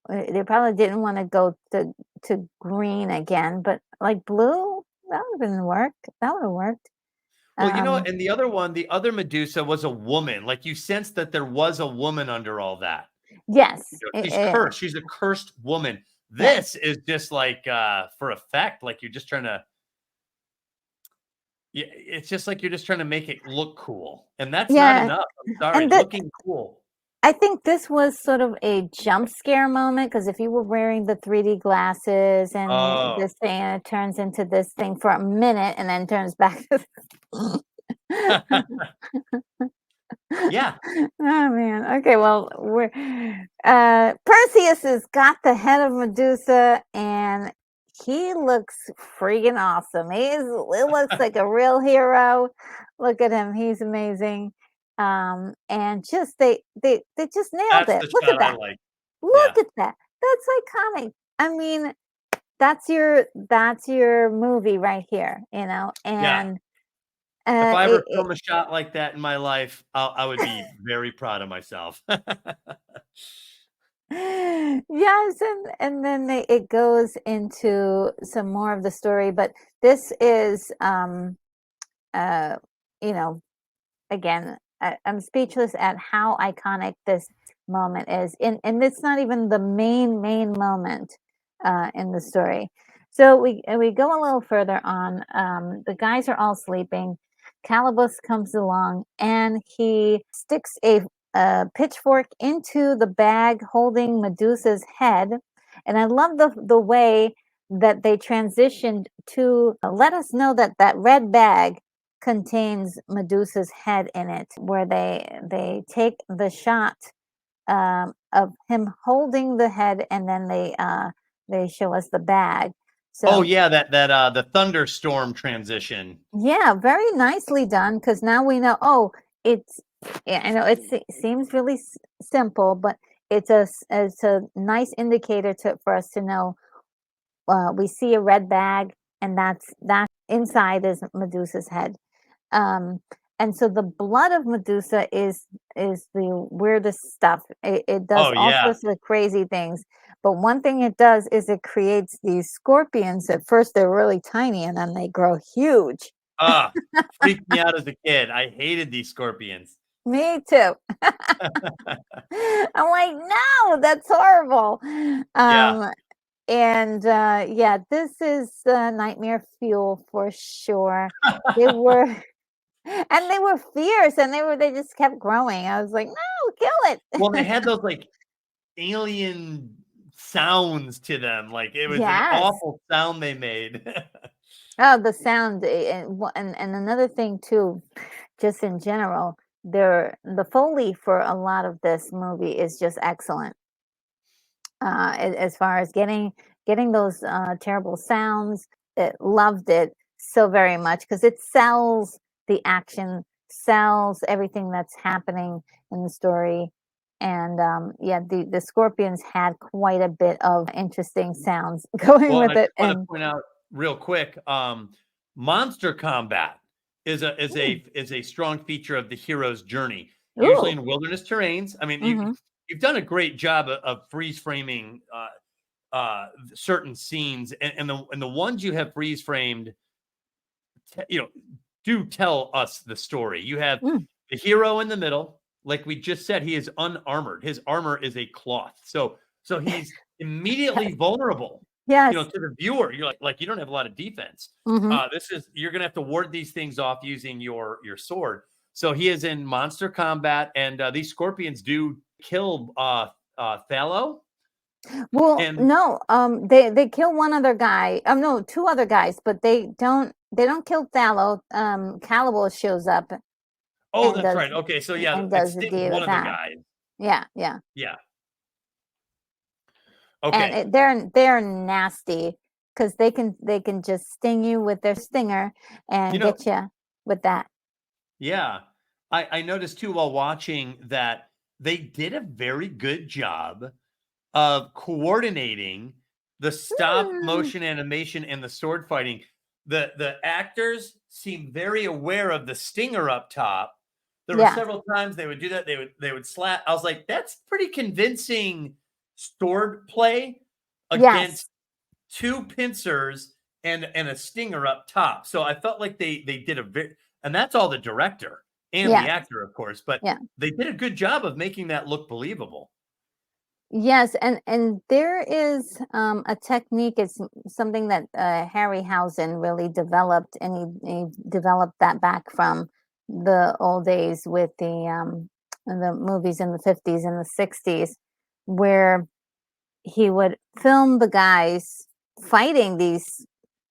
They probably didn't want to go to green again, but like blue, that would have worked. That would have worked. Well, and the other one, the other Medusa was a woman. Like, you sense that there was a woman under all that. Yes. She's cursed. She's a cursed woman. This is just like for effect. Like, you're just trying to. Yeah, it's just like you're just trying to make it look cool, and that's not enough. I'm sorry, looking cool. I think this was sort of a jump scare moment, because if you were wearing the 3D glasses and this thing, and it turns into this thing for a minute and then turns back to yeah. Oh man. Okay, well, we're Perseus has got the head of Medusa, and he looks freaking awesome. He looks like a real hero. Look at him, he's amazing. And just they just nailed it. Look at that. Look at that. That's iconic. I mean, that's your movie right here, and if I ever film a shot like that in my life, I would be very proud of myself. Yes, and then it goes into some more of the story, but this is again, I'm speechless at how iconic this moment is, and it's not even the main moment in the story. So we go a little further on. The guys are all sleeping. Calibos comes along and he sticks a pitchfork into the bag holding Medusa's head, and I love the way that they transitioned to let us know that that red bag contains Medusa's head in it, where they take the shot of him holding the head, and then they show us the bag. So, that the thunderstorm transition. Yeah, very nicely done, because now we know. Oh, I know it seems really simple, but it's a nice indicator for us to know. We see a red bag, and that inside is Medusa's head. And so the blood of Medusa is the weirdest stuff. It does all sorts of crazy things. But one thing it does is it creates these scorpions. At first, they're really tiny, and then they grow huge. Freaked me out as a kid. I hated these scorpions. Me too. I'm like, no, that's horrible. And this is nightmare fuel for sure. They were. And they were fierce, and they just kept growing. I was like, no, kill it. Well, they had those like alien sounds to them. Like, it was an awful sound they made. Oh, the sound, and another thing too, just in general, the Foley for a lot of this movie is just excellent. As far as getting those terrible sounds, loved it so very much, because it sells the action, sells everything that's happening in the story. And yeah, the scorpions had quite a bit of interesting sounds going with it. I want to point out real quick, monster combat is a strong feature of the hero's journey, usually in wilderness terrains. I mean, you've done a great job of freeze framing certain scenes, and the ones you have freeze framed, do tell us the story. You have the hero in the middle. Like we just said, he is unarmored. His armor is a cloth. So he's immediately vulnerable. Yes. To the viewer, you're like you don't have a lot of defense. You're gonna have to ward these things off using your sword. So he is in monster combat, and these scorpions do kill Thallo. Well, no, they kill one other guy. No, two other guys, but they don't kill Thallo. Calibos shows up. Oh, that's right. Okay, so yeah, does the deal one of the that. guys. Yeah. Okay. And they're nasty because they can just sting you with their stinger and get you with that. Yeah, I noticed too while watching that they did a very good job of coordinating the stop motion animation and the sword fighting. The actors seem very aware of the stinger up top. There were several times they would do that. They would slap. I was like, that's pretty convincing sword play against two pincers and a stinger up top. So I felt like they did and that's all the director and the actor, of course, but they did a good job of making that look believable. Yes, and there is a technique. It's something that Harryhausen really developed, and he developed that back from the old days with the movies in the 50s and the 60s, where he would film the guys fighting these,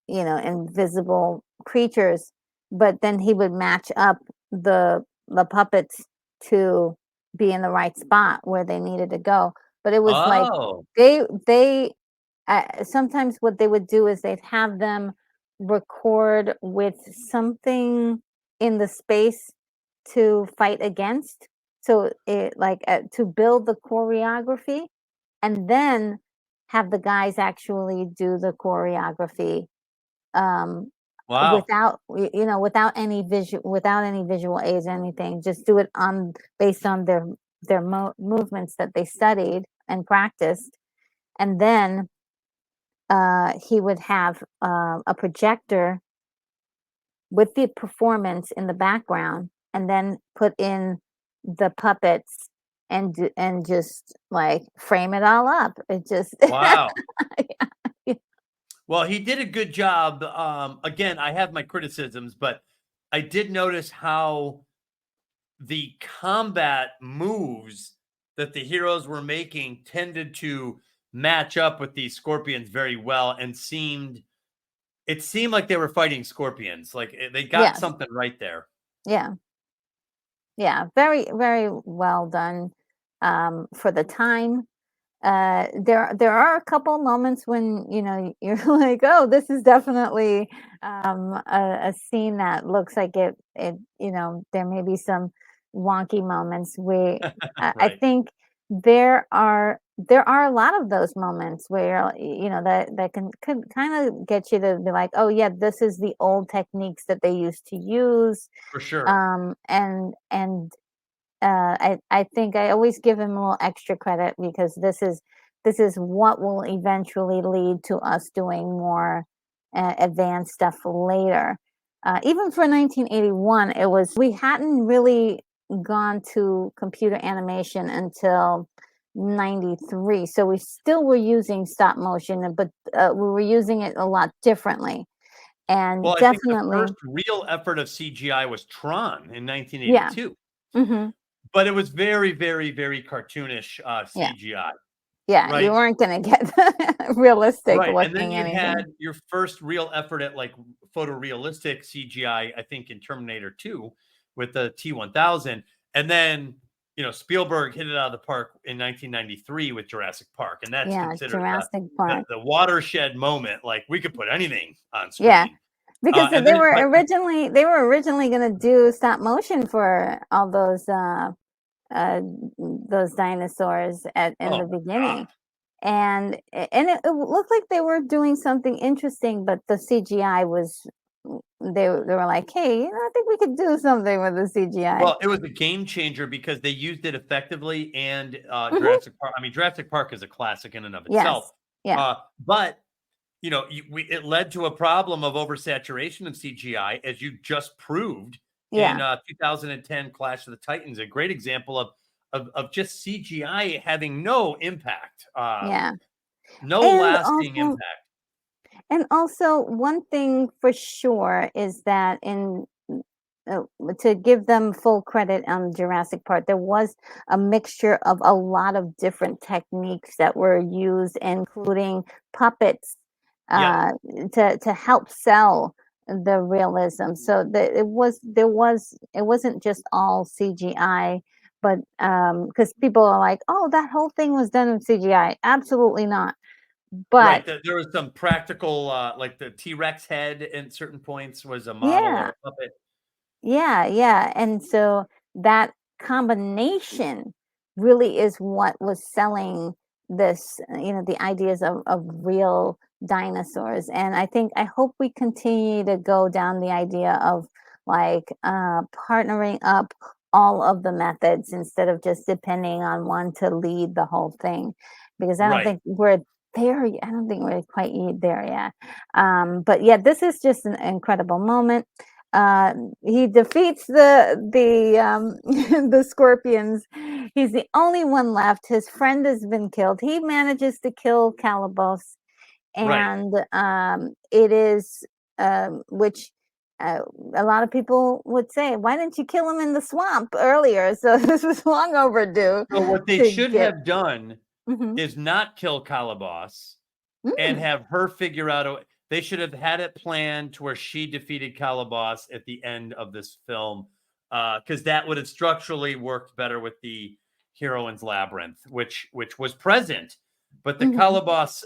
invisible creatures, but then he would match up the puppets to be in the right spot where they needed to go. But it was like they sometimes what they would do is they'd have them record with something in the space to fight against. So it to build the choreography, and then have the guys actually do the choreography without any visual aids or anything. Just do it based on their movements that they studied and practiced. And then he would have a projector with the performance in the background, and then put in the puppets and just like frame it all up. It just wow. Well, he did a good job. Again, I have my criticisms, but I did notice how the combat moves that the heroes were making tended to match up with these scorpions very well, and it seemed like they were fighting scorpions. Like they got something right there. Yeah, very, very well done for the time. There are a couple moments when you're like, oh, this is definitely a scene that looks like it there may be some wonky moments where right. I think there are a lot of those moments where that could kind of get you to be like, oh yeah, this is the old techniques that they used to use, for sure. I think I always give him a little extra credit, because this is what will eventually lead to us doing more advanced stuff later. Even for 1981, we hadn't really gone to computer animation until 93. So we still were using stop motion, but we were using it a lot differently. And well, definitely, I think the first real effort of CGI was Tron in 1982. But it was very, very, very cartoonish CGI. Yeah, right? You weren't going to get realistic looking and then you anything. had your first real effort at like photorealistic CGI, I think, in Terminator 2 with the T-1000. And then, Spielberg hit it out of the park in 1993 with Jurassic Park. And that's considered the watershed moment. Like, we could put anything on screen. Yeah. Because they were originally going to do stop motion for all those those dinosaurs in the beginning. And it looked like they were doing something interesting, but the CGI was, they were like, hey, I think we could do something with the CGI. Well, it was a game changer because they used it effectively, and Jurassic Park. I mean, Jurassic Park is a classic in and of itself. Yes. Yeah. But it led to a problem of oversaturation of CGI, as you just proved in 2010 Clash of the Titans. A great example of just CGI having no impact. No lasting impact. And also, one thing for sure is that to give them full credit on Jurassic Park, there was a mixture of a lot of different techniques that were used, including puppets, to help sell the realism. So it wasn't just all CGI, but because people are like, oh, that whole thing was done in CGI. Absolutely not. But there was some practical, like the T-Rex head in certain points was a model or a puppet. Yeah. And so that combination really is what was selling this, the ideas of real dinosaurs. And I hope we continue to go down the idea of like partnering up all of the methods instead of just depending on one to lead the whole thing, because I don't think we're there. I don't think we're quite there yet. But yeah, this is just an incredible moment. He defeats the the scorpions. He's the only one left. His friend has been killed. He manages to kill Calibos, and it is which a lot of people would say, why didn't you kill him in the swamp earlier? So this was long overdue. So what they should have done is not kill Calibos and have her figure out a way. They should have had it planned to where she defeated Calibos at the end of this film, because that would have structurally worked better with the heroine's labyrinth, which was present. But the Calibos,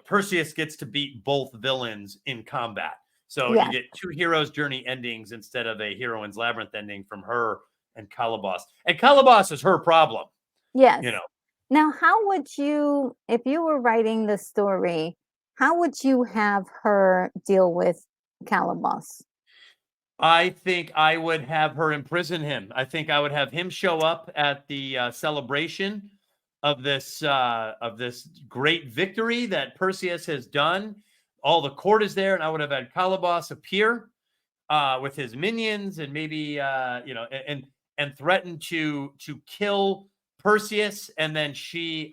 Perseus gets to beat both villains in combat. So you get two heroes' journey endings instead of a heroine's labyrinth ending from her and Calibos. And Calibos is her problem. Yes. Now, how would you, if you were writing the story, how would you have her deal with Calibos? I think I would have her imprison him. I think I would have him show up at the celebration of this great victory that Perseus has done. All the court is there, and I would have had Calibos appear with his minions, and maybe and threaten to kill Perseus, and then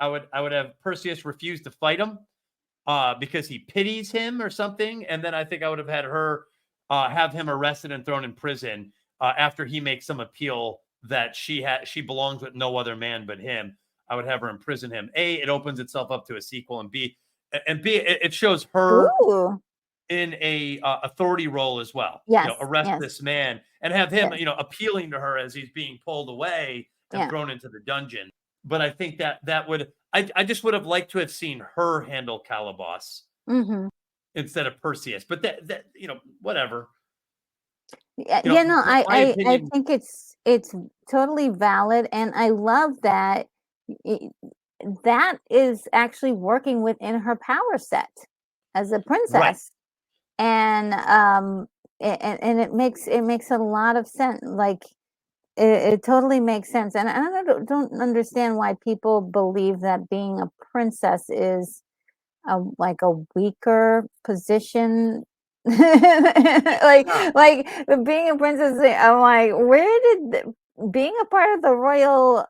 I would have Perseus refuse to fight him because he pities him or something, and then I think I would have had her have him arrested and thrown in prison after he makes some appeal that she belongs with no other man but him. I would have her imprison him. A, it opens itself up to a sequel, and B, it shows her in a authority role as well. Arrest this man and have him, appealing to her as he's being pulled away and thrown into the dungeon. But I think that would, I just would have liked to have seen her handle Calibos instead of Perseus. But that whatever. I think it's totally valid, and I love that that is actually working within her power set as a princess, and it makes a lot of sense. Like it totally makes sense, and I don't understand why people believe that being a princess is like a weaker position. like being a princess, I'm like, where did being a part of the royal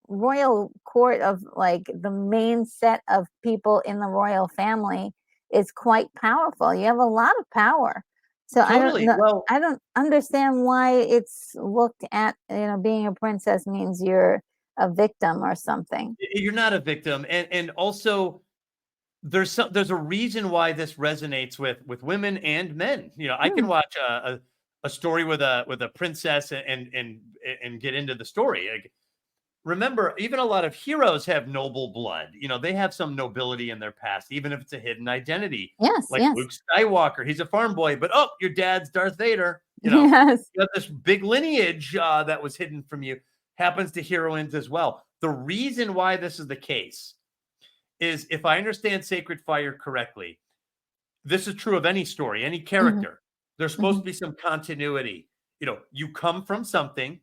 royal court of like the main set of people in the royal family is quite powerful. You have a lot of power. So totally. I don't understand why it's looked at, being a princess means you're a victim or something. You're not a victim. And also there's a reason why this resonates with women and men. I can watch a story with a princess and get into the story. Like, remember, even a lot of heroes have noble blood. They have some nobility in their past, even if it's a hidden identity. Yes, Luke Skywalker, he's a farm boy, but your dad's Darth Vader. You know, yes. you have this big lineage that was hidden from you. Happens to heroines as well. The reason why this is the case is, if I understand Sacred Fire correctly, this is true of any story, any character. There's supposed to be some continuity. You know, you come from something,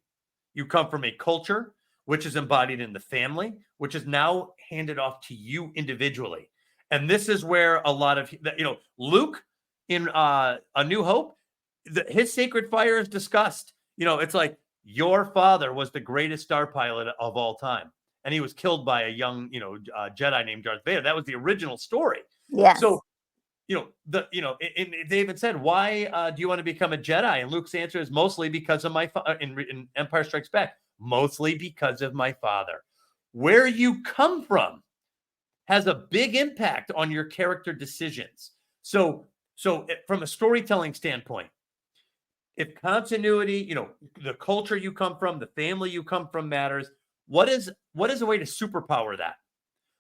you come from a culture, which is embodied in the family, which is now handed off to you individually. And this is where a lot of, you know, Luke in A New Hope, his Sacred Fire is discussed. You know, it's like, your father was the greatest star pilot of all time, and he was killed by a young, you know, Jedi named Darth Vader. That was the original story. Yes. So, you know, they even said, why do you want to become a Jedi? And Luke's answer is, mostly because of my in Empire Strikes Back, mostly because of my father. Where you come from has a big impact on your character decisions. So from a storytelling standpoint, if continuity, you know, the culture you come from, the family you come from matters, what is a way to superpower that?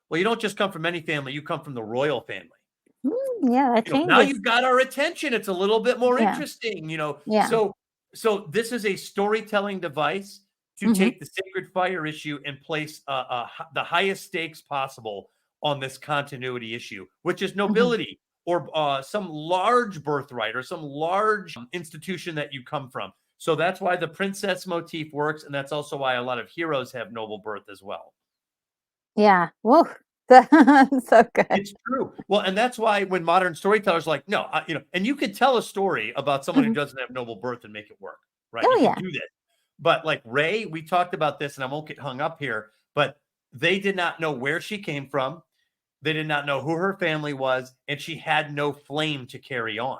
Well, you don't just come from any family, you come from the royal family. Yeah, that changes. Now you've got our attention. It's a little bit more interesting, you know. Yeah. So this is a storytelling device to take the Sacred Fire issue and place the highest stakes possible on this continuity issue, which is nobility or some large birthright or some large institution that you come from. So that's why the princess motif works, and that's also why a lot of heroes have noble birth as well. Yeah. Whoa. So good. It's true. Well, and that's why when modern storytellers are like, no, you know, and you could tell a story about someone who doesn't have noble birth and make it work, right? Oh, you can do that. But like Ray, we talked about this, and I won't get hung up here, but they did not know where she came from. They did not know who her family was, and she had no flame to carry on.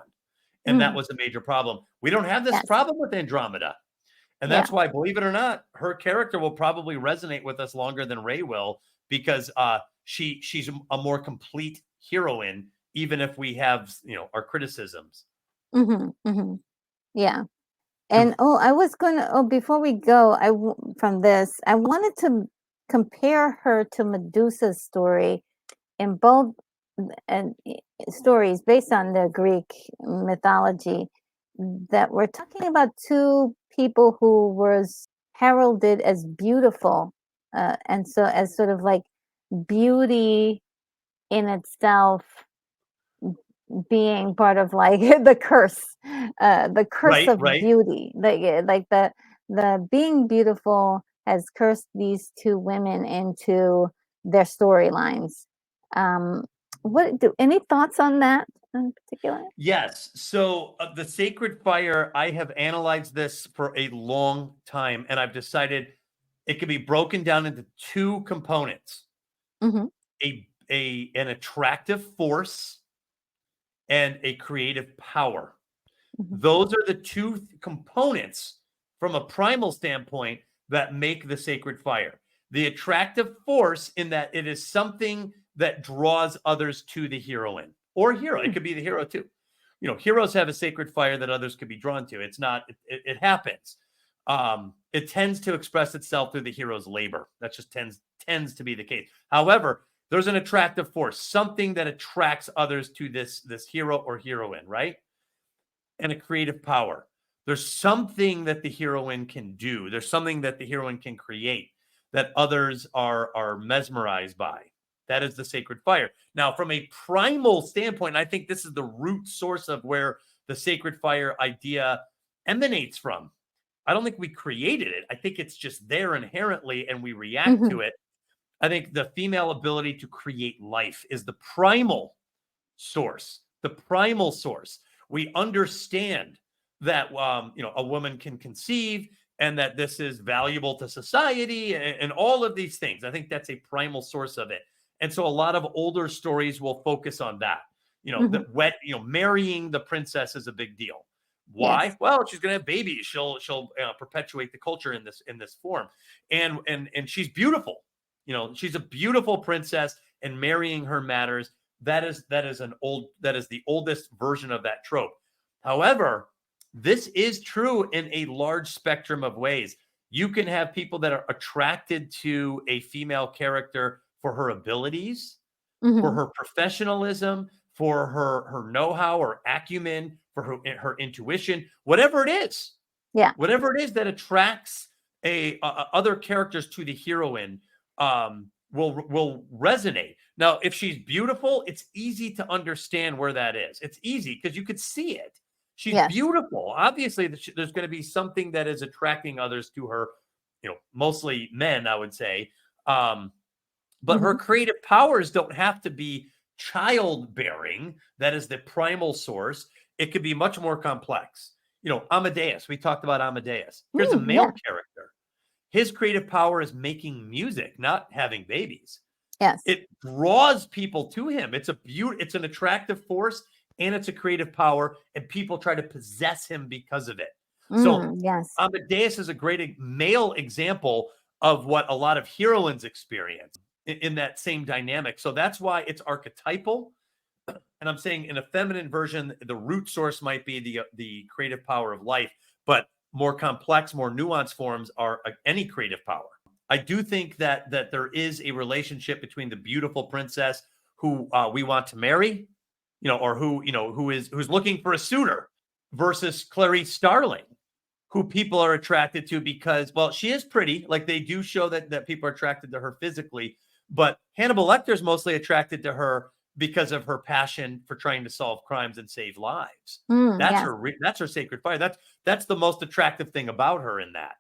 And that was a major problem. We don't have this problem with Andromeda. And that's why, believe it or not, her character will probably resonate with us longer than Ray will, because she's a more complete heroine, even if we have, you know, our criticisms. Yeah. And I was gonna, before we go, from this, I wanted to compare her to Medusa's story in both stories based on the Greek mythology, that we're talking about two people who was heralded as beautiful, and so as sort of like beauty in itself being part of like the curse of beauty, like the being beautiful has cursed these two women into their storylines. Any thoughts on that in particular? Yes. So the Sacred Fire, I have analyzed this for a long time, and I've decided it can be broken down into two components: an attractive force and a creative power. Those are the two components from a primal standpoint that make the Sacred Fire. The attractive force, in that it is something that draws others to the heroine or hero. It could be the hero too. You know, heroes have a Sacred Fire that others could be drawn to. It's not, it happens. It tends to express itself through the hero's labor. That just tends to be the case. However, there's an attractive force, something that attracts others to this hero or heroine, right? And a creative power. There's something that the heroine can do. There's something that the heroine can create that others are mesmerized by. That is the Sacred Fire. Now, from a primal standpoint, I think this is the root source of where the Sacred Fire idea emanates from. I don't think we created it. I think it's just there inherently, and we react to it. I think the female ability to create life is the primal source. The primal source. We understand that you know, a woman can conceive, and that this is valuable to society, and all of these things. I think that's a primal source of it. And so a lot of older stories will focus on that. You know, marrying the princess is a big deal. Why? Yes. Well, she's going to have babies. She'll perpetuate the culture in this form, and she's beautiful. You know, she's a beautiful princess, and marrying her matters. That is the oldest version of that trope. However, this is true in a large spectrum of ways. You can have people that are attracted to a female character for her abilities, for her professionalism, for her know-how or acumen, for her intuition, whatever it is. Yeah. Whatever it is that attracts other characters to the heroine will resonate. Now, if she's beautiful, it's easy to understand where that is. It's easy because you could see it. She's beautiful. Obviously, there's going to be something that is attracting others to her, mostly men, I would say. But her creative powers don't have to be childbearing. That is the primal source. It could be much more complex. Amadeus, we talked about Amadeus. Here's a male character. His creative power is making music, not having babies. Yes. It draws people to him. It's an attractive force, and it's a creative power, and people try to possess him because of it. So Amadeus is a great male example of what a lot of heroines experience in that same dynamic. So that's why it's archetypal. And I'm saying in a feminine version, the root source might be the creative power of life, but more complex, more nuanced forms are any creative power. I do think that there is a relationship between the beautiful princess who we want to marry, or who's looking for a suitor, versus Clarice Starling, who people are attracted to because, well, she is pretty. Like, they do show that people are attracted to her physically, but Hannibal Lecter's mostly attracted to her because of her passion for trying to solve crimes and save lives. That's her sacred fire. That's the most attractive thing about her in that.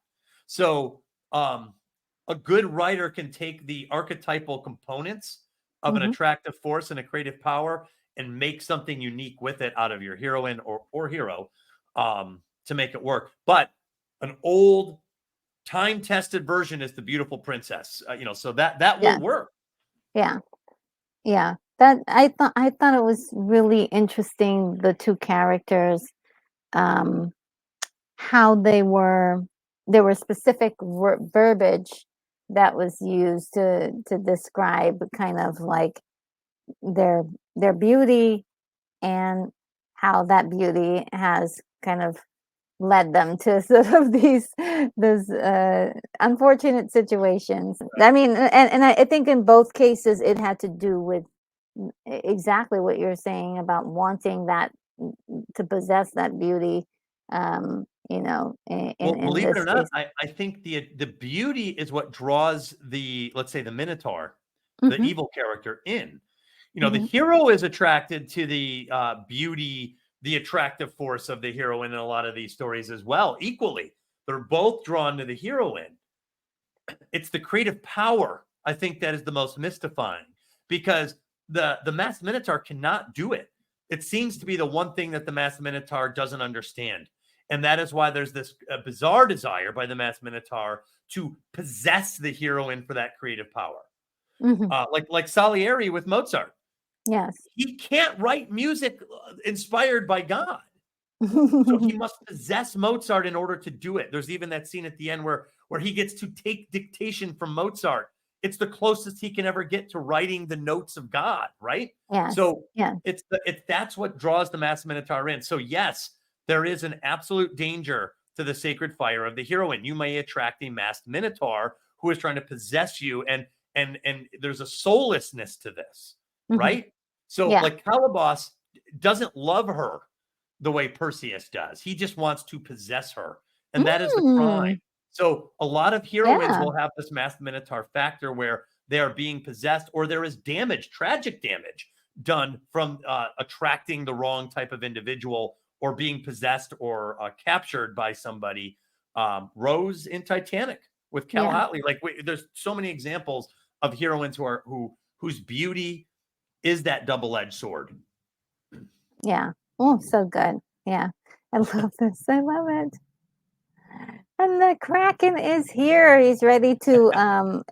So a good writer can take the archetypal components of an attractive force and a creative power and make something unique with it out of your heroine or hero to make it work. But an old, time-tested version is the beautiful princess. So that will work. Yeah. That I thought it was really interesting, the two characters, how there were specific verbiage that was used to describe kind of like their beauty, and how that beauty has kind of led them to sort of these unfortunate situations. I mean, and I think in both cases it had to do with exactly what you're saying about wanting that, to possess that beauty. Believe it or not, I think the beauty is what draws let's say the Minotaur, the evil character, in. The hero is attracted to the beauty, the attractive force of the heroine in a lot of these stories as well, equally. They're both drawn to the heroine. It's the creative power, I think, that is the most mystifying, because the masked Minotaur cannot do it. It seems to be the one thing that the masked Minotaur doesn't understand. And that is why there's this bizarre desire by the masked Minotaur to possess the heroine for that creative power. Like Salieri with Mozart. Yes. He can't write music inspired by God. So he must possess Mozart in order to do it. There's even that scene at the end where he gets to take dictation from Mozart. It's the closest he can ever get to writing the notes of God, right? Yes. So that's what draws the masked Minotaur in. So yes, there is an absolute danger to the sacred fire of the heroine. You may attract a masked Minotaur who is trying to possess you, and there's a soullessness to this, right? So like Calibos doesn't love her the way Perseus does. He just wants to possess her, and that is the crime. So a lot of heroines will have this masked Minotaur factor where they are being possessed, or there is damage, tragic damage done from attracting the wrong type of individual, or being possessed or captured by somebody. Rose in Titanic with Cal Hotley. Like, there's so many examples of heroines whose beauty is that double-edged sword. Yeah. Oh, so good. Yeah. I love this. I love it. And the Kraken is here. He's ready to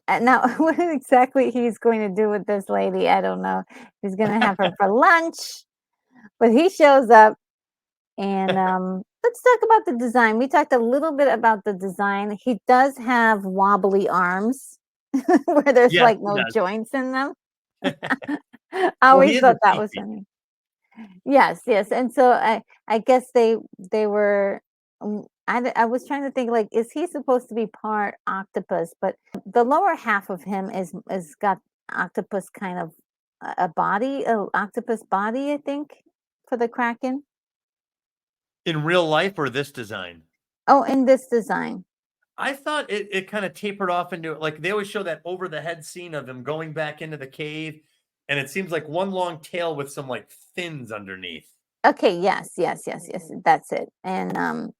now what exactly he's going to do with this lady, I don't know. He's going to have her for lunch. But he shows up, and let's talk about the design. We talked a little bit about the design. He does have wobbly arms where there's like no joints in them. I always thought that was funny. Yes. And so I guess they were I was trying to think, like, is he supposed to be part octopus? But the lower half of him is got octopus kind of a body, octopus body, I think, for the Kraken. In real life or this design? Oh, in this design. I thought it kind of tapered off into, like, they always show that over the head scene of them going back into the cave, and it seems like one long tail with some like fins underneath. Okay, yes, that's it. And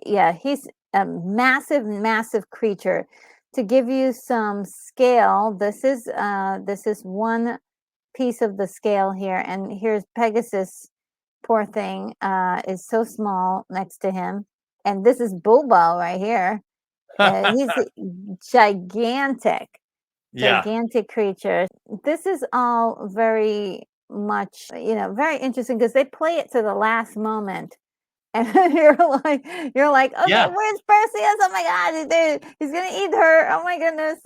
yeah, he's a massive creature. To give you some scale, this is one piece of the scale here, and here's Pegasus. Poor thing, is so small next to him, and this is Bulbo right here. He's gigantic. Yeah. Gigantic creature. This is all very much, very interesting because they play it to the last moment. And you're like, okay, Yeah. where's Perseus? Oh my God, he's gonna eat her. Oh my goodness.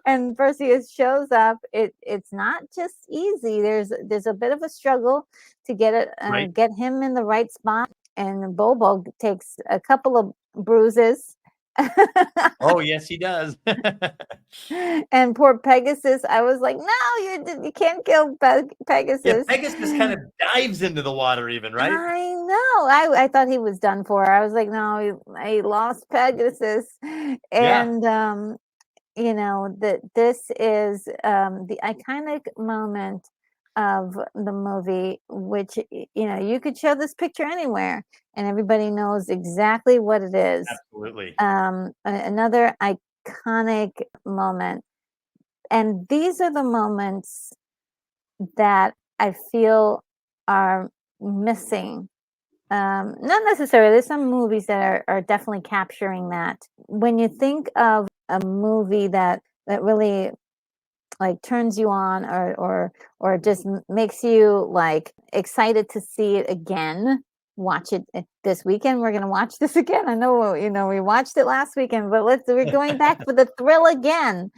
And Perseus shows up. It's not just easy. There's a bit of a struggle to get it, Right. get him in the right spot. And Bobo takes a couple of bruises. Oh, yes, he does. And poor Pegasus, I was like, no, you can't kill Pegasus. Yeah, Pegasus kind of dives into the water even, right? I know. I thought he was done for. I was like, no, he lost Pegasus. And that this is the iconic moment of the movie, which you could show this picture anywhere and everybody knows exactly what it is. Absolutely. Another iconic moment, and these are the moments that I feel are missing. Not necessarily. There's some movies that are definitely capturing that. When you think of a movie that really like turns you on or just makes you like excited to see it again, watch it this weekend. We're gonna watch this again. I know we watched it last weekend, but we're going back for the thrill again.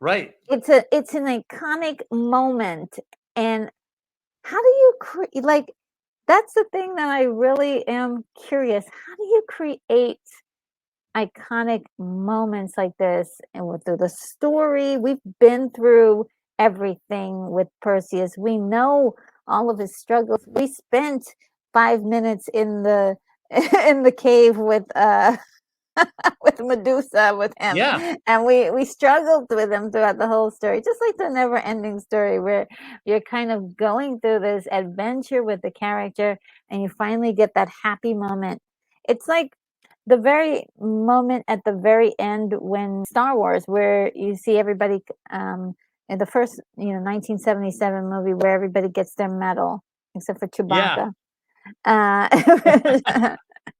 Right. It's an iconic moment, and how do you like? That's the thing that I really am curious. How do you create iconic moments like this? And through the story, we've been through everything with Perseus. We know all of his struggles. We spent 5 minutes in the in the cave with with Medusa with him. Yeah. And we struggled with him throughout the whole story, just like the never ending story where you're kind of going through this adventure with the character and you finally get that happy moment. It's like the very moment at the very end when Star Wars, where you see everybody in the first 1977 movie where everybody gets their medal except for Chewbacca.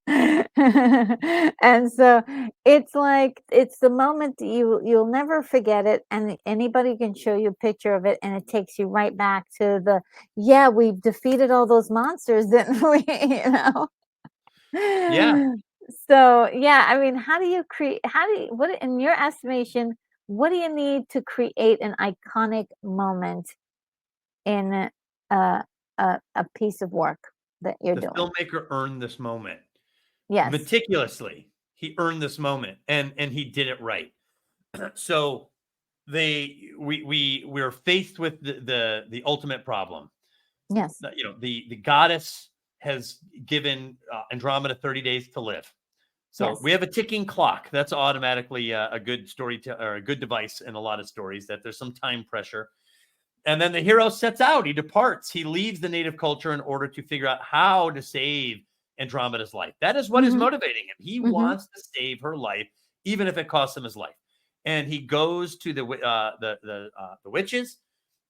And so it's like it's the moment that you'll never forget it, and anybody can show you a picture of it and it takes you right back to we've defeated all those monsters, didn't we? So I mean, what in your estimation, what do you need to create an iconic moment in a piece of work that you're doing? The filmmaker earned this moment. Yes. Meticulously. He earned this moment and he did it right. So we're faced with the ultimate problem. Yes. The goddess has given Andromeda 30 days to live. So we have a ticking clock. That's automatically a good story or a good device in a lot of stories, that there's some time pressure. And then the hero sets out. He departs. He leaves the native culture in order to figure out how to save Andromeda's life. That is what is motivating him. He wants to save her life, even if it costs him his life. And he goes to the witches,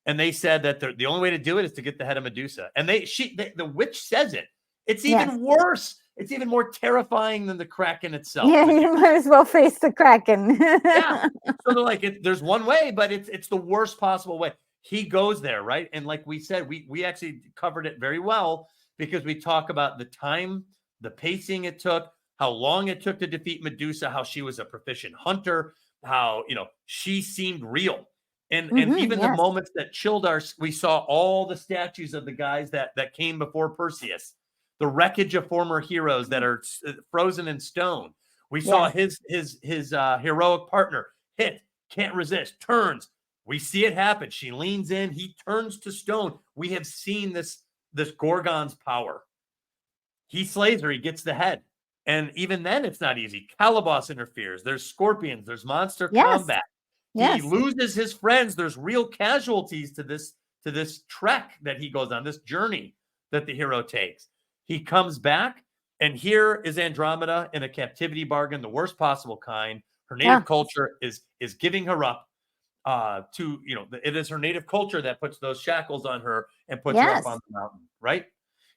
and they said that the only way to do it is to get the head of Medusa. And the witch says it. It's even worse. It's even more terrifying than the Kraken itself. Yeah, you might as well face the Kraken. Yeah. So they're like, there's one way, but it's the worst possible way. He goes there, right? And like we said, we actually covered it very well because we talk about the time, the pacing it took, how long it took to defeat Medusa, how she was a proficient hunter, how, she seemed real. And even the moments that chilled we saw all the statues of the guys that came before Perseus, the wreckage of former heroes that are frozen in stone. We saw his heroic partner hit, can't resist, turns. We see it happen. She leans in. He turns to stone. We have seen this this Gorgon's power. He slays her, he gets the head. And even then, it's not easy. Calibos interferes. There's scorpions. There's monster combat. He loses his friends. There's real casualties to this trek that he goes on, this journey that the hero takes. He comes back, and here is Andromeda in a captivity bargain, the worst possible kind. Her native culture is giving her up to, it is her native culture that puts those shackles on her and puts her up on the mountain, right?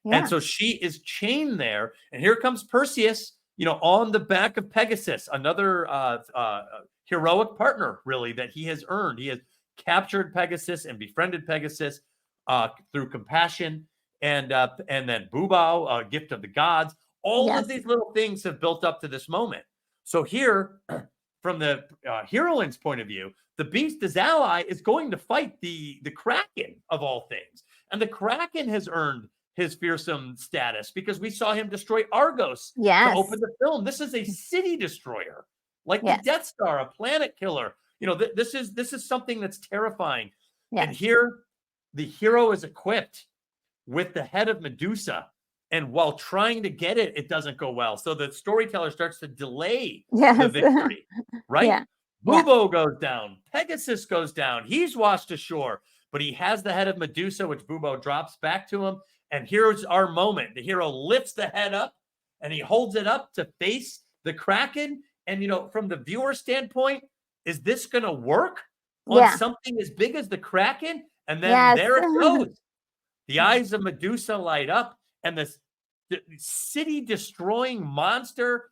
Yeah. And so she is chained there. And here comes Perseus, on the back of Pegasus, another heroic partner, really, that he has earned. He has captured Pegasus and befriended Pegasus through compassion. And then Bubao, a gift of the gods. All of these little things have built up to this moment. So here, from the heroine's point of view, the beast, his ally, is going to fight the Kraken of all things. And the Kraken has earned his fearsome status because we saw him destroy Argos to open the film. This is a city destroyer, like the Death Star, a planet killer. This is something that's terrifying. And here, the hero is equipped with the head of Medusa. And while trying to get it, it doesn't go well. So the storyteller starts to delay the victory, right? Bubo goes down. Pegasus goes down. He's washed ashore. But he has the head of Medusa, which Bubo drops back to him. And here's our moment. The hero lifts the head up, and he holds it up to face the Kraken. And, from the viewer standpoint, is this going to work on something as big as the Kraken? And then there it goes. The eyes of Medusa light up, and the city-destroying monster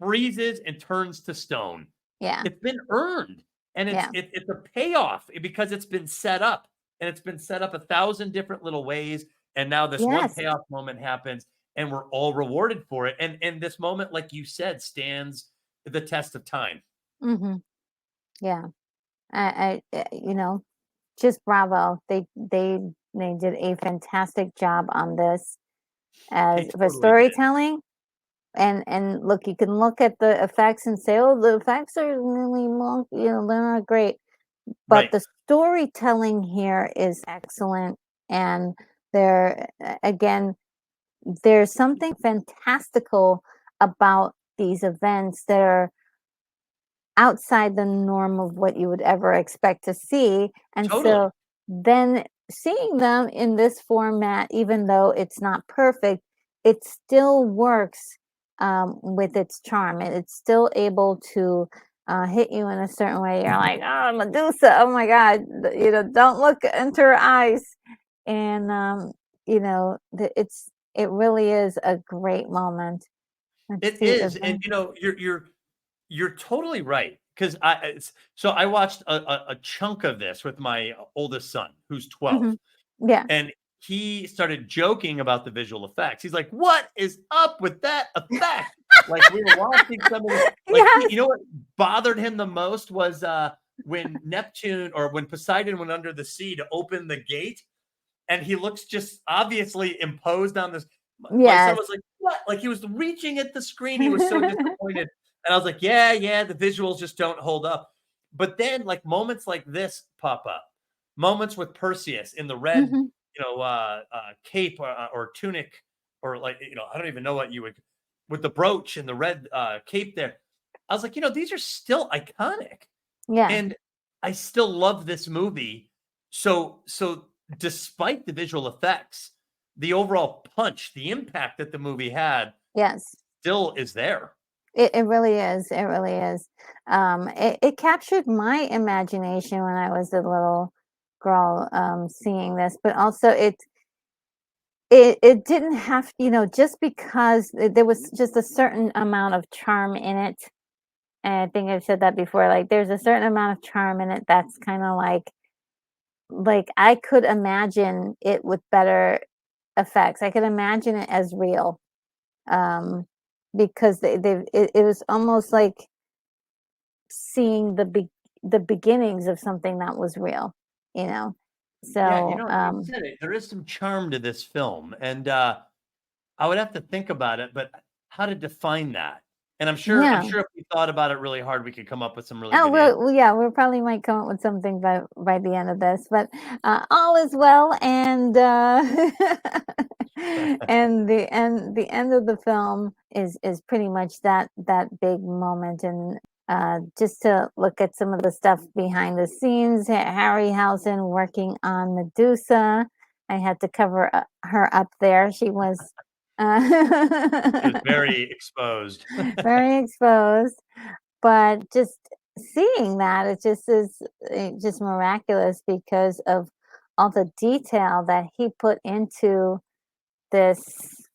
freezes and turns to stone. Yeah. It's been earned, and it's a payoff because it's been set up, and it's been set up 1,000 different little ways, and now this one payoff moment happens, and we're all rewarded for it. And this moment, like you said, stands the test of time. Mm-hmm. Yeah. I just bravo. They did a fantastic job on this for storytelling. And look, you can look at the effects and say, oh, the effects are really long, they're not great. But the storytelling here is excellent. And there's something fantastical about these events that are outside the norm of what you would ever expect to see. And so then seeing them in this format, even though it's not perfect, it still works with its charm. It's still able to hit you in a certain way. You're like, oh, Medusa, oh my God, don't look into her eyes. And it really is a great moment. It is, and you're totally right, because I watched a chunk of this with my oldest son, who's 12. Mm-hmm. Yeah, and he started joking about the visual effects. He's like, "What is up with that effect?" Like, we were watching some of it. Like, you know what bothered him the most was when when Poseidon went under the sea to open the gate, and he looks just obviously imposed on this. My son was like, "What?" Like, he was reaching at the screen. He was so disappointed. And I was like, yeah, the visuals just don't hold up. But then, like, moments like this pop up. Moments with Perseus in the red, cape or tunic, or like, I don't even know what you would, with the brooch and the red cape there. I was like, these are still iconic. Yeah. And I still love this movie. So despite the visual effects, the overall punch, the impact that the movie had, still is there. It really is. It really is. It captured my imagination when I was a little girl seeing this, but also it didn't have, just because there was just a certain amount of charm in it. And I think I've said that before, like there's a certain amount of charm in it that's kind of like I could imagine it with better effects. I could imagine it as real. Because it was almost like seeing the beginnings of something that was real, So you said it. There is some charm to this film, and I would have to think about it. But how to define that? And I'm sure if we thought about it really hard, we could come up with some really good answers. We probably might come up with something by the end of this, but all is well, and and the end of the film is pretty much that big moment. And just to look at some of the stuff behind the scenes, Harryhausen working on Medusa. I had to cover her up there. She was very exposed. Very exposed. But just seeing that, it just is just miraculous because of all the detail that he put into this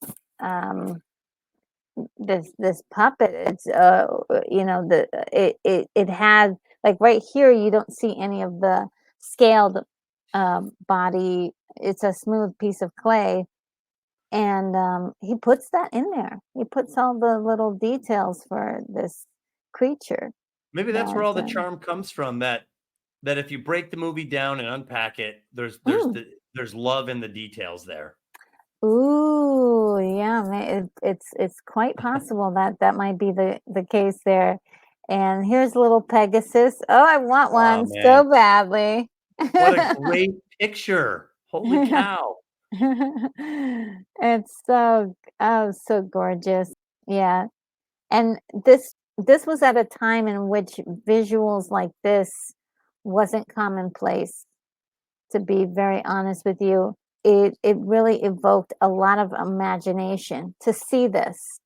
this puppet. It's it had, like, right here you don't see any of the scaled body. It's a smooth piece of clay, and he puts that in there. He puts all the little details for this creature. Maybe that's where all the charm comes from, that if you break the movie down and unpack it, there's love in the details there. Ooh, yeah, it's quite possible that might be the case there. And here's little Pegasus. Oh, I want one so badly. What a great picture. Holy cow. It's so gorgeous. Yeah. And this was at a time in which visuals like this wasn't commonplace, to be very honest with you. It really evoked a lot of imagination to see this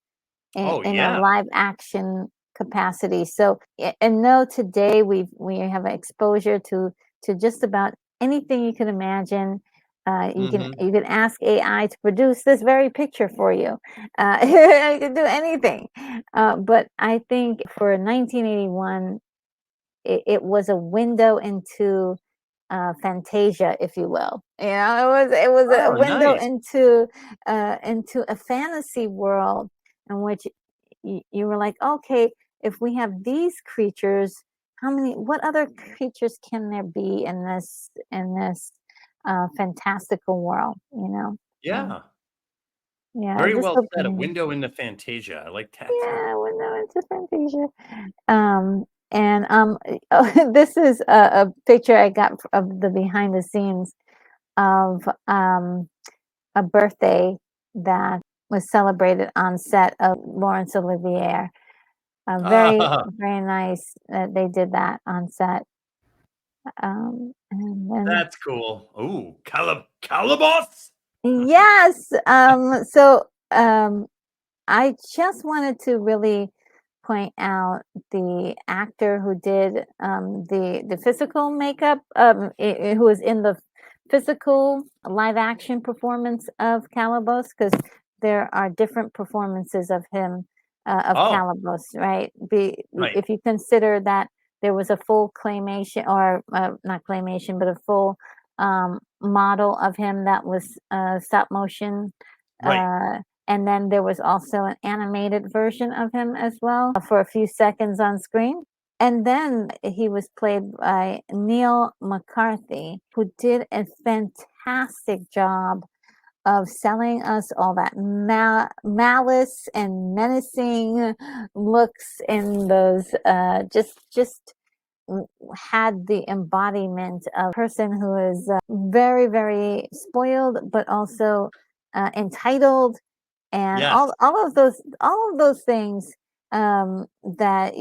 in a live action capacity. So, and no, today we have exposure to just about anything you can imagine. You can ask AI to produce this very picture for you. You can do anything. But I think for 1981, it was a window into fantasia, if you will. It was a window into a fantasy world in which you were like, okay, if we have these creatures, what other creatures can there be in this fantastical world? Yeah. Yeah. Very well said. A window into fantasia. I like that. Yeah, window into fantasia. This is a picture I got of the behind the scenes of a birthday that was celebrated on set of Laurence Olivier. Very very nice that they did that on set. And then, that's cool. Ooh, Calibos. Yes. I just wanted to really point out the actor who did the physical makeup, who was in the physical live action performance of Calibos, because there are different performances of him, Calibos, right? If you consider that there was a full claymation, or not claymation, but a full model of him that was stop motion. And then there was also an animated version of him as well for a few seconds on screen. And then he was played by Neil McCarthy, who did a fantastic job of selling us all that malice and menacing looks in those, just had the embodiment of a person who is very, very spoiled, but also entitled, and all of those things that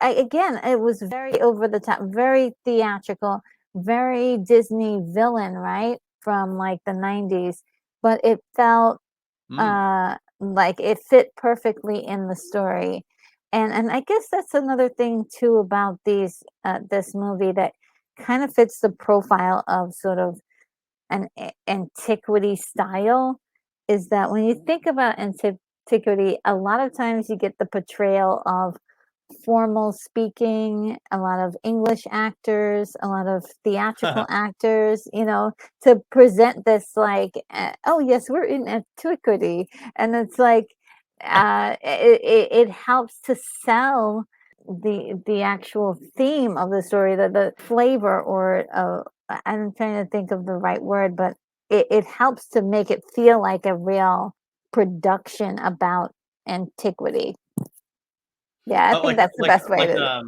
again, it was very over the top, very theatrical, very Disney villain, right, from like the 90s, but it felt like it fit perfectly in the story. And I guess that's another thing too about this movie that kind of fits the profile of sort of an antiquity style, is that when you think about antiquity, a lot of times you get the portrayal of formal speaking, a lot of English actors, a lot of theatrical actors, to present this like, oh yes, we're in antiquity. And it's like, it helps to sell the actual theme of the story, the flavor, or I'm trying to think of the right word, but it helps to make it feel like a real production about antiquity. Yeah, I think that's the best way to.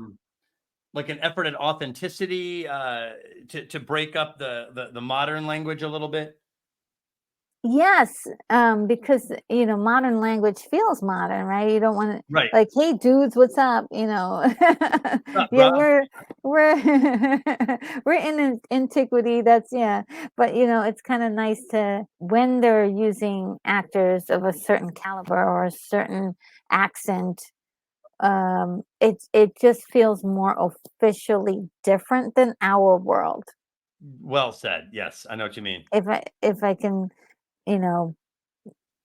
Like an effort at authenticity to break up the modern language a little bit. Yes, because modern language feels modern, right? You don't want to Right. like, hey dudes, what's up? Yeah, we're we're in antiquity. That's but it's kind of nice to when they're using actors of a certain caliber or a certain accent. It just feels more officially different than our world. Well said. Yes, I know what you mean. If I can, you know.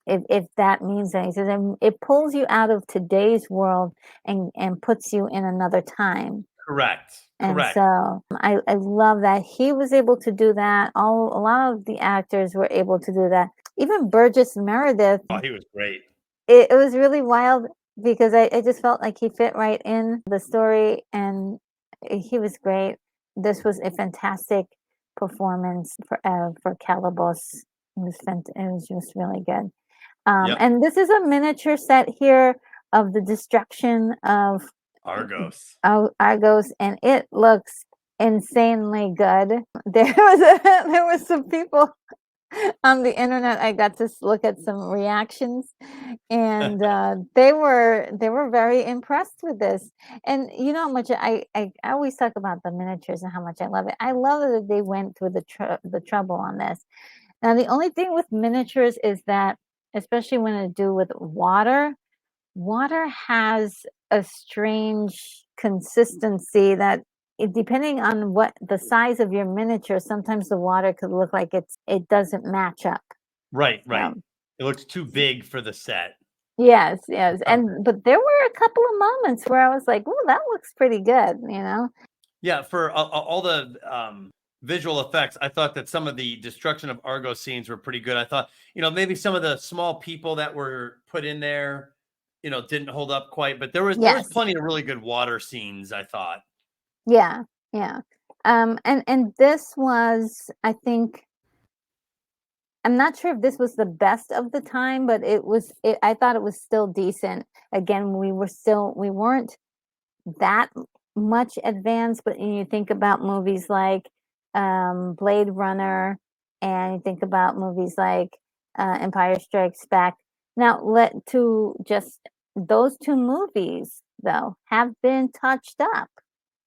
If that means anything, then it pulls you out of today's world and puts you in another time. Correct. And so I love that he was able to do that. A lot of the actors were able to do that. Even Burgess Meredith. Oh, he was great. It was really wild because I just felt like he fit right in the story, and he was great. This was a fantastic performance for Calibos. It was just really good. Yep. And this is a miniature set here of the destruction of Argos, and it looks insanely good. There was some people on the internet. I got to look at some reactions, and they were very impressed with this. And you know how much I always talk about the miniatures and how much I love it. I love that they went through the trouble on this. Now, the only thing with miniatures is that, especially when it do with water has a strange consistency that depending on what the size of your miniature, sometimes the water could look like it doesn't match up. Right. It looks too big for the set. Yes. But there were a couple of moments where I was like, "Oh, that looks pretty good," Yeah, for all the visual effects, I thought that some of the destruction of Argos scenes were pretty good. I thought, maybe some of the small people that were put in there, didn't hold up quite, but there was plenty of really good water scenes, I thought. Yeah. And this was, I think, I'm not sure if this was the best of the time, but I thought it was still decent. Again, we weren't that much advanced, but you think about movies like Blade Runner, and you think about movies like Empire Strikes Back. Now, just those two movies, though, have been touched up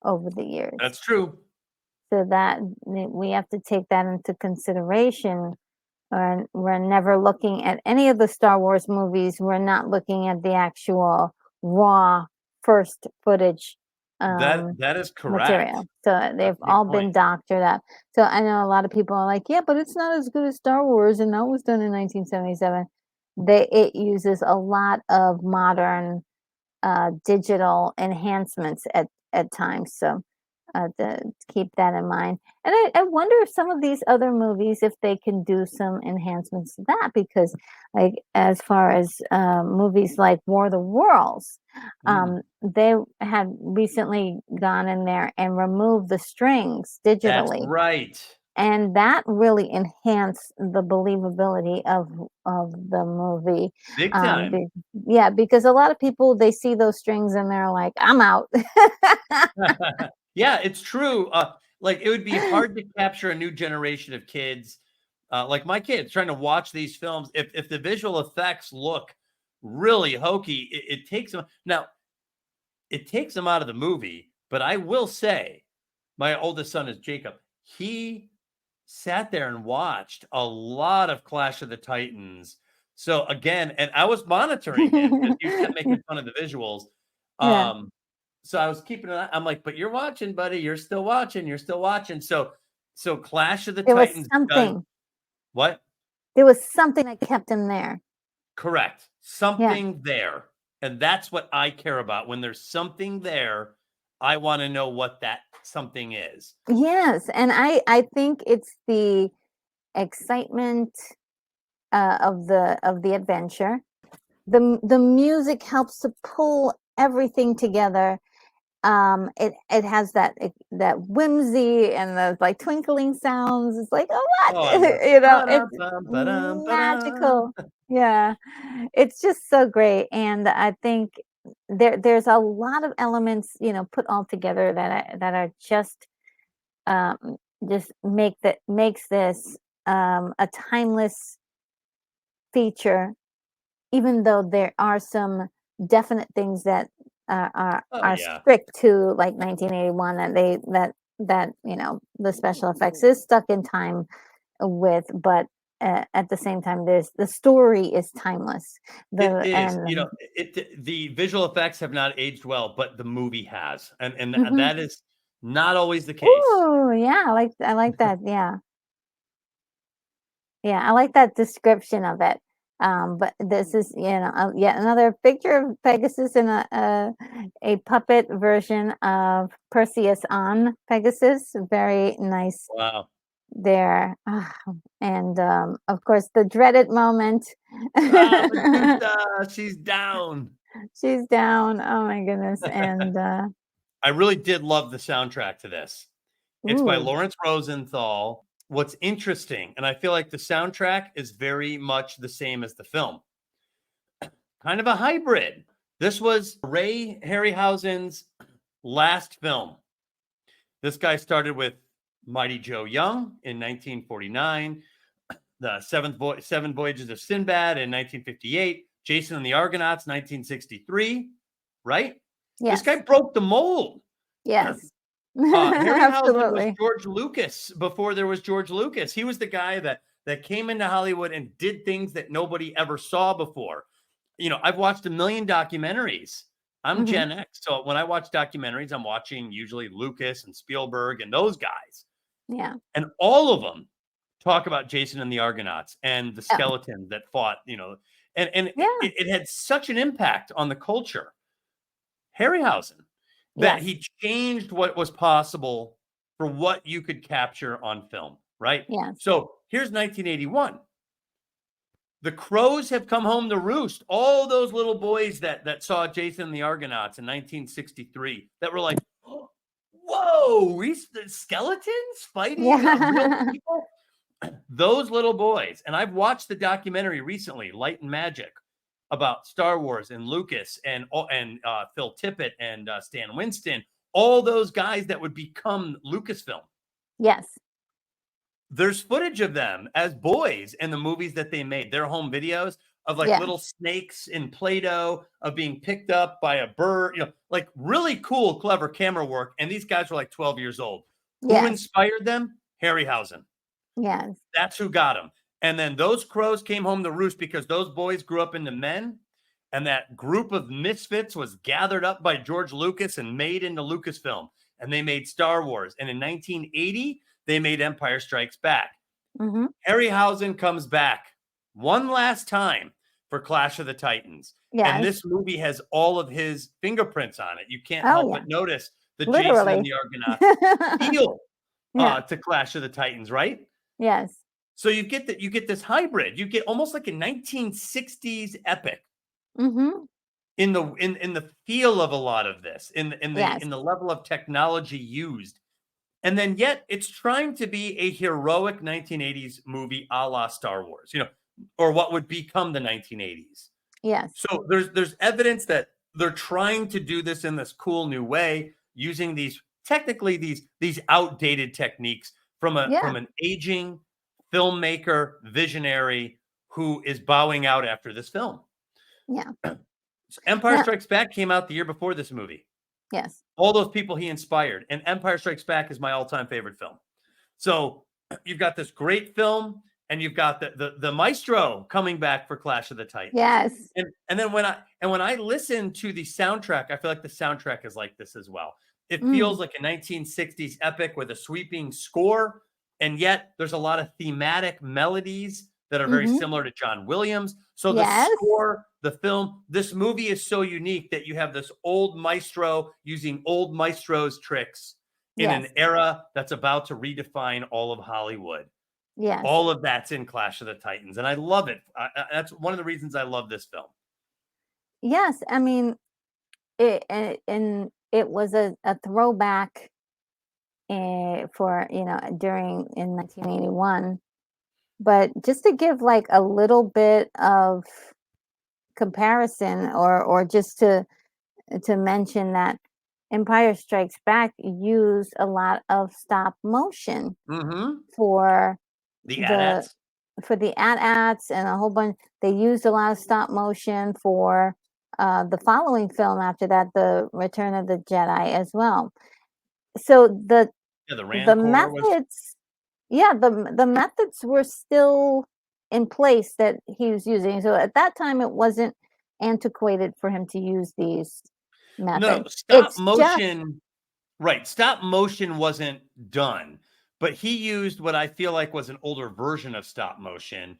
over the years. That's true. So that we have to take that into consideration. We're never looking at any of the Star Wars movies. We're not looking at the actual raw first footage that is correct material. So they've all been doctored up. So I know a lot of people are like, yeah, but it's not as good as Star Wars, and that was done in 1977. It uses a lot of modern digital enhancements at times. So to keep that in mind. And I wonder if some of these other movies, if they can do some enhancements to that, because like as far as movies like War of the Worlds, they had recently gone in there and removed the strings digitally. That's right. And that really enhanced the believability of the movie. Big time. Yeah, because a lot of people, they see those strings and they're like, I'm out. Yeah, it's true. Like it would be hard to capture a new generation of kids, like my kids trying to watch these films. If the visual effects look really hokey, it takes them out of the movie. But I will say, my oldest son is Jacob. He sat there and watched a lot of Clash of the Titans. So again, and I was monitoring him because he kept making fun of the visuals. Yeah. So I was keeping an eye. I'm like, but you're watching, buddy. You're still watching. So Clash of the Titans. Something. What? There was something that kept him there. Correct. Something there. And that's what I care about. When there's something there, I want to know what that something is. Yes. And I think it's the excitement of the adventure. The music helps to pull everything together. It has that whimsy and the like twinkling sounds. It's like, oh, what? It's magical. Yeah, it's just so great. And I think there's a lot of elements, put all together that are just makes this a timeless feature, even though there are some definite things that are strict to like 1981 that the special effects is stuck in time with, but at the same time, the story is timeless. The visual effects have not aged well, but the movie has, and that is not always the case. Oh yeah, I like that. Yeah, I like that description of it. But this is yet another picture of Pegasus in a puppet version of Perseus on Pegasus. Very nice. Wow. There, and of course the dreaded moment. She's down. She's down. Oh my goodness! And I really did love the soundtrack to this. It's by Laurence Rosenthal. What's interesting, and I feel like the soundtrack is very much the same as the film, kind of a hybrid. This was Ray Harryhausen's last film. This guy started with Mighty Joe Young in 1949, the Seven Voyages of Sinbad in 1958, Jason and the Argonauts 1963, right? Yes. This guy broke the mold. Yes. Harryhausen was George Lucas before there was George Lucas. He was the guy that came into Hollywood and did things that nobody ever saw before. I've watched a million documentaries. I'm Gen X. So when I watch documentaries, I'm watching usually Lucas and Spielberg and those guys. Yeah. And all of them talk about Jason and the Argonauts and the skeletons that fought, and it had such an impact on the culture. Harryhausen, that he changed what was possible for what you could capture on film, right? Yeah. So here's 1981. The crows have come home to roost. All those little boys that saw Jason and the Argonauts in 1963 that were like, whoa, skeletons fighting real people? Those little boys. And I've watched the documentary recently, Light and Magic, about Star Wars and Lucas and Phil Tippett and Stan Winston, all those guys that would become Lucasfilm. Yes. There's footage of them as boys in the movies that they made, their home videos of little snakes in Play-Doh, of being picked up by a bird, like really cool, clever camera work. And these guys were like 12 years old. Who inspired them? Harryhausen. Yes. That's who got them. And then those crows came home to roost because those boys grew up into men. And that group of misfits was gathered up by George Lucas and made into Lucasfilm. And they made Star Wars. And in 1980, they made Empire Strikes Back. Harryhausen comes back one last time for Clash of the Titans. Yes. And this movie has all of his fingerprints on it. You can't help but notice the Jason and the Argonauts feel to Clash of the Titans, right? Yes. So you get this hybrid. You get almost like a 1960s epic in the feel of a lot of this, in the level of technology used, and then yet it's trying to be a heroic 1980s movie a la Star Wars, or what would become the 1980s. Yes. So there's evidence that they're trying to do this in this cool new way, using these outdated techniques from an aging filmmaker visionary who is bowing out after this film. Yeah. So Empire Strikes Back came out the year before this movie. Yes. All those people he inspired, and Empire Strikes Back is my all-time favorite film. So you've got this great film, and you've got the maestro coming back for Clash of the Titans. Yes. And then when I listen to the soundtrack, I feel like the soundtrack is like this as well. It feels like a 1960s epic with a sweeping score. And yet there's a lot of thematic melodies that are very similar to John Williams. So the score, the film, this movie is so unique that you have this old maestro using old maestro's tricks in an era that's about to redefine all of Hollywood. Yes. All of that's in Clash of the Titans. And I love it. That's one of the reasons I love this film. Yes. I mean, it was a throwback for in 1981, but just to give like a little bit of comparison or just to to mention that Empire Strikes Back used a lot of stop motion for the AT-ATs. For the AT-ATs and a whole bunch. They used a lot of stop motion for the following film after that, The Return of the Jedi, as well. So the methods, the methods were still in place that he was using. So at that time, it wasn't antiquated for him to use these methods. No, stop motion. Right, stop motion wasn't done, but he used what I feel like was an older version of stop motion.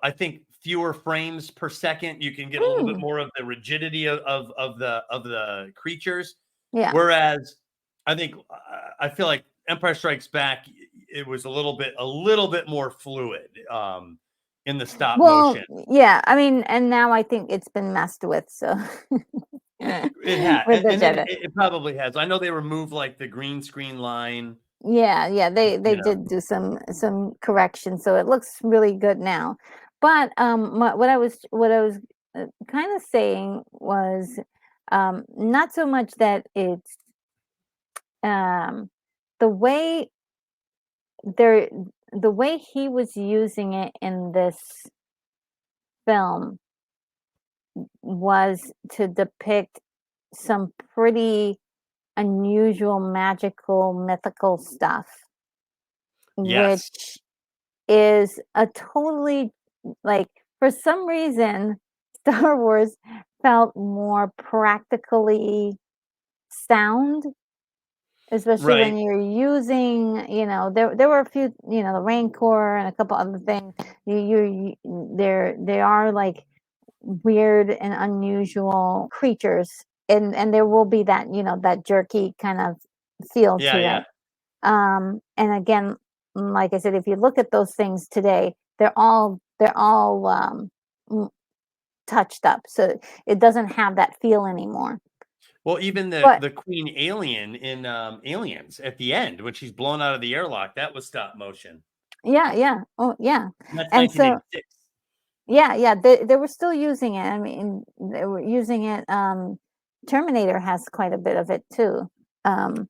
I think fewer frames per second. You can get a little bit more of the rigidity of the creatures. Yeah. Whereas I feel like Empire Strikes Back, it was a little bit more fluid in the stop motion. Yeah, I mean, and now I think it's been messed with. So it has, it probably has. I know they removed like the green screen line. Yeah, they did do some correction, so it looks really good now. But what I was kind of saying was not so much that it's the way he was using it in this film was to depict some pretty unusual, magical, mythical stuff, which is a totally, like, for some reason, Star Wars felt more practically sound, especially when you're using, there were a few, the Rancor and a couple other things. They are like weird and unusual creatures, and there will be that, that jerky kind of feel to it. And again, like I said, if you look at those things today, they're all touched up, so it doesn't have that feel anymore. Well, even the Queen Alien in Aliens at the end, when she's blown out of the airlock, that was stop motion. Yeah. Oh, yeah. That's 1986. They were still using it. I mean, they were using it. Terminator has quite a bit of it too.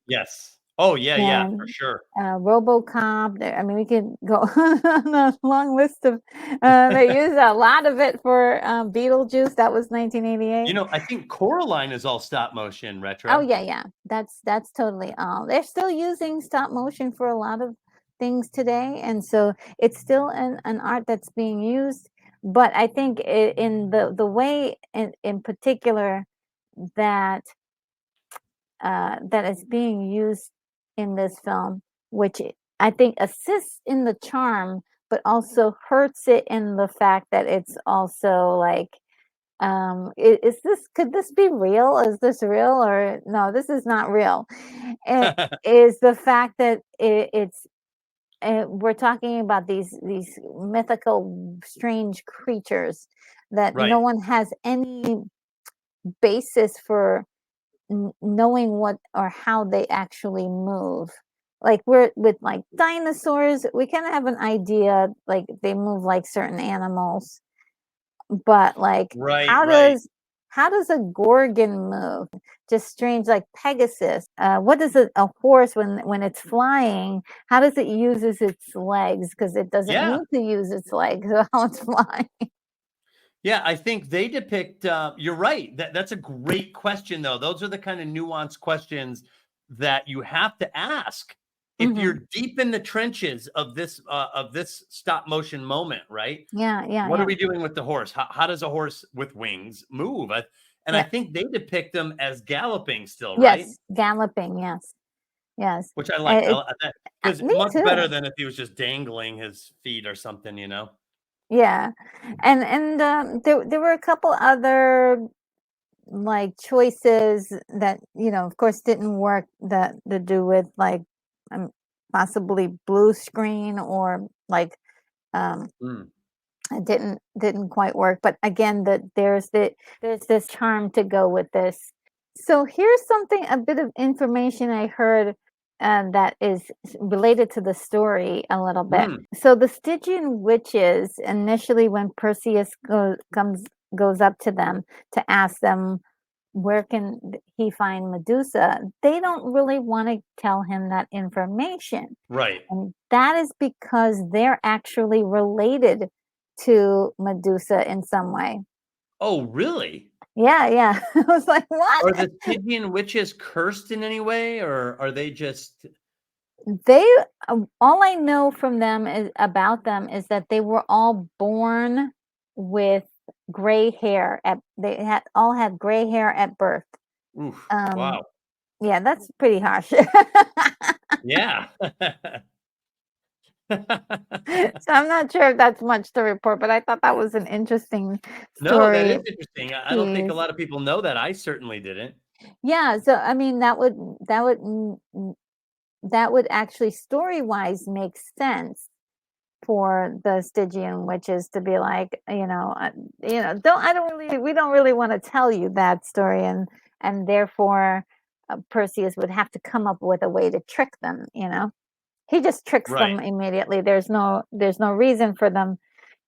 Yes. Oh yeah, for sure. RoboCop. I mean, we could go on a long list of. They used a lot of it for Beetlejuice. That was 1988. I think Coraline is all stop motion retro. Oh yeah. That's totally all. They're still using stop motion for a lot of things today, and so it's still an art that's being used. But I think in the way in particular that is being used in this film, which I think assists in the charm, but also hurts it in the fact that it's also like, could this be real? Is this real, or no, this is not real? It is the fact that we're talking about these mythical, strange creatures that no one has any basis for knowing what or how they actually move. Like with like dinosaurs, we kind of have an idea, like they move like certain animals, but like how does a Gorgon move? Just strange, like Pegasus. What does a horse when it's flying? How does it uses its legs? Because it doesn't need to use its legs while it's flying. Yeah, I think they depict. You're right. That's a great question, though. Those are the kind of nuanced questions that you have to ask if you're deep in the trenches of this stop motion moment, right? Yeah. What are we doing with the horse? How does a horse with wings move? I think they depict them as galloping still, right? Yes, galloping. Yes. Which I like. Because much better than if he was just dangling his feet or something, Yeah, and there were a couple other like choices that of course didn't work, that to do with like possibly blue screen or like it didn't quite work. But again, there's this charm to go with this. So here's a bit of information I heard that is related to the story a little bit. So the Stygian witches, initially when Perseus goes up to them to ask them where can he find Medusa? They don't really want to tell him that information. Right. And that is because they're actually related to Medusa in some way. Oh, really? Yeah. I was like, what? Are the Stygian witches cursed in any way, or are they just... They all I know from them is about them is that they were all born with gray hair. All had gray hair at birth. Oof, Um, wow. Yeah, that's pretty harsh. Yeah. So I'm not sure if that's much to report, but I thought that was an interesting No, that story is interesting. I don't think a piece. lot of people know that. I certainly didn't. Yeah, so I mean that would actually story-wise make sense for the Stygian witches to be like, we don't really want to tell you that story, and therefore Perseus would have to come up with a way to trick them. He just tricks Right. them immediately. There's no reason for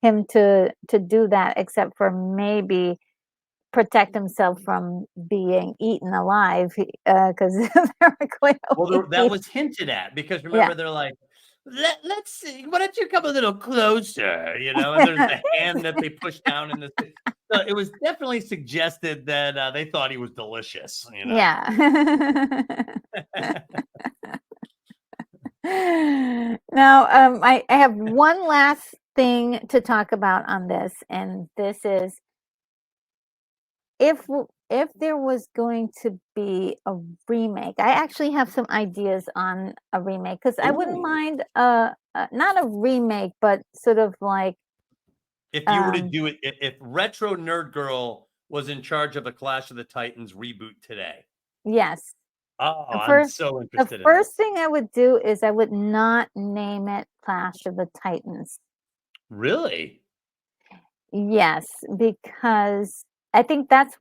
him to do that except for maybe protect himself from being eaten alive, because Well, that was hinted at, because remember, they're like, let's see, why don't you come a little closer, and there's the hand that they push down in the... So it was definitely suggested that they thought he was delicious. Yeah. Now, I have one last thing to talk about on this, and this is if there was going to be a remake. I actually have some ideas on a remake, because I wouldn't mind not a remake, but sort of like, if you were to do it, if Retro Nerd Girl was in charge of a Clash of the Titans reboot today. Yes. Oh, I'm so interested in the first thing I would do is I would not name it Clash of the Titans. Really? Yes, because I think that's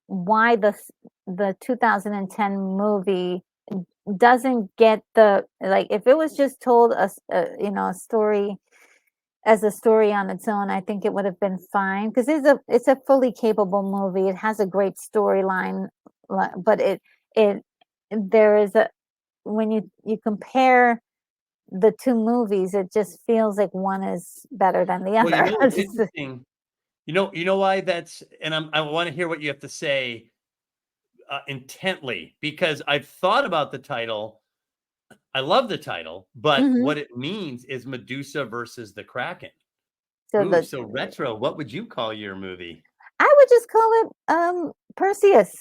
why the 2010 movie doesn't get the, like, if it was just told a story as a story on its own, I think it would have been fine, because it's a fully capable movie. It has a great storyline, but there is when you compare the two movies, it just feels like one is better than the other. Well, it's interesting. You know why that's, and I want to hear what you have to say intently, because I've thought about the title. I love the title, but what it means is Medusa versus the Kraken. So retro. What would you call your movie? I would just call it Perseus,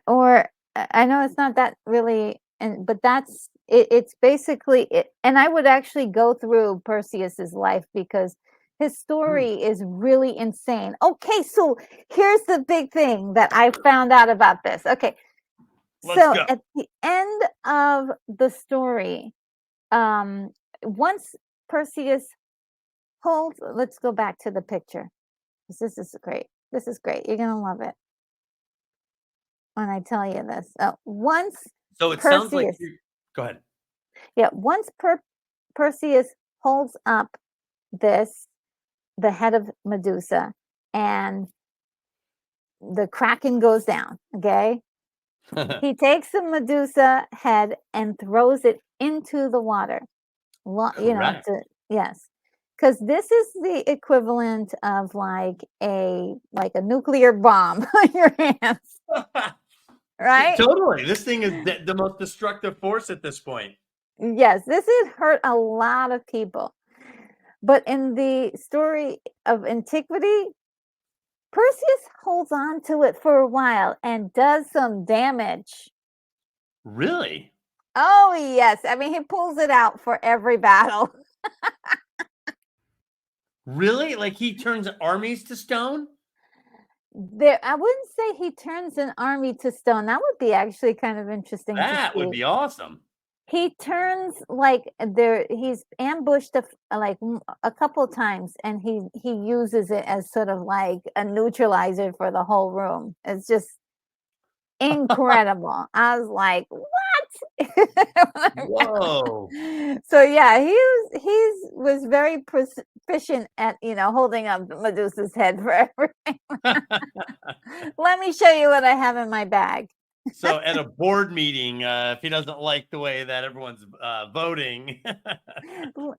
or I know it's not that really, but that's it. It's basically it, and I would actually go through Perseus's life, because his story is really insane. Okay, so here's the big thing that I found out about this. Okay, so at the end of the story, once Perseus holds, let's go back to the picture. This is great. This is great. You're gonna love it when I tell you this. Once So it Perseus, sounds like go ahead. Yeah, once Perseus holds up the head of Medusa, and the Kraken goes down, okay? He takes the Medusa head and throws it into the water. Yes. Because this is the equivalent of like a nuclear bomb on your hands. Right? Totally. This thing is the most destructive force at this point. Yes, this has hurt a lot of people. But in the story of antiquity, Perseus holds on to it for a while and does some damage. Really? Oh, yes. I mean, he pulls it out for every battle. Really? Like he turns armies to stone? I wouldn't say he turns an army to stone. That would be actually kind of interesting to see. That would be awesome. He turns he's ambushed a couple times, and he uses it as sort of like a neutralizer for the whole room. It's just incredible. I was like, what? Whoa. So yeah, he was very proficient at holding up Medusa's head for everything. Let me show you what I have in my bag. So at a board meeting, if he doesn't like the way that everyone's voting,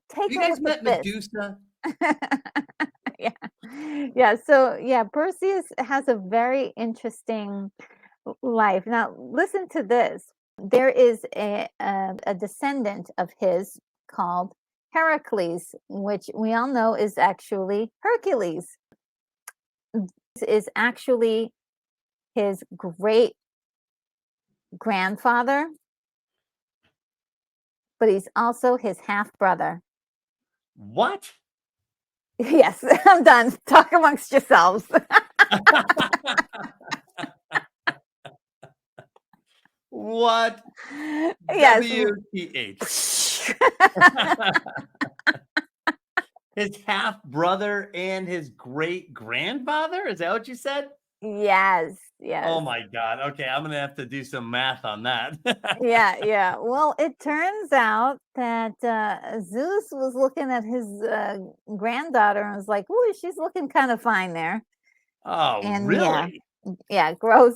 take you a guys look met at this. Medusa? Yeah. So yeah, Perseus has a very interesting life. Now listen to this. There is a descendant of his called Heracles, which we all know is actually Hercules. This is actually his great grandfather, but he's also his half brother. What? Yes, I'm done. Talk amongst yourselves. What? Yes. WTH. His half brother and his great grandfather? Is that what you said? Yes. Yes. Oh my God. Okay, I'm gonna have to do some math on that. Yeah. Well, it turns out that Zeus was looking at his granddaughter and was like, "Ooh, she's looking kind of fine there." Oh, And really? yeah, gross.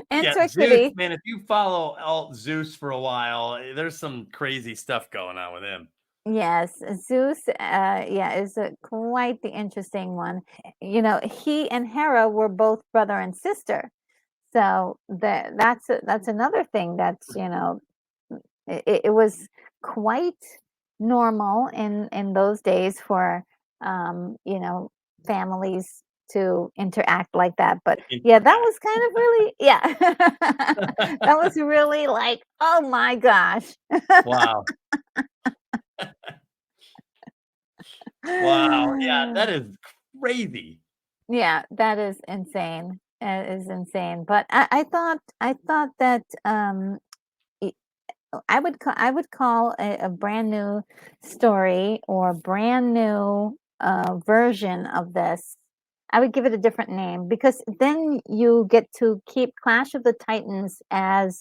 Yeah, Zeus, Antiquity. man, if you follow Zeus for a while, there's some crazy stuff going on with him. Yes, Zeus, is quite the interesting one. He and Hera were both brother and sister. So that's another thing it was quite normal in those days for families to interact like that. But yeah, that was kind of really that was really like, oh my gosh. Wow. Wow. Yeah, that is crazy. Yeah, that is insane. It is insane. But I thought that I would call a brand new story or brand new version of this. I would give it a different name because then you get to keep Clash of the Titans as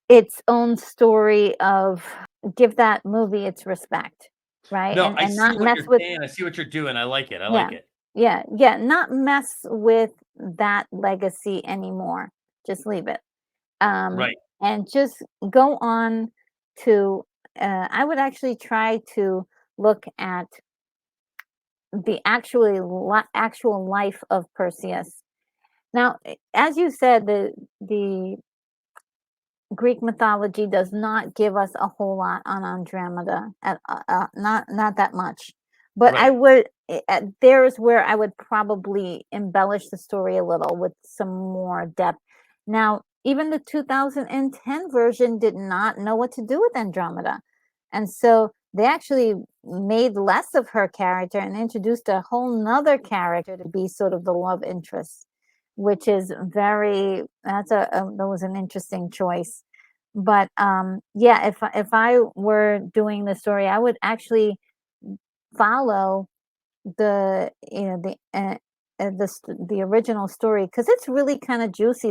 its own story of give that movie its respect, right? No, I And see not what mess you're with saying. I see what you're doing. I like it. I yeah. like it. Yeah, not mess with that legacy anymore. Just leave it. Right. And just go on to I would actually try to look at the actual life of Perseus. Now, as you said, the Greek mythology does not give us a whole lot on Andromeda, not that much. But I Right. would there's where I would probably embellish the story a little with some more depth. Now, even the 2010 version did not know what to do with Andromeda, and so they actually made less of her character and introduced a whole nother character to be sort of the love interest, which is that was an interesting choice. But yeah, if I were doing the story, I would actually follow the original story because it's really kind of juicy.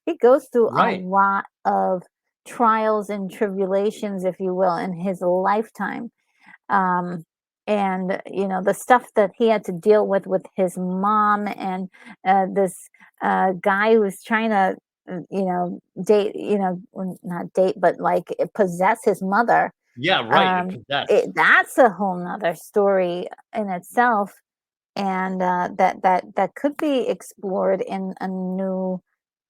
He goes through a Right. lot of trials and tribulations, if you will, in his lifetime. And the stuff that he had to deal with his mom and this guy who was trying to date, not date, but like possess his mother. Yeah, right. Possessed. That's a whole nother story in itself, and that could be explored in a new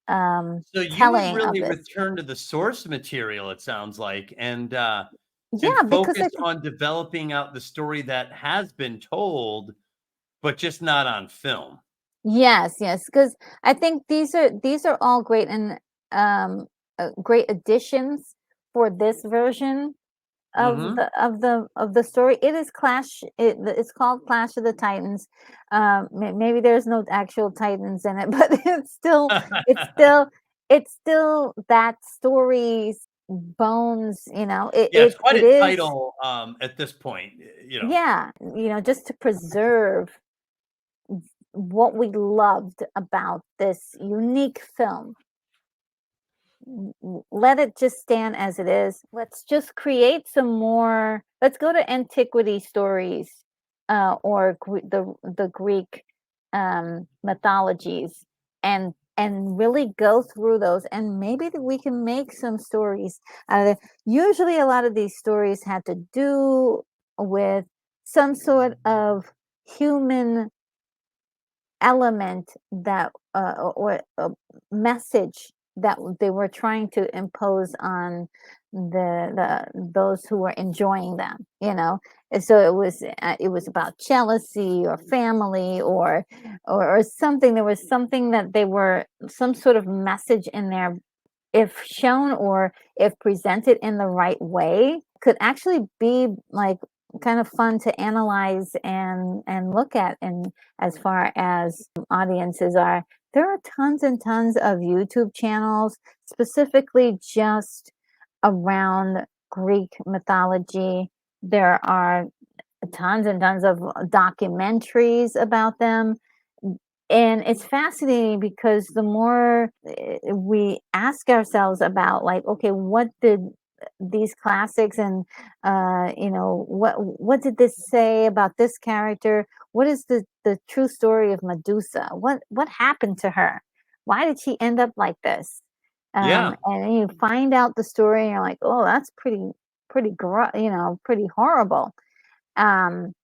So you would telling of really this. return to the source material, it sounds like, and Yeah, because focus on developing out the story that has been told, but just not on film. yes, because I think these are all great and great additions for this version of Mhm. the story. It is it's called Clash of the Titans. Maybe there's no actual titans in it, but it's still it's still that story's bones. Yeah, it's quite It a is. title, at this point, Yeah, just to preserve what we loved about this unique film. let it just stand as it is. Let's just create some more. Let's go to antiquity stories, or the Greek mythologies, and really go through those, and maybe we can make some stories out of it. Usually a lot of these stories had to do with some sort of human element that or a message that they were trying to impose on those who were enjoying them, and so it was about jealousy or family or something. There was something that they were, some sort of message in there, if shown or if presented in the right way, could actually be like kind of fun to analyze and look at. And as far as audiences are, there are tons and tons of YouTube channels specifically just around Greek mythology. There are tons and tons of documentaries about them. And it's fascinating because the more we ask ourselves about, like, okay, what did these classics and what did this say about this character? What is the true story of Medusa? What happened to her? Why did she end up like this? Yeah. And then you find out the story and you're like, oh, that's pretty pretty horrible. And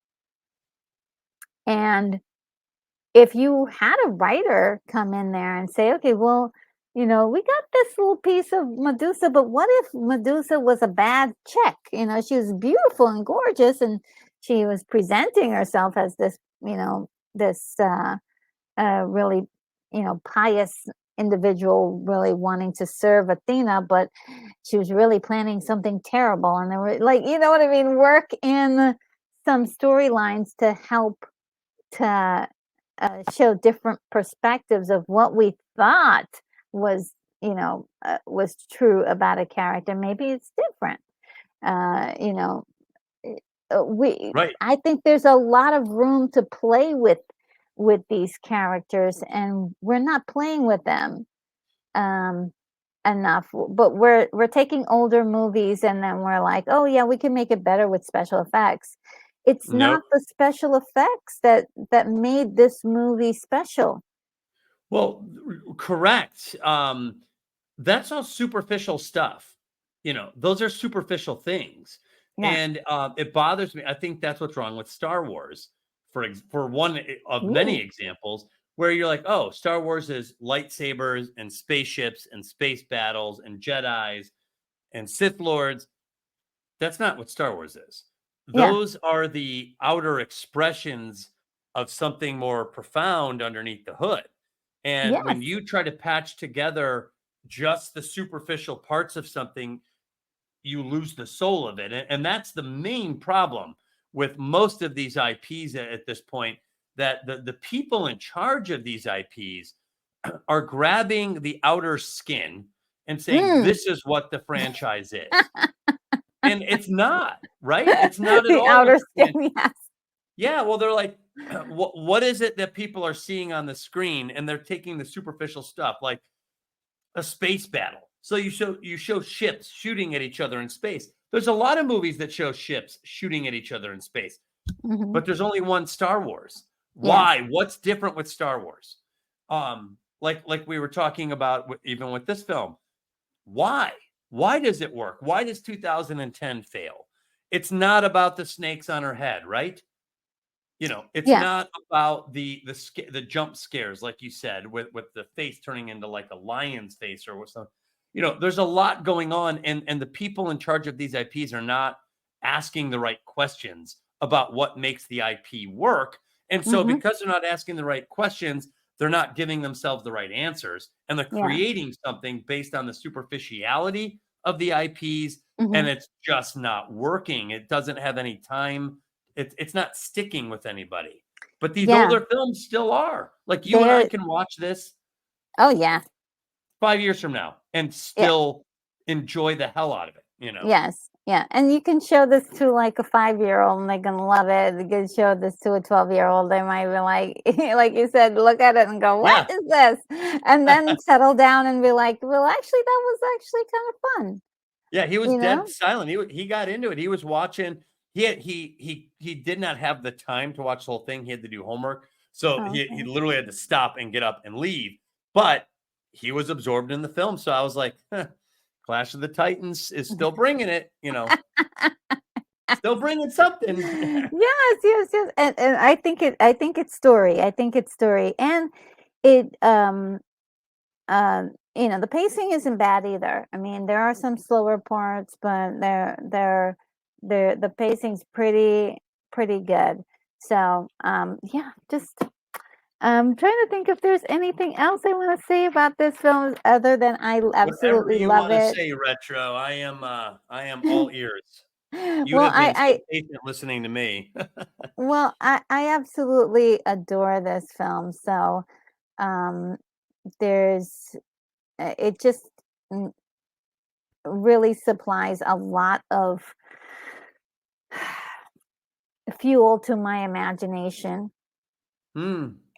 if you had a writer come in there and say, okay, well, we got this little piece of Medusa, but what if Medusa was a bad chick? She was beautiful and gorgeous, and she was presenting herself as this, this really, pious individual, really wanting to serve Athena, but she was really planning something terrible. And they were like, what I mean? Work in some storylines to help to show different perspectives of what we thought was was true about a character. Maybe it's different. Right. I think there's a lot of room to play with these characters, and we're not playing with them enough. But we're taking older movies and then we're like, oh yeah, we can make it better with special effects. It's not Nope. the special effects that made this movie special. Well, correct. That's all superficial stuff. Those are superficial things. Yeah. And it bothers me. I think that's what's wrong with Star Wars, for one of many examples, where you're like, oh, Star Wars is lightsabers and spaceships and space battles and Jedis and Sith Lords. That's not what Star Wars is. Those are the outer expressions of something more profound underneath the hood. And when you try to patch together just the superficial parts of something, you lose the soul of it. And that's the main problem with most of these IPs at this point, that the people in charge of these IPs are grabbing the outer skin and saying, this is what the franchise is. And it's not, right? It's not at the all. Outer skin, yes. Yeah, well, they're like, what is it that people are seeing on the screen? And they're taking the superficial stuff, like a space battle. So you show ships shooting at each other in space. There's a lot of movies that show ships shooting at each other in space, but there's only one Star Wars. Why? Yes. What's different with Star Wars? Like we were talking about, even with this film. Why? Why does it work? Why does 2010 fail? It's not about the snakes on her head, right? It's not about the jump scares, like you said, with the face turning into like a lion's face or something. There's a lot going on, and the people in charge of these IPs are not asking the right questions about what makes the IP work. And so because they're not asking the right questions, they're not giving themselves the right answers, and they're creating something based on the superficiality of the IPs, and it's just not working. It doesn't have any time. It's not sticking with anybody. But these older films still are. Like you and I can watch this. Oh yeah. 5 years from now and still enjoy the hell out of it. Yes. Yeah, and you can show this to like a 5-year-old and they're gonna love it. You can show this to a 12-year-old, they might be like, like you said, look at it and go, "What is this?" And then settle down and be like, "Well, actually, that was actually kind of fun." Yeah, he was dead silent. He got into it. He was watching. He did not have the time to watch the whole thing. He had to do homework, so he literally had to stop and get up and leave. But he was absorbed in the film. So I was like, Clash of the Titans is still bringing it, still bringing something. Yes. And I think it's story. I think it's story. And it the pacing isn't bad either. I mean, there are some slower parts, but the pacing's pretty good. So, just I'm trying to think if there's anything else I want to say about this film other than I absolutely love it. Whatever you want to say, Retro. I am all ears. You Well, have been so patient listening to me. Well, I absolutely adore this film. So, it just really supplies a lot of fuel to my imagination.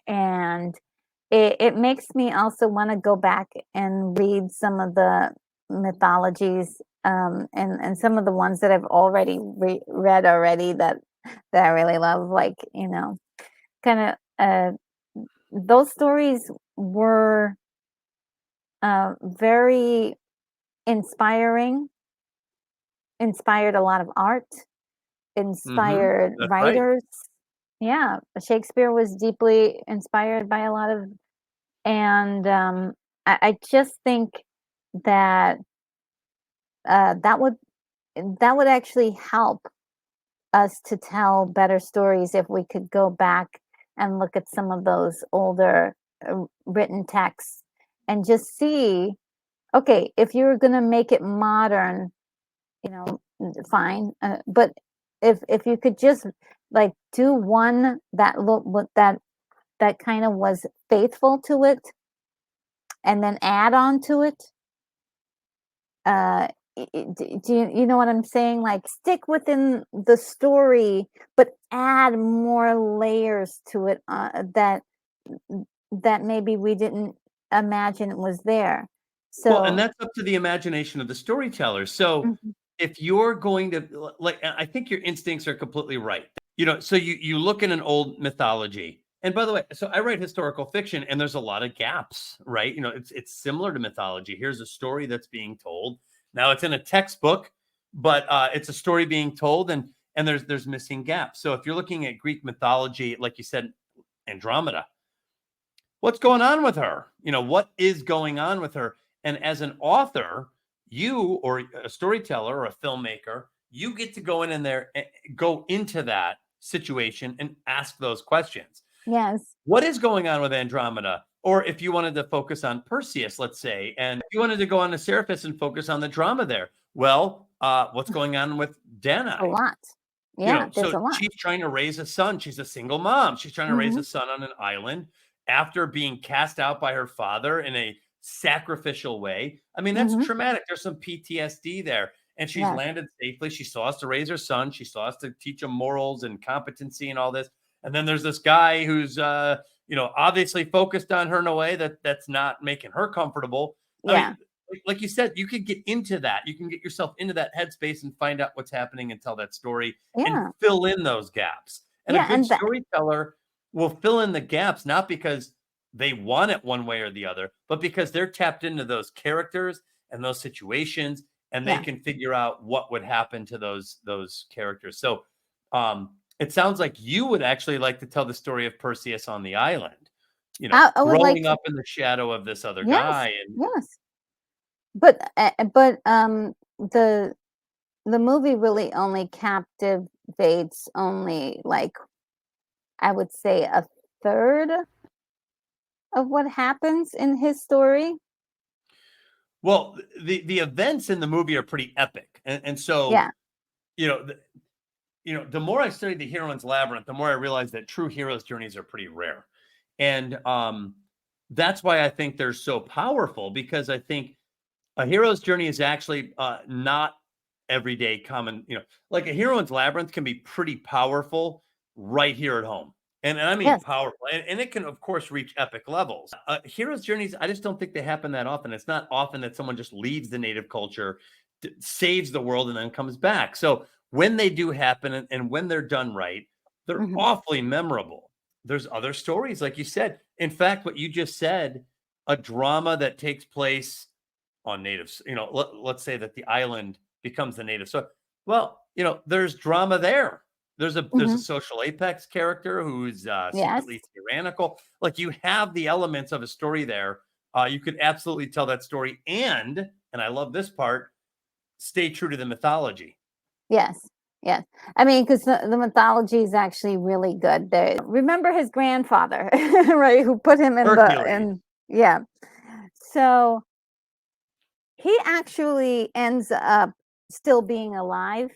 And it makes me also want to go back and read some of the mythologies, and some of the ones that I've already read already that I really love, like, kind of those stories were very inspired a lot of art, inspired writers. Right. Yeah, Shakespeare was deeply inspired by a lot of, and I just think that that would actually help us to tell better stories if we could go back and look at some of those older written texts and just see, okay, if you're going to make it modern, fine, but if you could just like do one that kind of was faithful to it and then add on to it, do you know what I'm saying? Like, stick within the story, but add more layers to it, that maybe we didn't imagine it was there. So, well, and that's up to the imagination of the storyteller. So if you're going to, like, I think your instincts are completely right. So you look at an old mythology. And by the way, so I write historical fiction and there's a lot of gaps, right? It's similar to mythology. Here's a story that's being told. Now it's in a textbook, but it's a story being told and there's missing gaps. So if you're looking at Greek mythology, like you said, Andromeda, what's going on with her? What is going on with her? And as an author, you or a storyteller or a filmmaker, you get to go in there and go into that situation and ask those questions. Yes. What is going on with Andromeda? Or if you wanted to focus on Perseus, let's say, and you wanted to go on to Seriphus and focus on the drama there. Well, what's going on with Danae? A lot. Yeah, there's a lot. She's trying to raise a son. She's a single mom. She's trying to raise a son on an island after being cast out by her father in a sacrificial way. I mean, that's traumatic. There's some PTSD there. And she's landed safely. She still has to raise her son. She still has to teach him morals and competency and all this. And then there's this guy who's, obviously focused on her in a way that's not making her comfortable. I mean, like you said, you could get into that. You can get yourself into that headspace and find out what's happening and tell that story and fill in those gaps. And a good storyteller will fill in the gaps, not because they want it one way or the other, but because they're tapped into those characters and those situations, and they can figure out what would happen to those characters. So it sounds like you would actually like to tell the story of Perseus on the island, growing up in the shadow of this other guy. And but the movie really only captivates only, like, I would say, a third of what happens in his story. Well, the events in the movie are pretty epic, and so the more I studied the heroine's labyrinth, the more I realized that true heroes' journeys are pretty rare, and that's why I think they're so powerful, because I think a hero's journey is actually not everyday common, like a heroine's labyrinth can be pretty powerful right here at home. And I mean powerful. And it can, of course, reach epic levels. Heroes' journeys, I just don't think they happen that often. It's not often that someone just leaves the native culture, saves the world, and then comes back. So when they do happen and when they're done right, they're awfully memorable. There's other stories, like you said. In fact, what you just said, a drama that takes place on natives, let's say that the island becomes the native. So, well, there's drama there. There's a social apex character who's secretly tyrannical. Like, you have the elements of a story there. You could absolutely tell that story, and I love this part, stay true to the mythology. Yes. I mean, because the mythology is actually really good. Remember his grandfather, right? Who put him in So he actually ends up still being alive.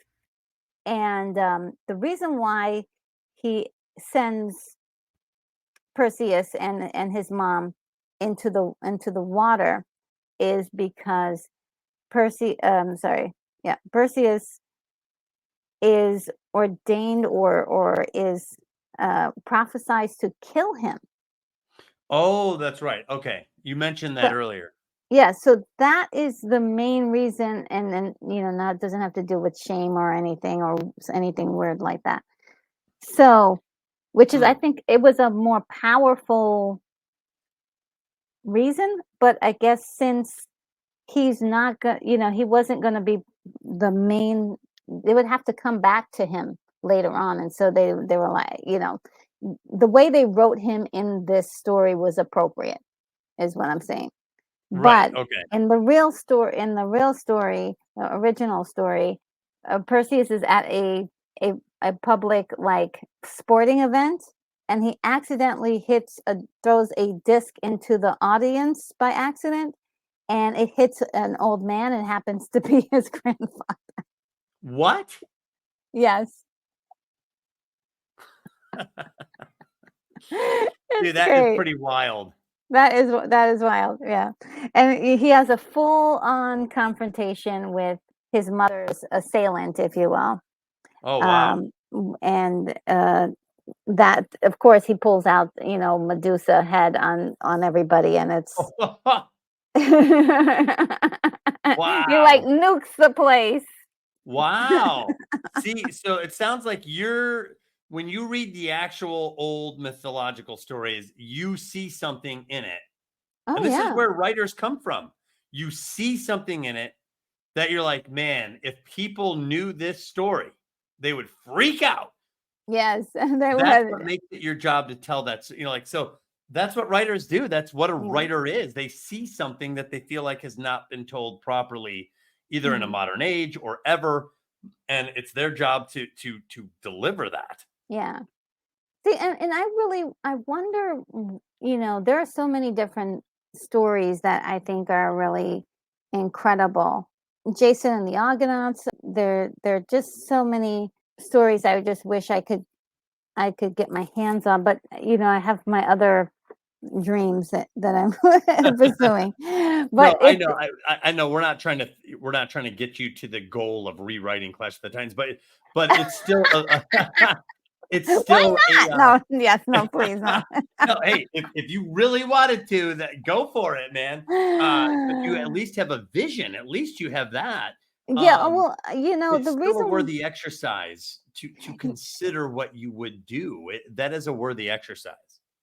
And the reason why he sends Perseus and his mom into the water is because Perseus is ordained or is prophesized to kill him. Oh, that's right. Okay, you mentioned that earlier. Yeah, so that is the main reason, and then that doesn't have to do with shame or anything weird like that. So, which is, I think it was a more powerful reason, but I guess since he's not he wasn't going to be the main, they would have to come back to him later on, and so they were like, the way they wrote him in this story was appropriate, is what I'm saying. Right. But okay. in the original story, Perseus is at a public like sporting event, and he accidentally throws a disc into the audience by accident, and it hits an old man and happens to be his grandfather. What? Yes. Dude, that is pretty wild. That is wild, yeah. And he has a full-on confrontation with his mother's assailant, if you will. Oh, wow. And that, of course, he pulls out, Medusa head on everybody, and it's wow. He like nukes the place. Wow. See, so it sounds like when you read the actual old mythological stories, you see something in it. Oh, and this is where writers come from. You see something in it that you're like, man, if people knew this story, they would freak out. Yes, that's what makes it your job to tell that. So that's what writers do. That's what a writer is. They see something that they feel like has not been told properly, either in a modern age or ever, and it's their job to deliver that. Yeah. See, and I wonder, there are so many different stories that I think are really incredible. Jason and the Argonauts, there are just so many stories I would just wish I could get my hands on, but I have my other dreams that I'm pursuing. But no, I know we're not trying to get you to the goal of rewriting Clash of the Titans, but it's still it's still no, please, no. No, hey, if you really wanted to, go for it, man. But you at least have a vision. At least you have that. Yeah, well, it's the still reason a worthy exercise to consider what you would do. That is a worthy exercise.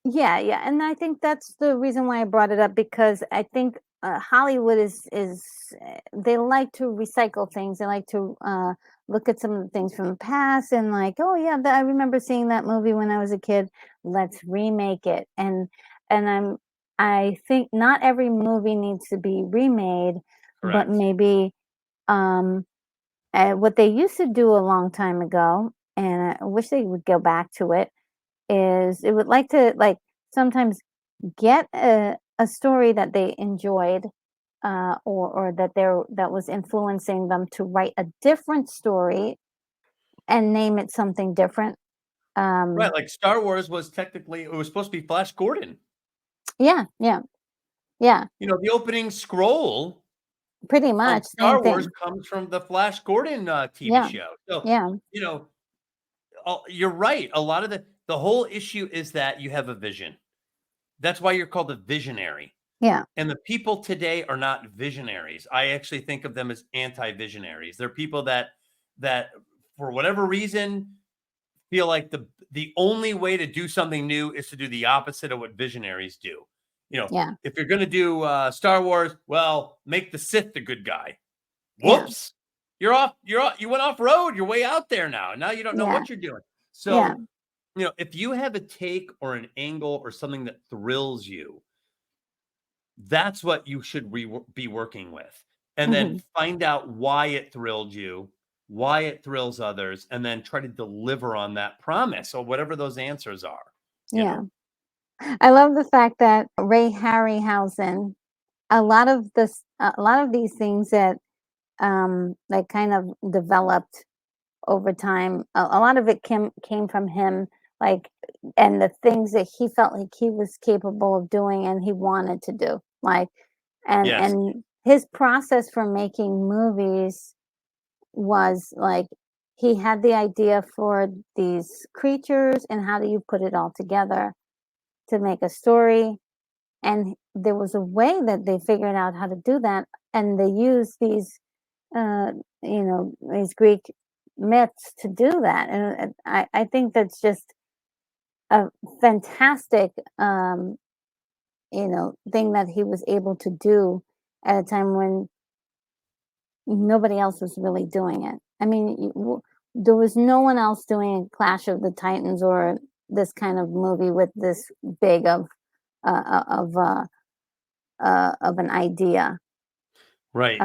Yeah, and I think that's the reason why I brought it up, because I think Hollywood is they like to recycle things. They like to look at some of the things from the past and like, oh yeah, I remember seeing that movie when I was a kid. Let's remake it. And I think not every movie needs to be remade. Correct. But maybe what they used to do a long time ago, and I wish they would go back to it, is it would like to sometimes get a story that they enjoyed, or that was influencing them to write a different story and name it something different. Right, like Star Wars was technically, it was supposed to be Flash Gordon. Yeah. The opening scroll Pretty much. Star Wars comes from the Flash Gordon TV show. So, you know, you're right. A lot of the whole issue is that you have a vision. That's why you're called a visionary. Yeah. And the people today are not visionaries. I actually think of them as anti-visionaries. They're people that for whatever reason feel like the only way to do something new is to do the opposite of what visionaries do. You know, if you're going to do Star Wars, well, make the Sith the good guy. Whoops. You went off road. You're way out there now. Now you don't know what you're doing. So, you know, if you have a take or an angle or something that thrills you, that's what you should be working with. And then find out why it thrilled you, why it thrills others, and then try to deliver on that promise or whatever those answers are. You know? I love the fact that Ray Harryhausen, a lot of these things that that kind of developed over time, a lot of it came from him, like, and the things that he felt like he was capable of doing and he wanted to do, like, and his process for making movies was like, he had the idea for these creatures and how do you put it all together to make a story. And there was a way that they figured out how to do that, and they used these you know, these Greek myths to do that. And I think that's just a fantastic you know, thing that he was able to do at a time when nobody else was really doing it. I mean, there was no one else doing Clash of the Titans or this kind of movie with this big of an idea, right?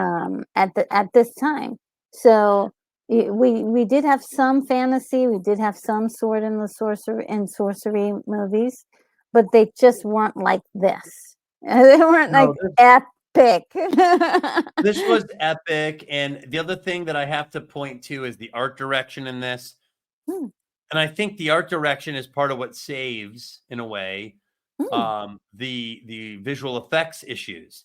At this time. So we did have some fantasy, we did have some sword and sorcery movies, but they just weren't like this. They weren't like epic. This was epic. And the other thing that I have to point to is the art direction in this. And I think the art direction is part of what saves, in a way, the visual effects issues.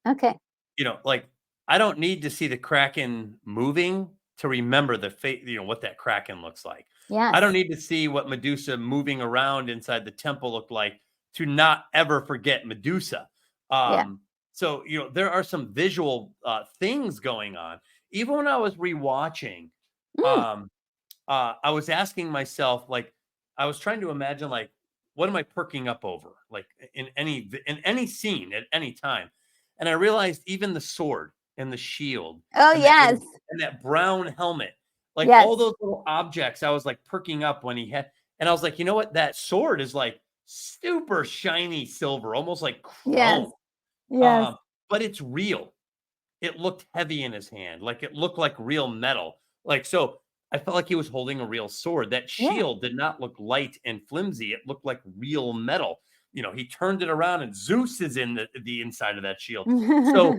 Okay. You know, like, I don't need to see the Kraken moving to remember you know, what that Kraken looks like. Yes. I don't need to see what Medusa moving around inside the temple looked like to not ever forget Medusa. So, you know, there are some visual things going on. Even when I was rewatching, I was asking myself, like, I was trying to imagine, like, what am I perking up over, like, in any scene at any time? And I realized even the sword and the shield. Oh, yes. And that brown helmet, like all those little objects, I was like perking up when he had, and I was like, you know what? That sword is like super shiny silver, almost like chrome. But it's real. It looked heavy in his hand. Like, it looked like real metal. Like, so I felt like he was holding a real sword. That shield did not look light and flimsy. It looked like real metal. You know, he turned it around and Zeus is in the inside of that shield. So,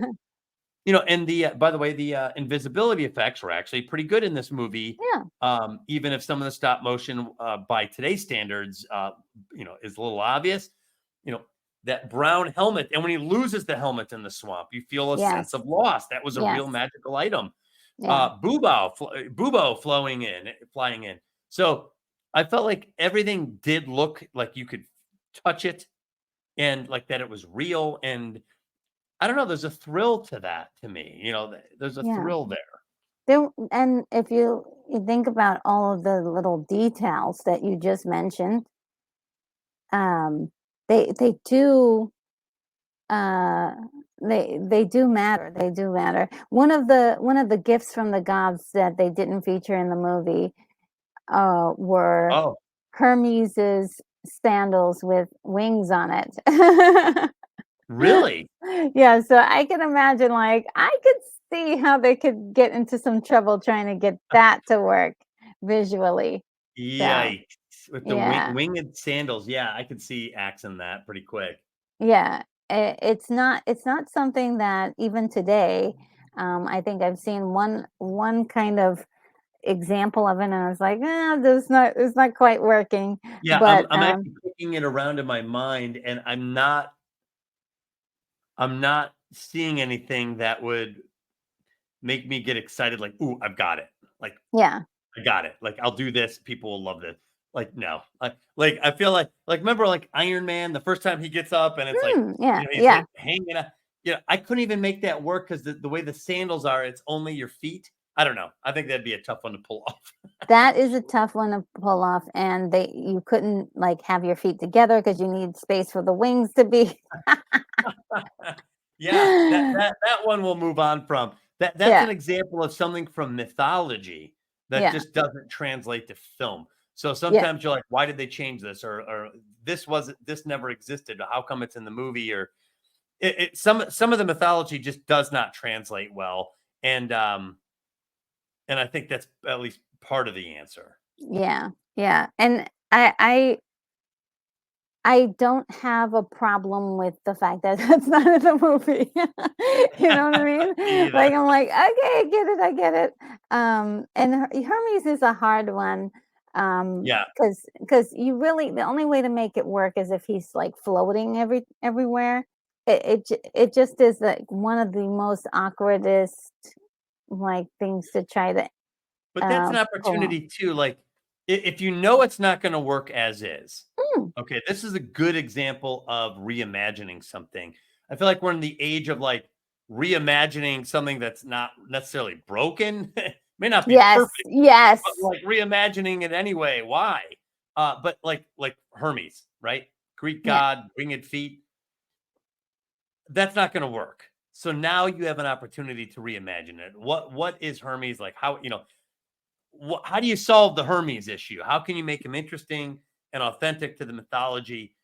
you know, and by the way, the invisibility effects were actually pretty good in this movie. Even if some of the stop motion by today's standards, you know, is a little obvious. You know, that brown helmet, and when he loses the helmet in the swamp, you feel a sense of loss. That was a real magical item. Bubo flying in. So I felt like everything did look like you could touch it, and like that it was real. And I don't know, there's a thrill to that to me. You know, there's a thrill there. And if you think about all of the little details that you just mentioned, they do they do matter. They do matter. One of the gifts from the gods that they didn't feature in the movie were Hermes's sandals with wings on it. Really? Yeah, so I can imagine, like, I could see how they could get into some trouble trying to get that to work visually. Yikes. With the winged sandals. Yeah, I could see axing that pretty quick. Yeah, it's not something that even today, I think I've seen one kind of example of it, and I was like, it's not quite working. Yeah, but I'm actually kicking it around in my mind, and I'm not seeing anything that would make me get excited. Like, ooh, I've got it. Like, yeah, I got it. Like, I'll do this. People will love this. Like, no, I feel like remember like Iron Man, the first time he gets up and it's like, yeah, he's yeah. like hanging out. I couldn't even make that work because the way the sandals are, it's only your feet. I don't know. I think that'd be a tough one to pull off. That is a tough one to pull off, and you couldn't like have your feet together because you need space for the wings to be. Yeah, that one we'll move on from. That's an example of something from mythology that just doesn't translate to film. So sometimes you're like, why did they change this? Or this never existed. How come it's in the movie? Or some of the mythology just does not translate well. And I think that's at least part of the answer. Yeah. And I don't have a problem with the fact that that's not in the movie. You know what I mean? Like, I'm like, okay, I get it. And Hermes is a hard one. Because you really, the only way to make it work is if he's like floating everywhere. It just is like one of the most awkwardest like things to try to. But that's an opportunity too. Like, if you know it's not going to work as is, okay, this is a good example of reimagining something. I feel like we're in the age of like reimagining something that's not necessarily broken. May not be perfect. Yes. But like reimagining it anyway. Why? But like Hermes, right? Greek god, winged feet. That's not going to work. So now you have an opportunity to reimagine it. What is Hermes like? How how do you solve the Hermes issue? How can you make him interesting and authentic to the mythology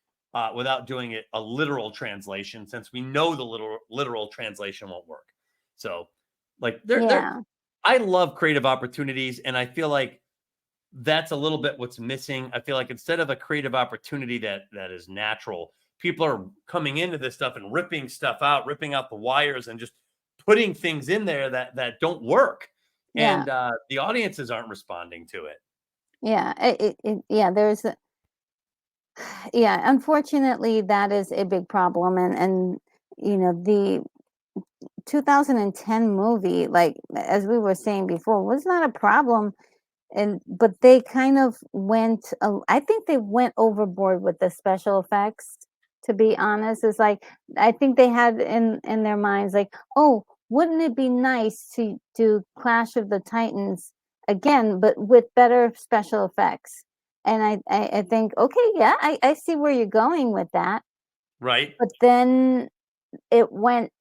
without doing it a literal translation, since we know the literal translation won't work? So like I love creative opportunities, and I feel like that's a little bit what's missing. I feel like instead of a creative opportunity that is natural, people are coming into this stuff and ripping stuff out, ripping out the wires and just putting things in there that don't work. And the audiences aren't responding to it. There's unfortunately that is a big problem, and the 2010 movie, like as we were saying before, was not a problem, but they kind of went I think they went overboard with the special effects, to be honest. It's like I think they had in their minds like, oh, wouldn't it be nice to do Clash of the Titans again, but with better special effects? And I think, okay, I see where you're going with that. Right. But then it went,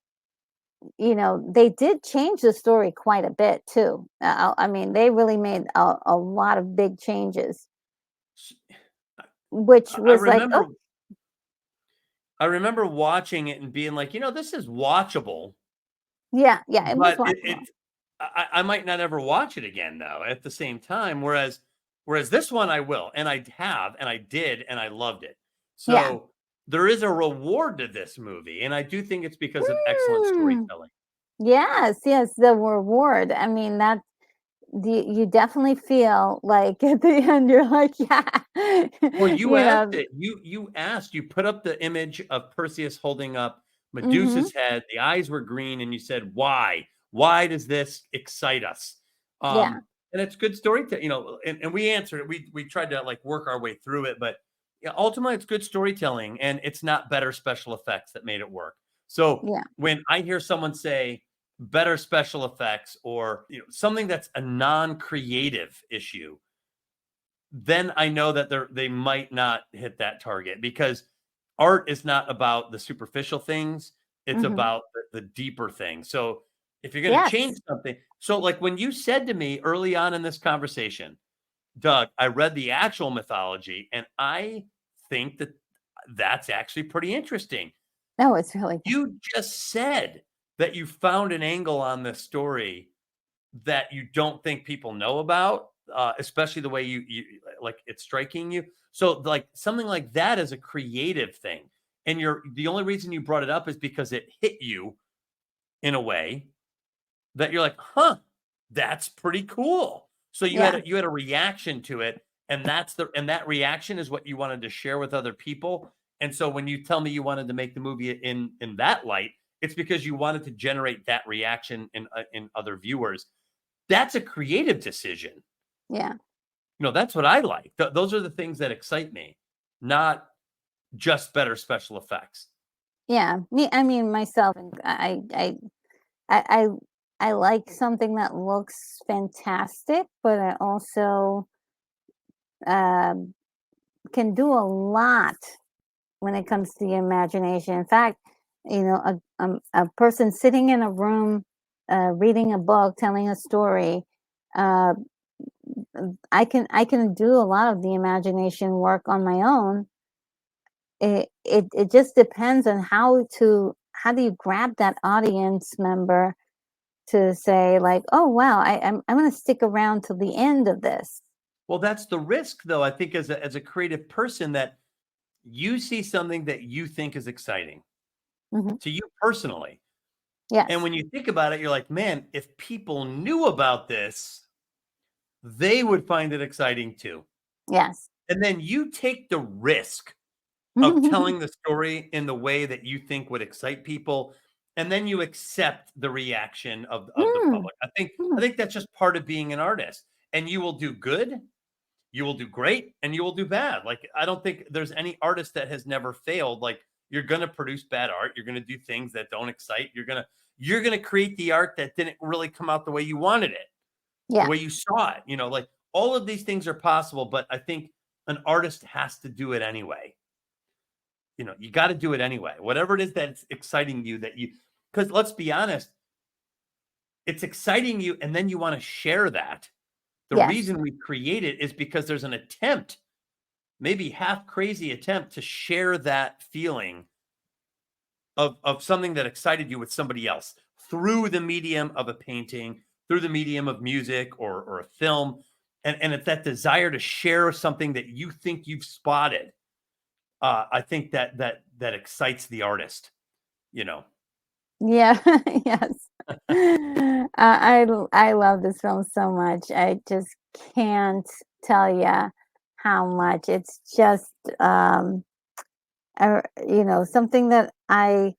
they did change the story quite a bit too. I mean, they really made a lot of big changes, which was I remember watching it and being like, this is watchable. Yeah, it was watchable. I might not ever watch it again though at the same time. Whereas this one I will, and I have, and I did, and I loved it. So there is a reward to this movie, and I do think it's because of excellent storytelling. Yes, the reward. I mean, you definitely feel like at the end you're like, yeah. Well, you asked it. You put up the image of Perseus holding up Medusa's head. The eyes were green, and you said, "Why? Why does this excite us?" And it's good storytelling, and we answered it. We tried to like work our way through it, but ultimately it's good storytelling, and it's not better special effects that made it work. So when I hear someone say better special effects or something that's a non-creative issue, then I know that they might not hit that target, because art is not about the superficial things. It's about the deeper things. So if you're going to change something, so like when you said to me early on in this conversation, Doug, I read the actual mythology, and I think that's actually pretty interesting. No, it's really good. You just said that you found an angle on this story that you don't think people know about, especially the way you like it's striking you. So like something like that is a creative thing. And the only reason you brought it up is because it hit you in a way that you're like, huh, that's pretty cool. So you had a reaction to it, and that reaction is what you wanted to share with other people. And so when you tell me you wanted to make the movie in that light, It's because you wanted to generate that reaction in other viewers. That's a creative decision. Yeah. That's what I like. Those are the things that excite me, not just better special effects. Yeah. I mean, myself, I like something that looks fantastic, but I also can do a lot when it comes to the imagination. In fact, a person sitting in a room, reading a book, telling a story, I can do a lot of the imagination work on my own. It just depends on how do you grab that audience member to say, like, oh wow, I'm going to stick around till the end of this. Well, that's the risk, though, I think, as a creative person, that you see something that you think is exciting to you personally. Yes. And when you think about it, you're like, man, if people knew about this, they would find it exciting too. Yes. And then you take the risk of telling the story in the way that you think would excite people, and then you accept the reaction of the public. I think that's just part of being an artist. And you will do good, you will do great, and you will do bad. Like, I don't think there's any artist that has never failed. Like, you're going to produce bad art, you're going to do things that don't excite, you're going to create the art that didn't really come out the way you wanted it. The way you saw it. Like, all of these things are possible, but I think an artist has to do it anyway. You got to do it anyway. Whatever it is that's exciting you, because let's be honest, it's exciting you, and then you want to share that. The reason we create it is because there's an attempt, maybe half crazy attempt, to share that feeling of something that excited you with somebody else through the medium of a painting, through the medium of music or a film. And it's that desire to share something that you think you've spotted. I think that excites the artist, Yeah. Yes. I love this film so much. I just can't tell you how much. It's just something that I've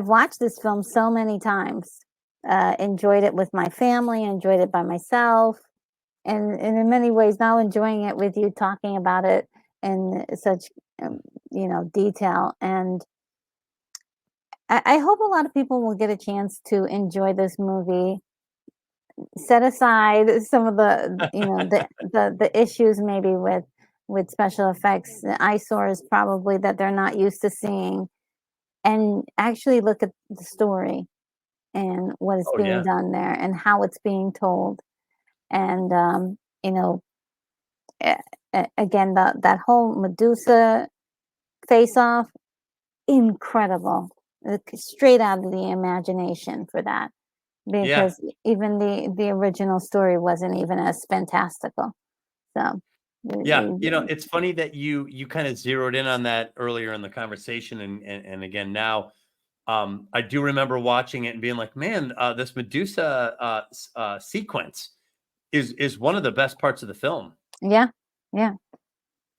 watched this film so many times. Enjoyed it with my family, enjoyed it by myself, and in many ways now enjoying it with you, talking about it in such detail. And I hope a lot of people will get a chance to enjoy this movie. Set aside some of the issues maybe with special effects, the eyesores probably that they're not used to seeing, and actually look at the story and what is being done there and how it's being told. And again, that whole Medusa face-off, incredible. Straight out of the imagination for that, because even the original story wasn't even as fantastical. So it's funny that you kind of zeroed in on that earlier in the conversation, and again now. I do remember watching it and being like, man, this Medusa sequence is one of the best parts of the film. Yeah.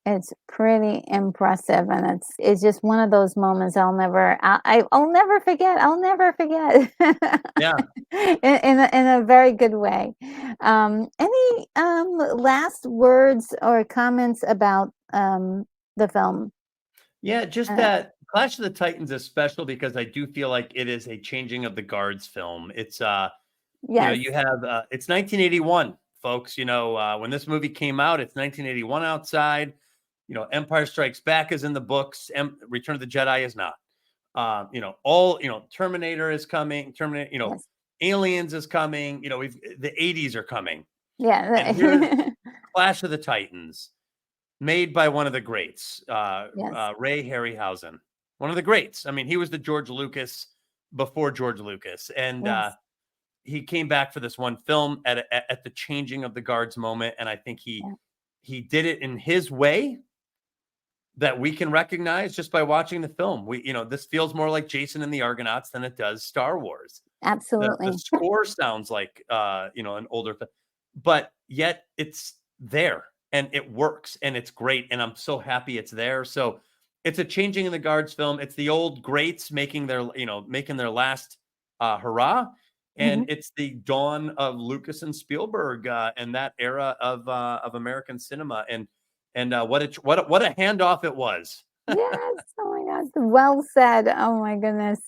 It's pretty impressive, and it's just one of those moments I'll never forget. I'll never forget. Yeah. in a very good way. Any last words or comments about the film? Yeah, just that Clash of the Titans is special because I do feel like it is a changing of the guards film. It's you have it's 1981, folks. When this movie came out, it's 1981 outside. Empire Strikes Back is in the books. Return of the Jedi is not. Terminator is coming. Aliens is coming. The 80s are coming. Yeah. And here's Clash of the Titans, made by one of the greats, Ray Harryhausen, one of the greats. I mean, he was the George Lucas before George Lucas, and he came back for this one film at the changing of the guards moment, and I think he did it in his way that we can recognize just by watching the film. This feels more like Jason and the Argonauts than it does Star Wars. Absolutely. The score sounds like an older film, but yet it's there and it works and it's great. And I'm so happy it's there. So it's a changing in the guards film. It's the old greats making their last hurrah. And it's the dawn of Lucas and Spielberg and that era of American cinema. And what a handoff it was. Yes. Oh my gosh. Well said. Oh my goodness.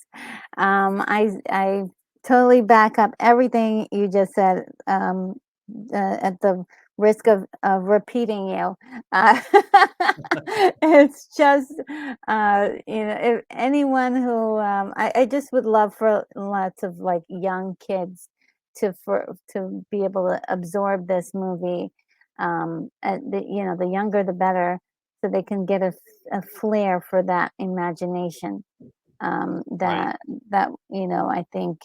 I totally back up everything you just said. At the risk of repeating you, it's just if anyone who I just would love for lots of like young kids to be able to absorb this movie. The younger the better, so they can get a flair for that imagination that I think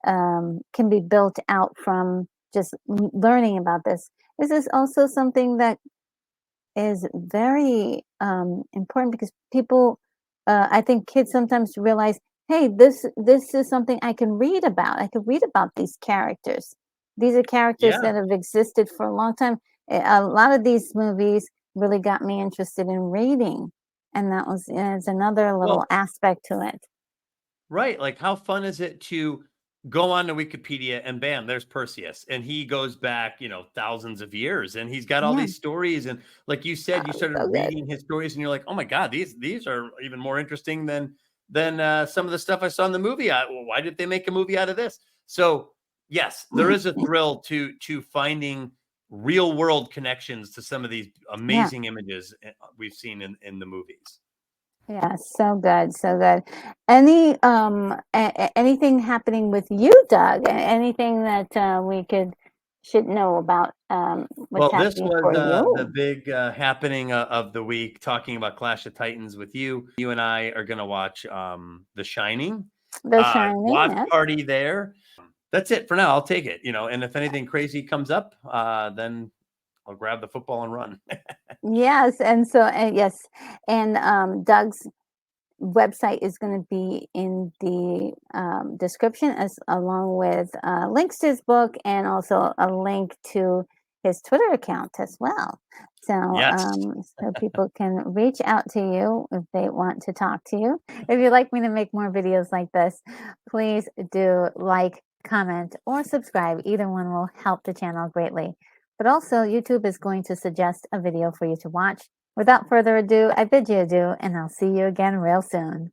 can be built out from just learning about this. This is also something that is very important because people, I think kids sometimes realize, hey, this is something I can read about. I could read about these characters. These are characters that have existed for a long time. A lot of these movies really got me interested in reading, and that was it's another little aspect to it. Right. Like, how fun is it to go on to Wikipedia and bam, there's Perseus. And he goes back, thousands of years, and he's got all these stories. And like you said, you started reading his stories and you're like, oh my God, these are even more interesting than some of the stuff I saw in the movie. Why did they make a movie out of this? So yes, there is a thrill to finding real world connections to some of these amazing images we've seen in the movies. Yeah, so good, so good. Any anything happening with you, Doug? Anything that we should know about what's Well, this happening was for the you? big happening of the week, talking about Clash of Titans with you. You and I are going to watch The Shining. The Shining, Watch yeah. party there. That's it for now. I'll take it, and if anything crazy comes up, then I'll grab the football and run. Yes, and so yes, and Doug's website is going to be in the description, as along with links to his book and also a link to his Twitter account as well. So, Yes. so people can reach out to you if they want to talk to you. If you'd like me to make more videos like this, please do like, comment, or subscribe. Either one will help the channel greatly. But also, YouTube is going to suggest a video for you to watch. Without further ado, I bid you adieu, and I'll see you again real soon.